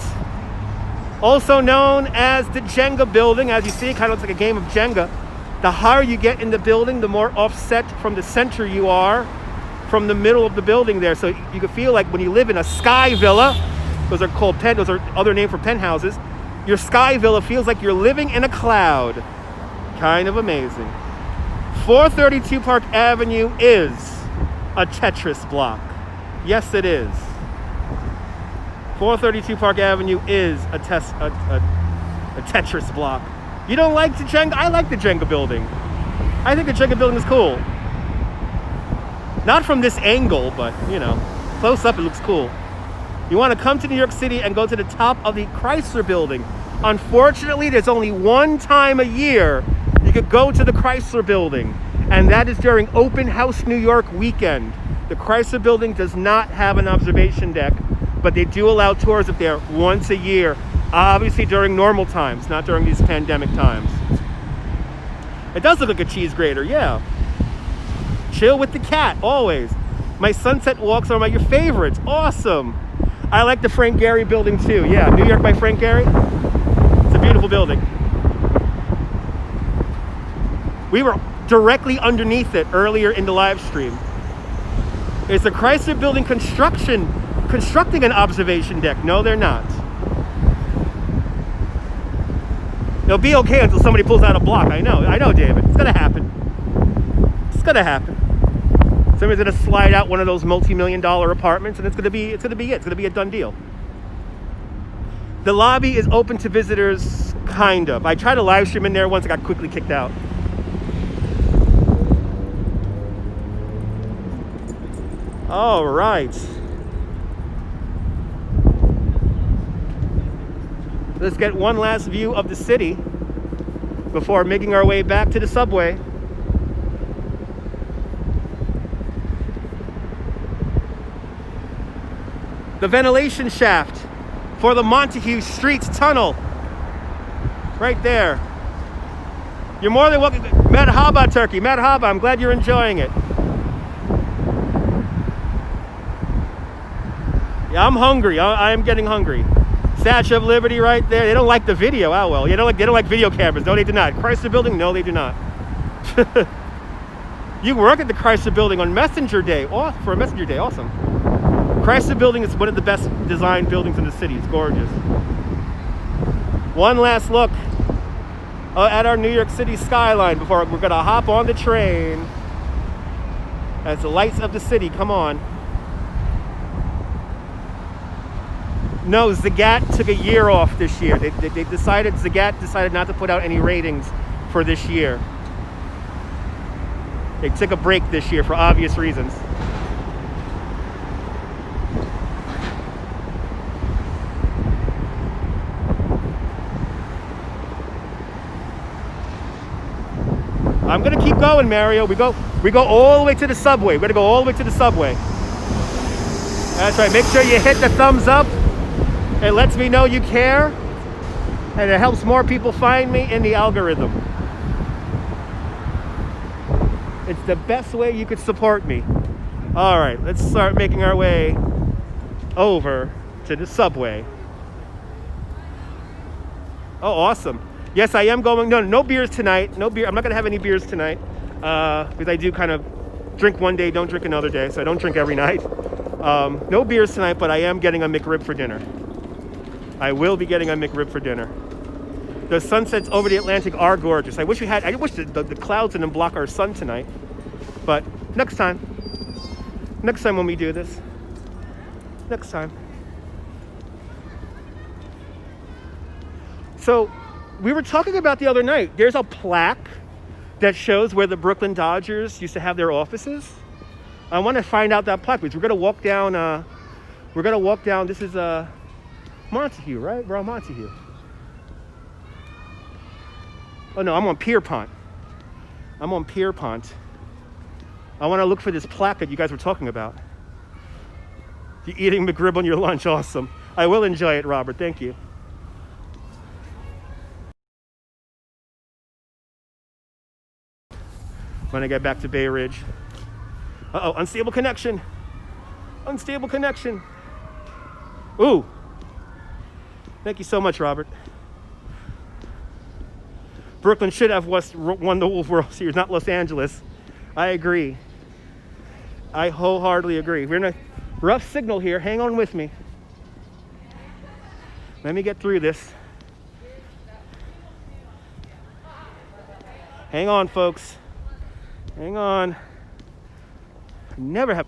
also known as the Jenga building. As you see, it kind of looks like a game of Jenga. The higher you get in the building, the more offset from the center you are from the middle of the building there. So you can feel like when you live in a sky villa, those are called those are other name for penthouses. Your sky villa feels like you're living in a cloud. Kind of amazing. 432 Park Avenue is a Tetris block. Yes, it is. 432 Park Avenue is a Tetris block. You don't like the Jenga? I like the Jenga building. I think the Jenga building is cool. Not from this angle, but, you know, close up it looks cool. You want to come to New York City and go to the top of the Chrysler building. Unfortunately, there's only one time a year you could go to the Chrysler building, and that is during Open House New York weekend. The Chrysler building does not have an observation deck, but they do allow tours up there once a year, obviously during normal times, not during these pandemic times. It does look like a cheese grater, yeah. Chill with the cat, always. My sunset walks are your favorites, awesome. I like the Frank Gehry building too, yeah. New York by Frank Gehry, it's a beautiful building. We were directly underneath it earlier in the live stream. It's the Chrysler building constructing an observation deck. No, they're not. It'll be okay until somebody pulls out a block. I know, David. It's gonna happen. It's gonna happen. Somebody's gonna slide out one of those multi-million-dollar apartments, and it's gonna be it. It's gonna be a done deal. The lobby is open to visitors, kind of. I tried to live stream in there once. I got quickly kicked out. All right. Let's get one last view of the city before making our way back to the subway. The ventilation shaft for the Montague Street Tunnel. Right there. You're more than welcome. Merhaba, Turkey. Merhaba. I'm glad you're enjoying it. Yeah, I'm hungry. I am getting hungry. Statue of Liberty right there. They don't like the video. Oh well. They don't like video cameras. No, they do not. Chrysler Building. No, they do not. You work at the Chrysler Building on Messenger Day. Oh, for a Messenger Day. Awesome. Chrysler Building is one of the best designed buildings in the city. It's gorgeous. One last look at our New York City skyline before we're going to hop on the train. As the lights of the city come on. No, Zagat took a year off this year. Zagat decided not to put out any ratings for this year. They took a break this year for obvious reasons. I'm gonna keep going, Mario. We go all the way to the subway. We're gonna go all the way to the subway. That's right. Make sure you hit the thumbs up. It lets me know you care, and it helps more people find me in the algorithm. It's the best way you could support me. All right, let's start making our way over to the subway. Oh, awesome. Yes, I am going. No beers tonight. No beer. I'm not going to have any beers tonight because I do kind of drink one day, don't drink another day, so I don't drink every night. No beers tonight, but I am getting a McRib for dinner. I will be getting a McRib for dinner. The sunsets over the Atlantic are gorgeous. I wish the clouds didn't block our sun tonight. But next time when we do this. Next time. So we were talking about the other night. There's a plaque that shows where the Brooklyn Dodgers used to have their offices. I want to find out that plaque because we're going to walk down. This is Montague, right? We're on Montague. Oh no, I'm on Pierpont. I want to look for this plaque that you guys were talking about. You're eating McRib on your lunch. Awesome. I will enjoy it, Robert. Thank you. When I get back to Bay Ridge. Uh-oh, unstable connection. Unstable connection. Ooh. Thank you so much, Robert. Brooklyn should have won the World Series, not Los Angeles. I agree. I wholeheartedly agree. We're in a rough signal here. Hang on with me. Let me get through this. Hang on, folks. Hang on. I never have.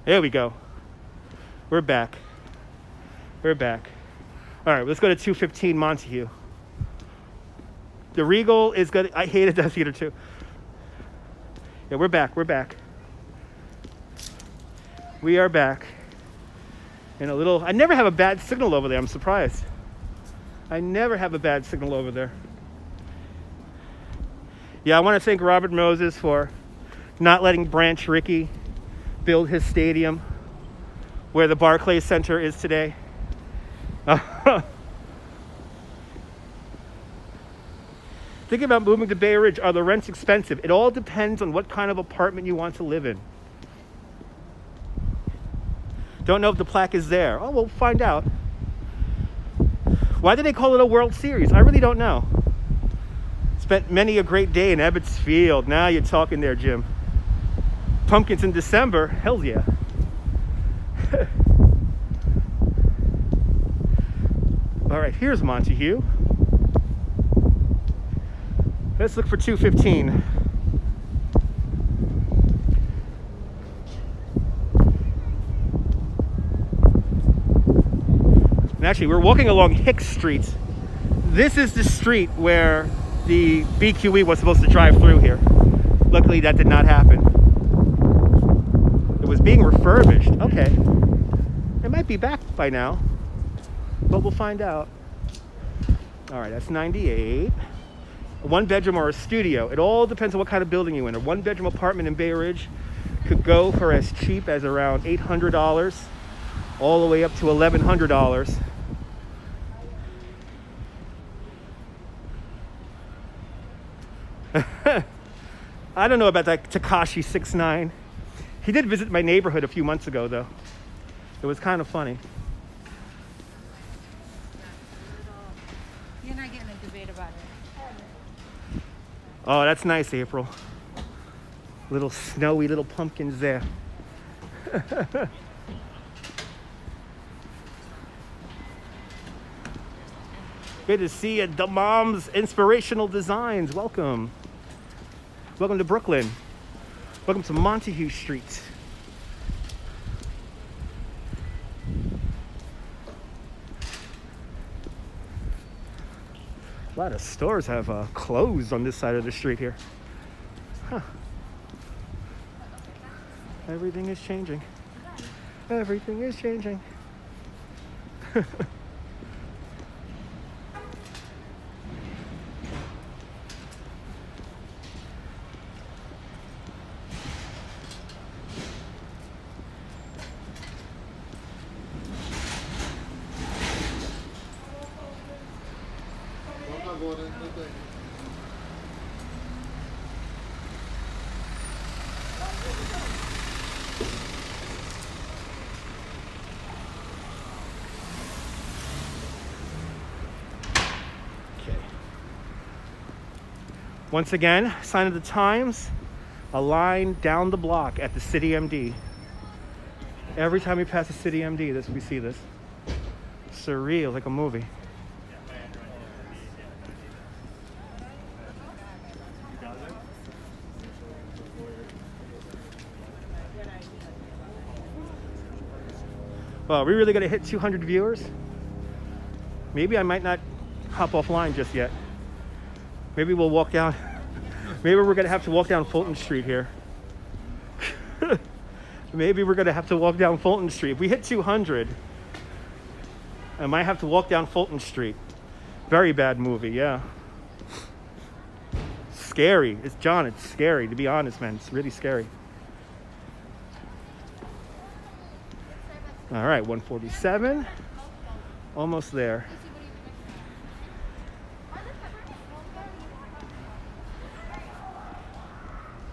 There we go. We're back. We're back. All right, let's go to 215 Montague. The Regal is good. I hated that theater too. Yeah, we're back. We're back. We are back. In a little. I never have a bad signal over there. I'm surprised. I never have a bad signal over there. Yeah, I want to thank Robert Moses for not letting Branch Rickey build his stadium where the Barclays Center is today. Thinking about moving to Bay Ridge, are the rents expensive? It all depends on what kind of apartment you want to live in. Don't know if the plaque is there. Oh, we'll find out. Why did they call it a World Series? I really don't know. Spent many a great day in Ebbets Field. Now you're talking there, Jim. Pumpkins in December? Hell yeah. All right, here's Montague. Let's look for 215. And actually, we're walking along Hicks Street. This is the street where the BQE was supposed to drive through here. Luckily, that did not happen. It was being refurbished. Okay. It might be back by now, but we'll find out. All right, that's 98. A one bedroom or a studio. It all depends on what kind of building you're in. A one bedroom apartment in Bay Ridge could go for as cheap as around $800 all the way up to $1,100. I don't know about that Tekashi 6'9". He did visit my neighborhood a few months ago, though. It was kind of funny. You're not getting a debate about it. Oh, that's nice, April. Little snowy little pumpkins there. Good to see you, the Mom's Inspirational Designs. Welcome. Welcome to Brooklyn. Welcome to Montague Street. A lot of stores have closed on this side of the street here. Huh. Everything is changing. Everything is changing. Once again, sign of the times, a line down the block at the City MD. Every time we pass the City MD, we see this. Surreal, like a movie. Well, are we really gonna hit 200 viewers? Maybe I might not hop offline just yet. Maybe we'll walk down. Maybe we're gonna have to walk down Fulton Street here. Maybe we're gonna have to walk down Fulton Street. If we hit 200, I might have to walk down Fulton Street. Very bad movie, yeah. scary. It's John. It's scary, to be honest, man. It's really scary. All right, 147. Almost there.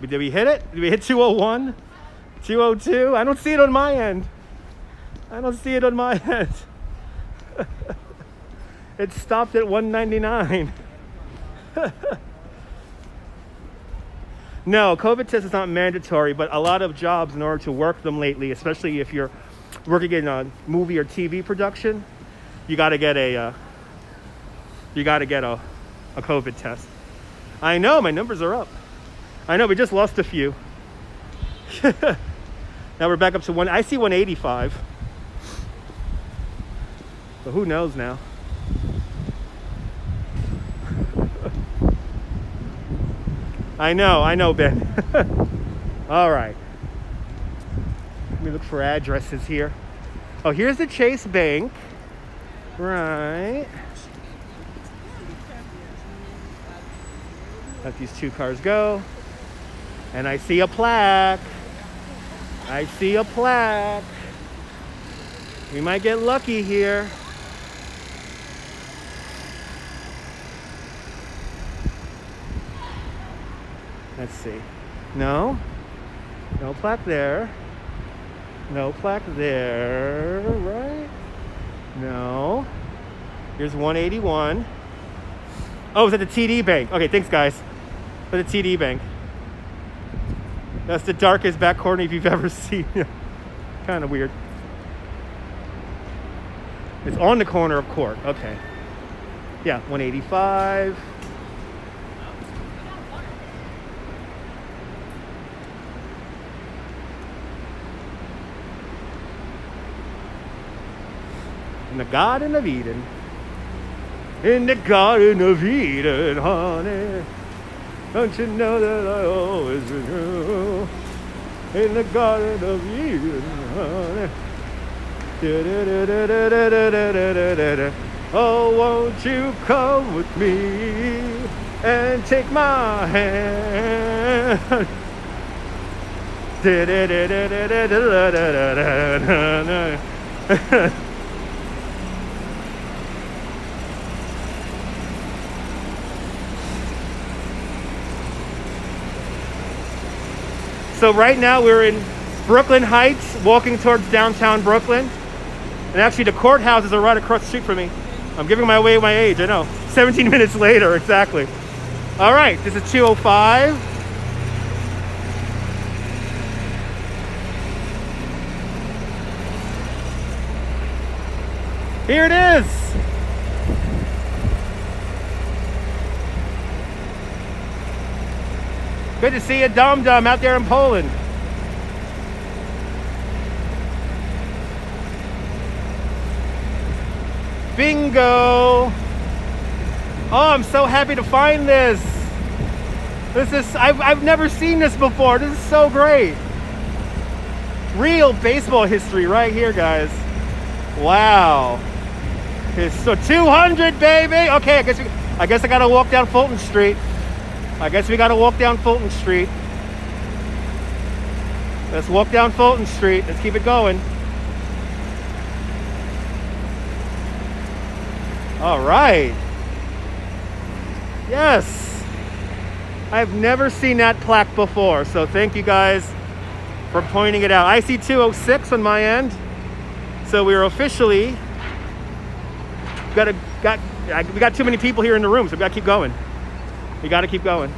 Did we hit it? Did we hit 201? 202? I don't see it on my end. I don't see it on my end. It stopped at 199. No, COVID test is not mandatory, but a lot of jobs, in order to work them lately, especially if you're working in a movie or TV production, you got to get a COVID test. I know, my numbers are up. I know, we just lost a few. Now we're back up to one. I see 185. But who knows now? I know, Ben. All right. Let me look for addresses here. Oh, here's the Chase Bank. Right. Let these two cars go. And I see a plaque. I see a plaque. We might get lucky here. Let's see. No plaque there. No plaque there, right? No. Here's 181. Oh, it's at the TD Bank. Okay, thanks, guys. For the TD Bank. That's the darkest back corner if you've ever seen. Kind of weird. It's on the corner of Court. Okay. Yeah, 185. In the Garden of Eden. In the Garden of Eden, honey. Don't you know that I always knew? In the Garden of Eden, honey. Oh, won't you come with me and take my hand? So right now we're in Brooklyn Heights, walking towards downtown Brooklyn. And actually the courthouses are right across the street from me. I'm giving away my age, I know. 17 minutes later, exactly. All right, this is 205. Here it is. Good to see you, Dum Dum, out there in Poland. Bingo! Oh, I'm so happy to find this. I've never seen this before. This is so great. Real baseball history right here, guys. Wow. Okay, so 200, baby. Okay, I guess I gotta walk down Fulton Street. I guess we gotta walk down Fulton Street. Let's walk down Fulton Street. Let's keep it going. All right. Yes. I've never seen that plaque before, so thank you guys for pointing it out. I see 206 on my end. So we're officially we got too many people here in the room, so we gotta keep going. We gotta keep going.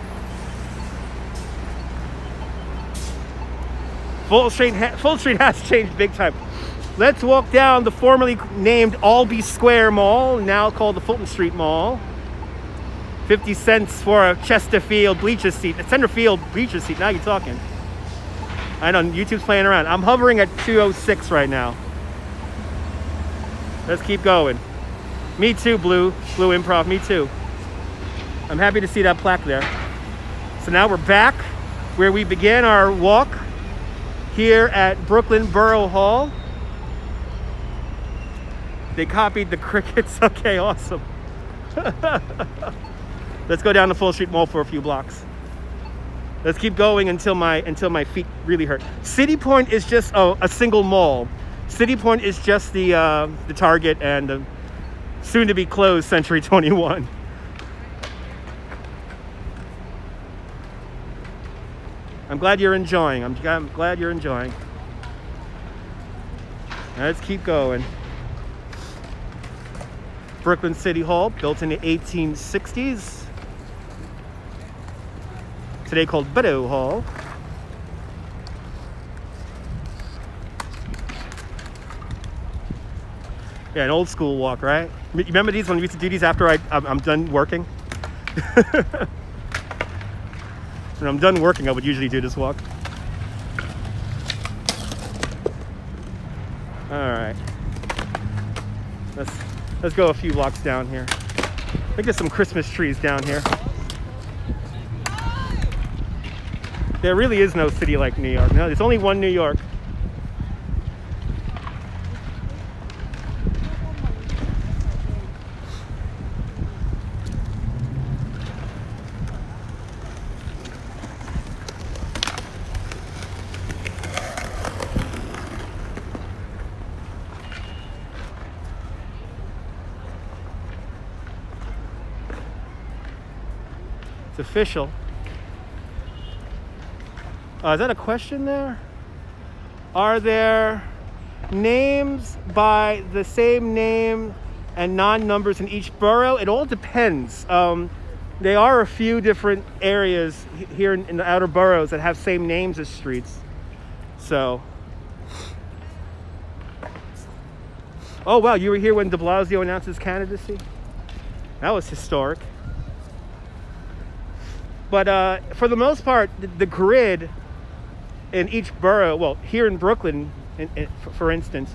Fulton Street has changed big time. Let's walk down the formerly named Albee Square Mall, now called the Fulton Street Mall. 50 cents for a Chesterfield bleacher seat, a center field bleacher seat. Now you're talking. I know, YouTube's playing around. I'm hovering at 206 right now. Let's keep going. Me too, Blue Improv, me too. I'm happy to see that plaque there. So now we're back where we began our walk here at Brooklyn Borough Hall. They copied the crickets. Okay, awesome. Let's go down to Fulton Street Mall for a few blocks. Let's keep going until my feet really hurt. City Point is just a single mall. City Point is just the Target and the soon to be closed Century 21. I'm glad you're enjoying. I'm glad you're enjoying. Let's keep going. Brooklyn City Hall, built in the 1860s. Today called Bedeau Hall. Yeah, an old school walk, right? You remember these when we used to do these after I'm done working? When I'm done working, I would usually do this walk. All right. Let's go a few blocks down here. I think there's some Christmas trees down here. There really is no city like New York. No, there's only one New York. It's official. Is that a question there? Are there names by the same name and non-numbers in each borough? It all depends. There are a few different areas here in the outer boroughs that have same names as streets. So. Oh, wow, you were here when de Blasio announced his candidacy? That was historic. But for the most part, the grid in each borough, well, here in Brooklyn, for instance,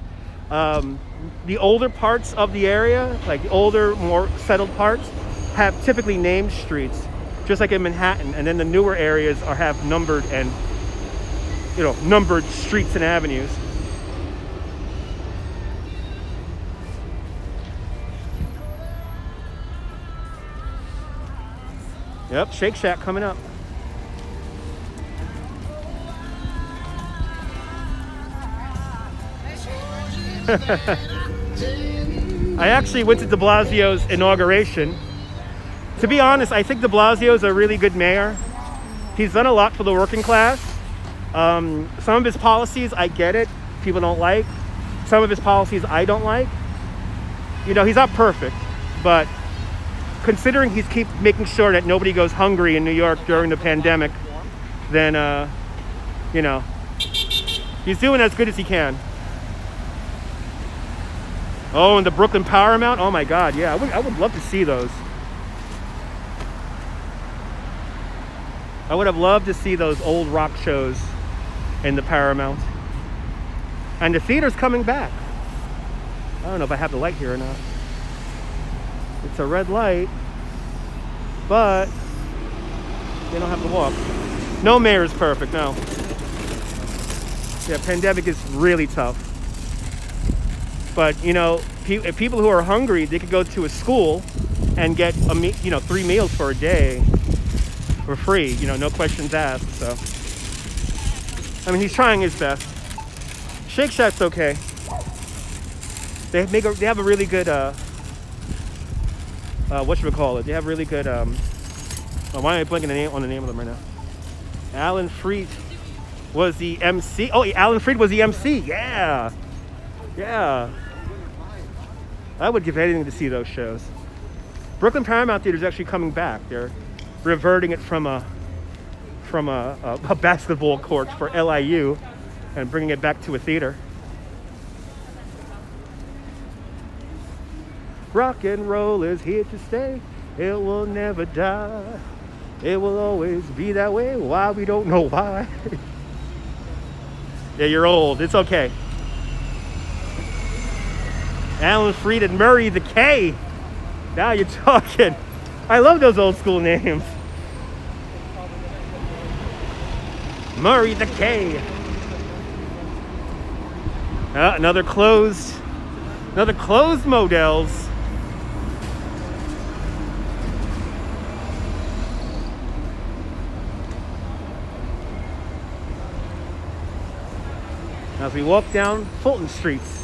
the older parts of the area, like the older, more settled parts, have typically named streets, just like in Manhattan. And then the newer areas have numbered and, numbered streets and avenues. Yep, Shake Shack coming up. I actually went to de Blasio's inauguration. To be honest, I think de Blasio is a really good mayor. He's done a lot for the working class. Some of his policies, I get it, people don't like. Some of his policies I don't like. He's not perfect, but considering he's keep making sure that nobody goes hungry in New York during the pandemic, then, he's doing as good as he can. Oh, and the Brooklyn Paramount. Oh my God, yeah, I would love to see those. I would have loved to see those old rock shows in the Paramount. And the theater's coming back. I don't know if I have the light here or not. It's a red light, but they don't have to walk. No mayor is perfect, no. Yeah, pandemic is really tough. But, if people who are hungry, they could go to a school and get 3 meals for a day for free, no questions asked. So, he's trying his best. Shake Shack's okay. They have a really good, whatchamacallit? They have really good, why am I blanking on the name of them right now? Alan Freed was the MC. Oh, Alan Freed was the MC. Yeah. Yeah. I would give anything to see those shows. Brooklyn Paramount Theater is actually coming back. They're reverting it from a basketball court for LIU and bringing it back to a theater. Rock and roll is here to stay. It will never die. It will always be that way. Why? We don't know why. Yeah, you're old. It's okay. Alan Freed and Murray the K. Now you're talking. I love those old school names. Murray the K. Another closed Models. as we walk down Fulton streets.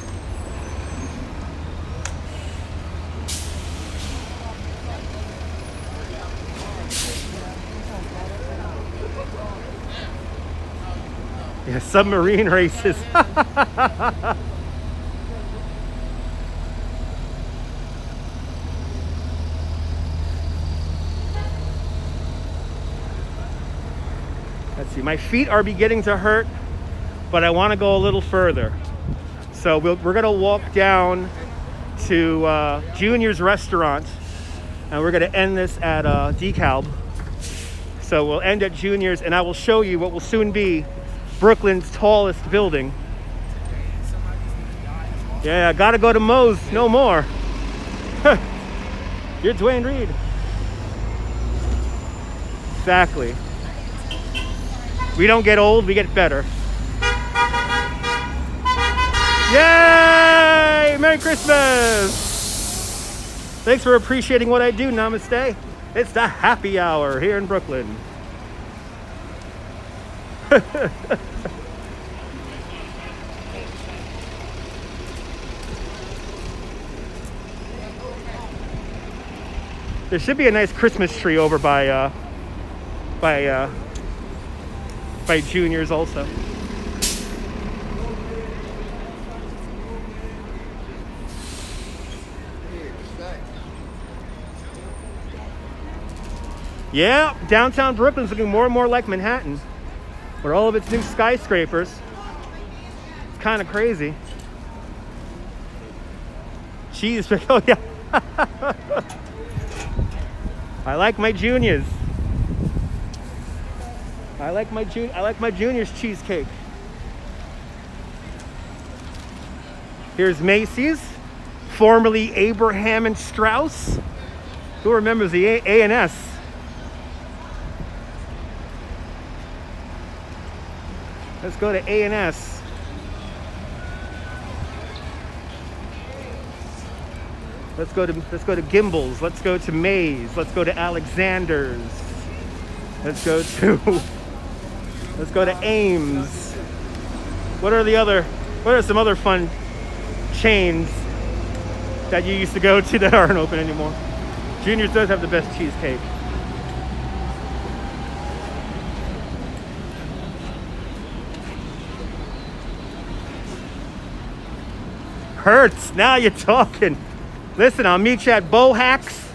Yeah, submarine races. Let's see, my feet are beginning to hurt, but I want to go a little further. So we're going to walk down to Junior's restaurant, and we're going to end this at DeKalb. So we'll end at Junior's, and I will show you what will soon be Brooklyn's tallest building. Yeah, gotta go to Moe's, no more. You're Dwayne Reed. Exactly. We don't get old, we get better. Yay! Merry Christmas! Thanks for appreciating what I do, namaste. It's the happy hour here in Brooklyn. There should be a nice Christmas tree over by Junior's also. Yeah, downtown Brooklyn's looking more and more like Manhattan, with all of its new skyscrapers. It's kind of crazy. Cheese, oh yeah. I like my Juniors. I like my Junior's cheesecake. Here's Macy's, formerly Abraham and Strauss. Who remembers the A&S? Let's go to A&S. Let's go to Gimble's. Let's go to Mays. Let's go to Alexander's. Let's go to Ames. What are some other fun chains that you used to go to that aren't open anymore? Junior's does have the best cheesecake. Hurts, now you're talking. Listen, I'll meet you at Bohack's,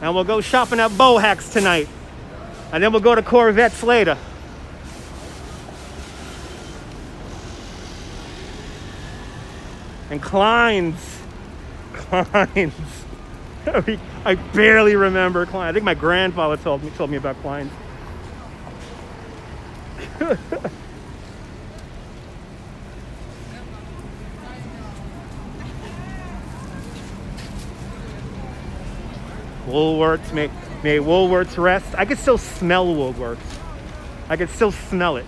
and we'll go shopping at Bohack's tonight. And then we'll go to Corvette's later. And Klein's. I barely remember Klein. I think my grandfather told me about Klein's. Woolworths, may Woolworths rest. I could still smell Woolworths. I could still smell it.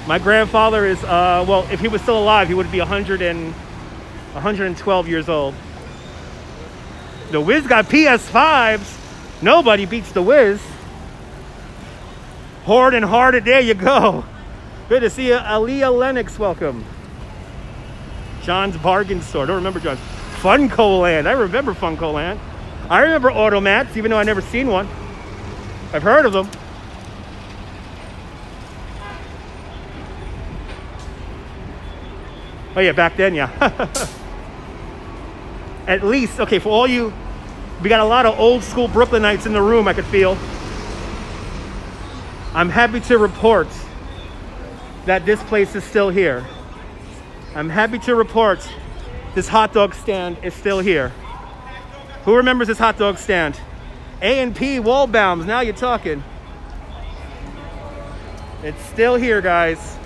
My grandfather is, well, if he was still alive, he would be 112 years old. The Wiz got PS5s. Nobody beats the Wiz. Hoard and Hearted, there you go. Good to see you, Aaliyah Lennox, welcome. John's Bargain Store, don't remember John's. Funko Land, I remember Funko Land. I remember Automats, even though I never seen one. I've heard of them. Oh yeah, back then, yeah. At least, okay, for all you, we got a lot of old school Brooklynites in the room, I could feel. I'm happy to report that this place is still here. I'm happy to report this hot dog stand is still here. Who remembers this hot dog stand? A&P Wallbaums, now you're talking. It's still here, guys.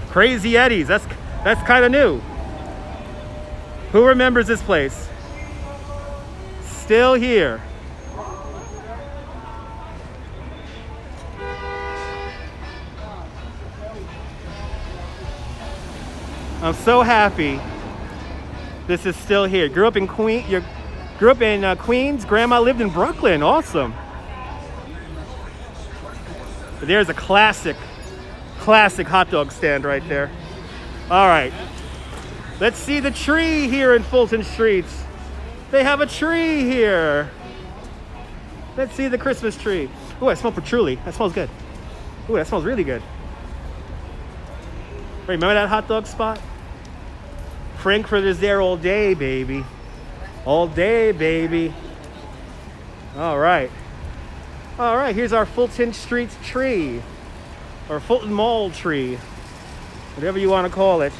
Crazy Eddie's, that's kind of new. Who remembers this place? Still here. I'm so happy this is still here. Grew up in Queens. Grandma lived in Brooklyn. Awesome. But there's a classic hot dog stand right there. All right. Let's see the tree here in Fulton Streets. They have a tree here. Let's see the Christmas tree. Oh, I smell patchouli. That smells good. Oh, that smells really good. Wait, remember that hot dog spot? Frankfurt is there all day, baby. All day, baby. All right. All right, here's our Fulton Street tree. Or Fulton Mall tree. Whatever you want to call it.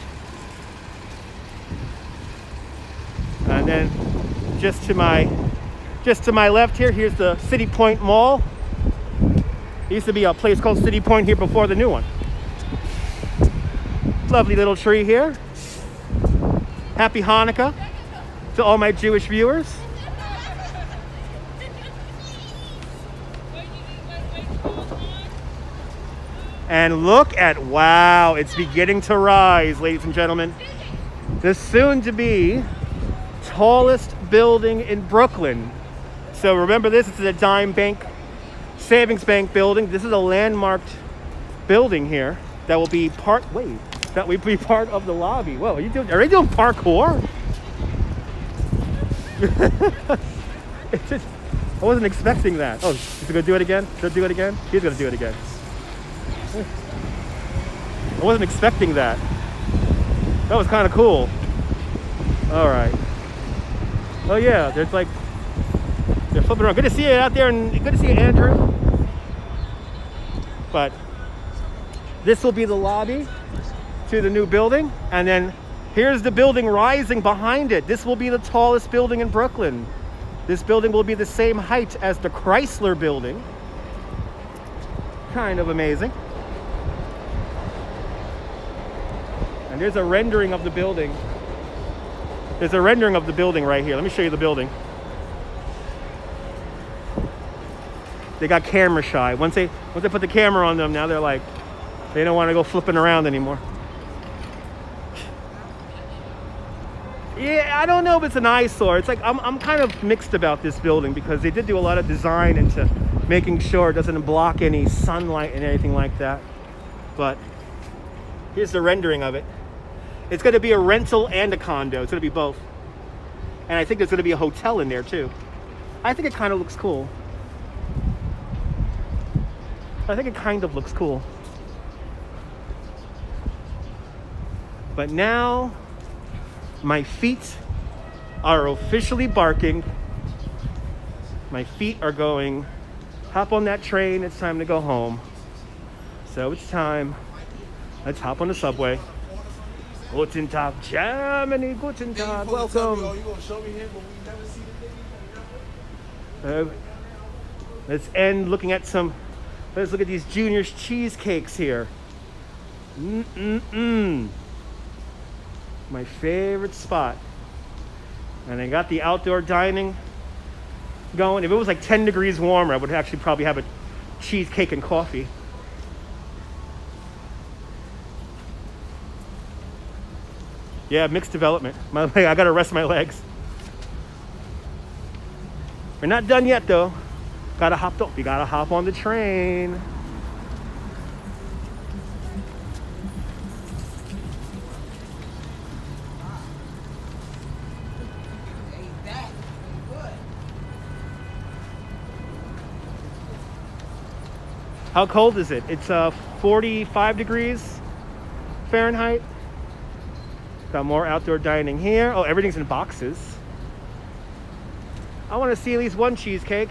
And then just to my left here, here's the City Point Mall. There used to be a place called City Point here before the new one. Lovely little tree here. Happy Hanukkah to all my Jewish viewers. And look at, wow, it's beginning to rise, ladies and gentlemen. The soon to be tallest building in Brooklyn. So remember this is a Dime Bank, Savings Bank building. This is a landmarked building here that will be part of the lobby. Whoa, are you doing parkour? I wasn't expecting that. Oh, he's gonna do it again? He's gonna do it again. I wasn't expecting that. That was kind of cool. All right. Oh yeah, they're flipping around. Good to see you out there, and good to see you, Andrew. But this will be the lobby to the new building, and then here's the building rising behind it. This will be the tallest building in Brooklyn. This building will be the same height as the Chrysler building. Kind of amazing. And there's a rendering of the building. There's a rendering of the building right here. Let me show you the building. They got camera shy. Once they put the camera on them, now they're like, they don't want to go flipping around anymore. Yeah, I don't know if it's an eyesore. It's like, I'm kind of mixed about this building because they did do a lot of design into making sure it doesn't block any sunlight and anything like that. But here's the rendering of it. It's going to be a rental and a condo. It's going to be both. And I think there's going to be a hotel in there too. I think it kind of looks cool. But now my feet are officially barking. My feet are going, hop on that train, it's time to go home. So it's time. Let's hop on the subway. Guten Tag, Germany, guten Tag, welcome. Let's look at these Junior's cheesecakes here. My favorite spot. And they got the outdoor dining going. If it was like 10 degrees warmer, I would actually probably have a cheesecake and coffee. Yeah, mixed development. I gotta rest my legs. We're not done yet though. You gotta hop on the train. How cold is it? It's 45 degrees Fahrenheit. Got more outdoor dining here. Oh, everything's in boxes. I want to see at least one cheesecake.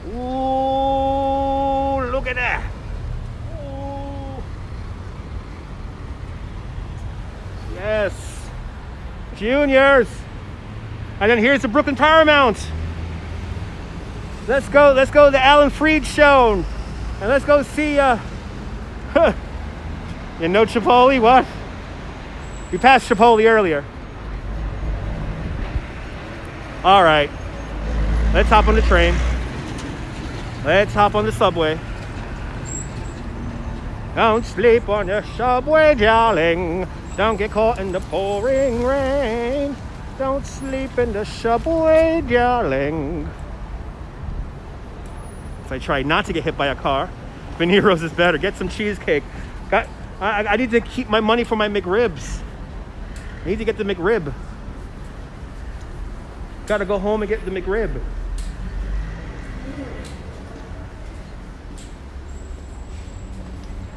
Ooh, look at that. Ooh. Yes. Juniors. And then here's the Brooklyn Paramount. Let's go to the Alan Freed show. And let's go see, you know Chipotle? What? We passed Chipotle earlier. All right. Let's hop on the train. Let's hop on the subway. Don't sleep on the subway, darling. Don't get caught in the pouring rain. Don't sleep in the subway, darling. So I try not to get hit by a car. Veneeros is better. Get some cheesecake. I need to keep my money for my McRibs. I need to get the McRib. Gotta go home and get the McRib.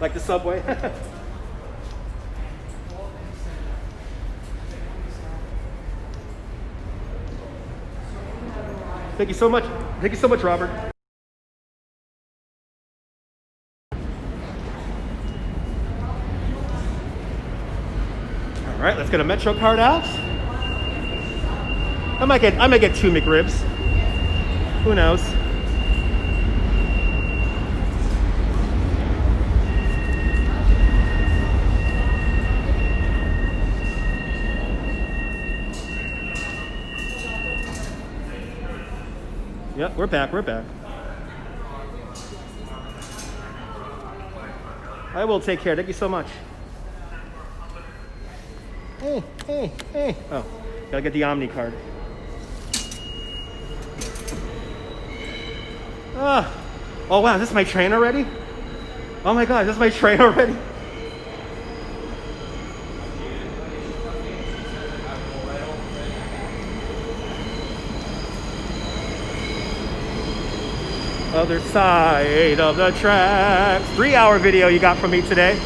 Like the subway. Thank you so much. Thank you so much, Robert. All right, let's get a Metro card out. I might get 2 McRibs. Who knows? Yep, we're back. I will take care. Thank you so much. Hey. Oh, gotta get the Omni card. Oh wow, this is my train already? Oh my God, this is my train already? Other side of the tracks. 3-hour video you got from me today.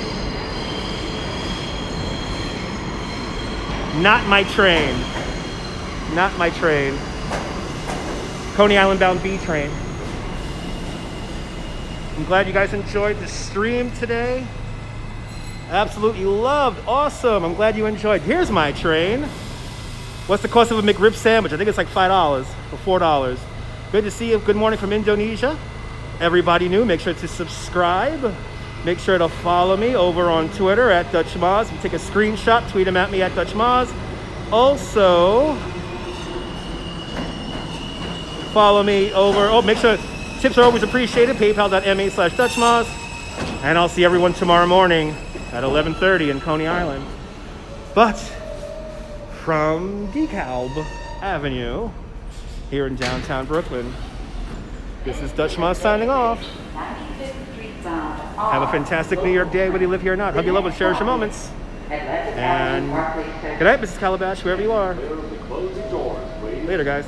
Not my train. Not my train. Coney Island bound B train. I'm glad you guys enjoyed the stream today. Absolutely loved. Awesome. I'm glad you enjoyed. Here's my train. What's the cost of a McRib sandwich? I think it's like $5 or $4. Good to see you. Good morning from Indonesia. Everybody new, make sure to subscribe. Make sure to follow me over on Twitter at Dutch Moz. Take a screenshot, tweet them at me at Dutch Moz. Also, follow me over. Make sure tips are always appreciated. PayPal.me/Dutch Moz. And I'll see everyone tomorrow morning at 11:30 in Coney Island. But from DeKalb Avenue here in downtown Brooklyn, this is Dutch Moz signing off. Have a fantastic New York day, whether you live here or not. Hug your love and cherish your moments. And good night, Mrs. Calabash, wherever you are. Later, guys.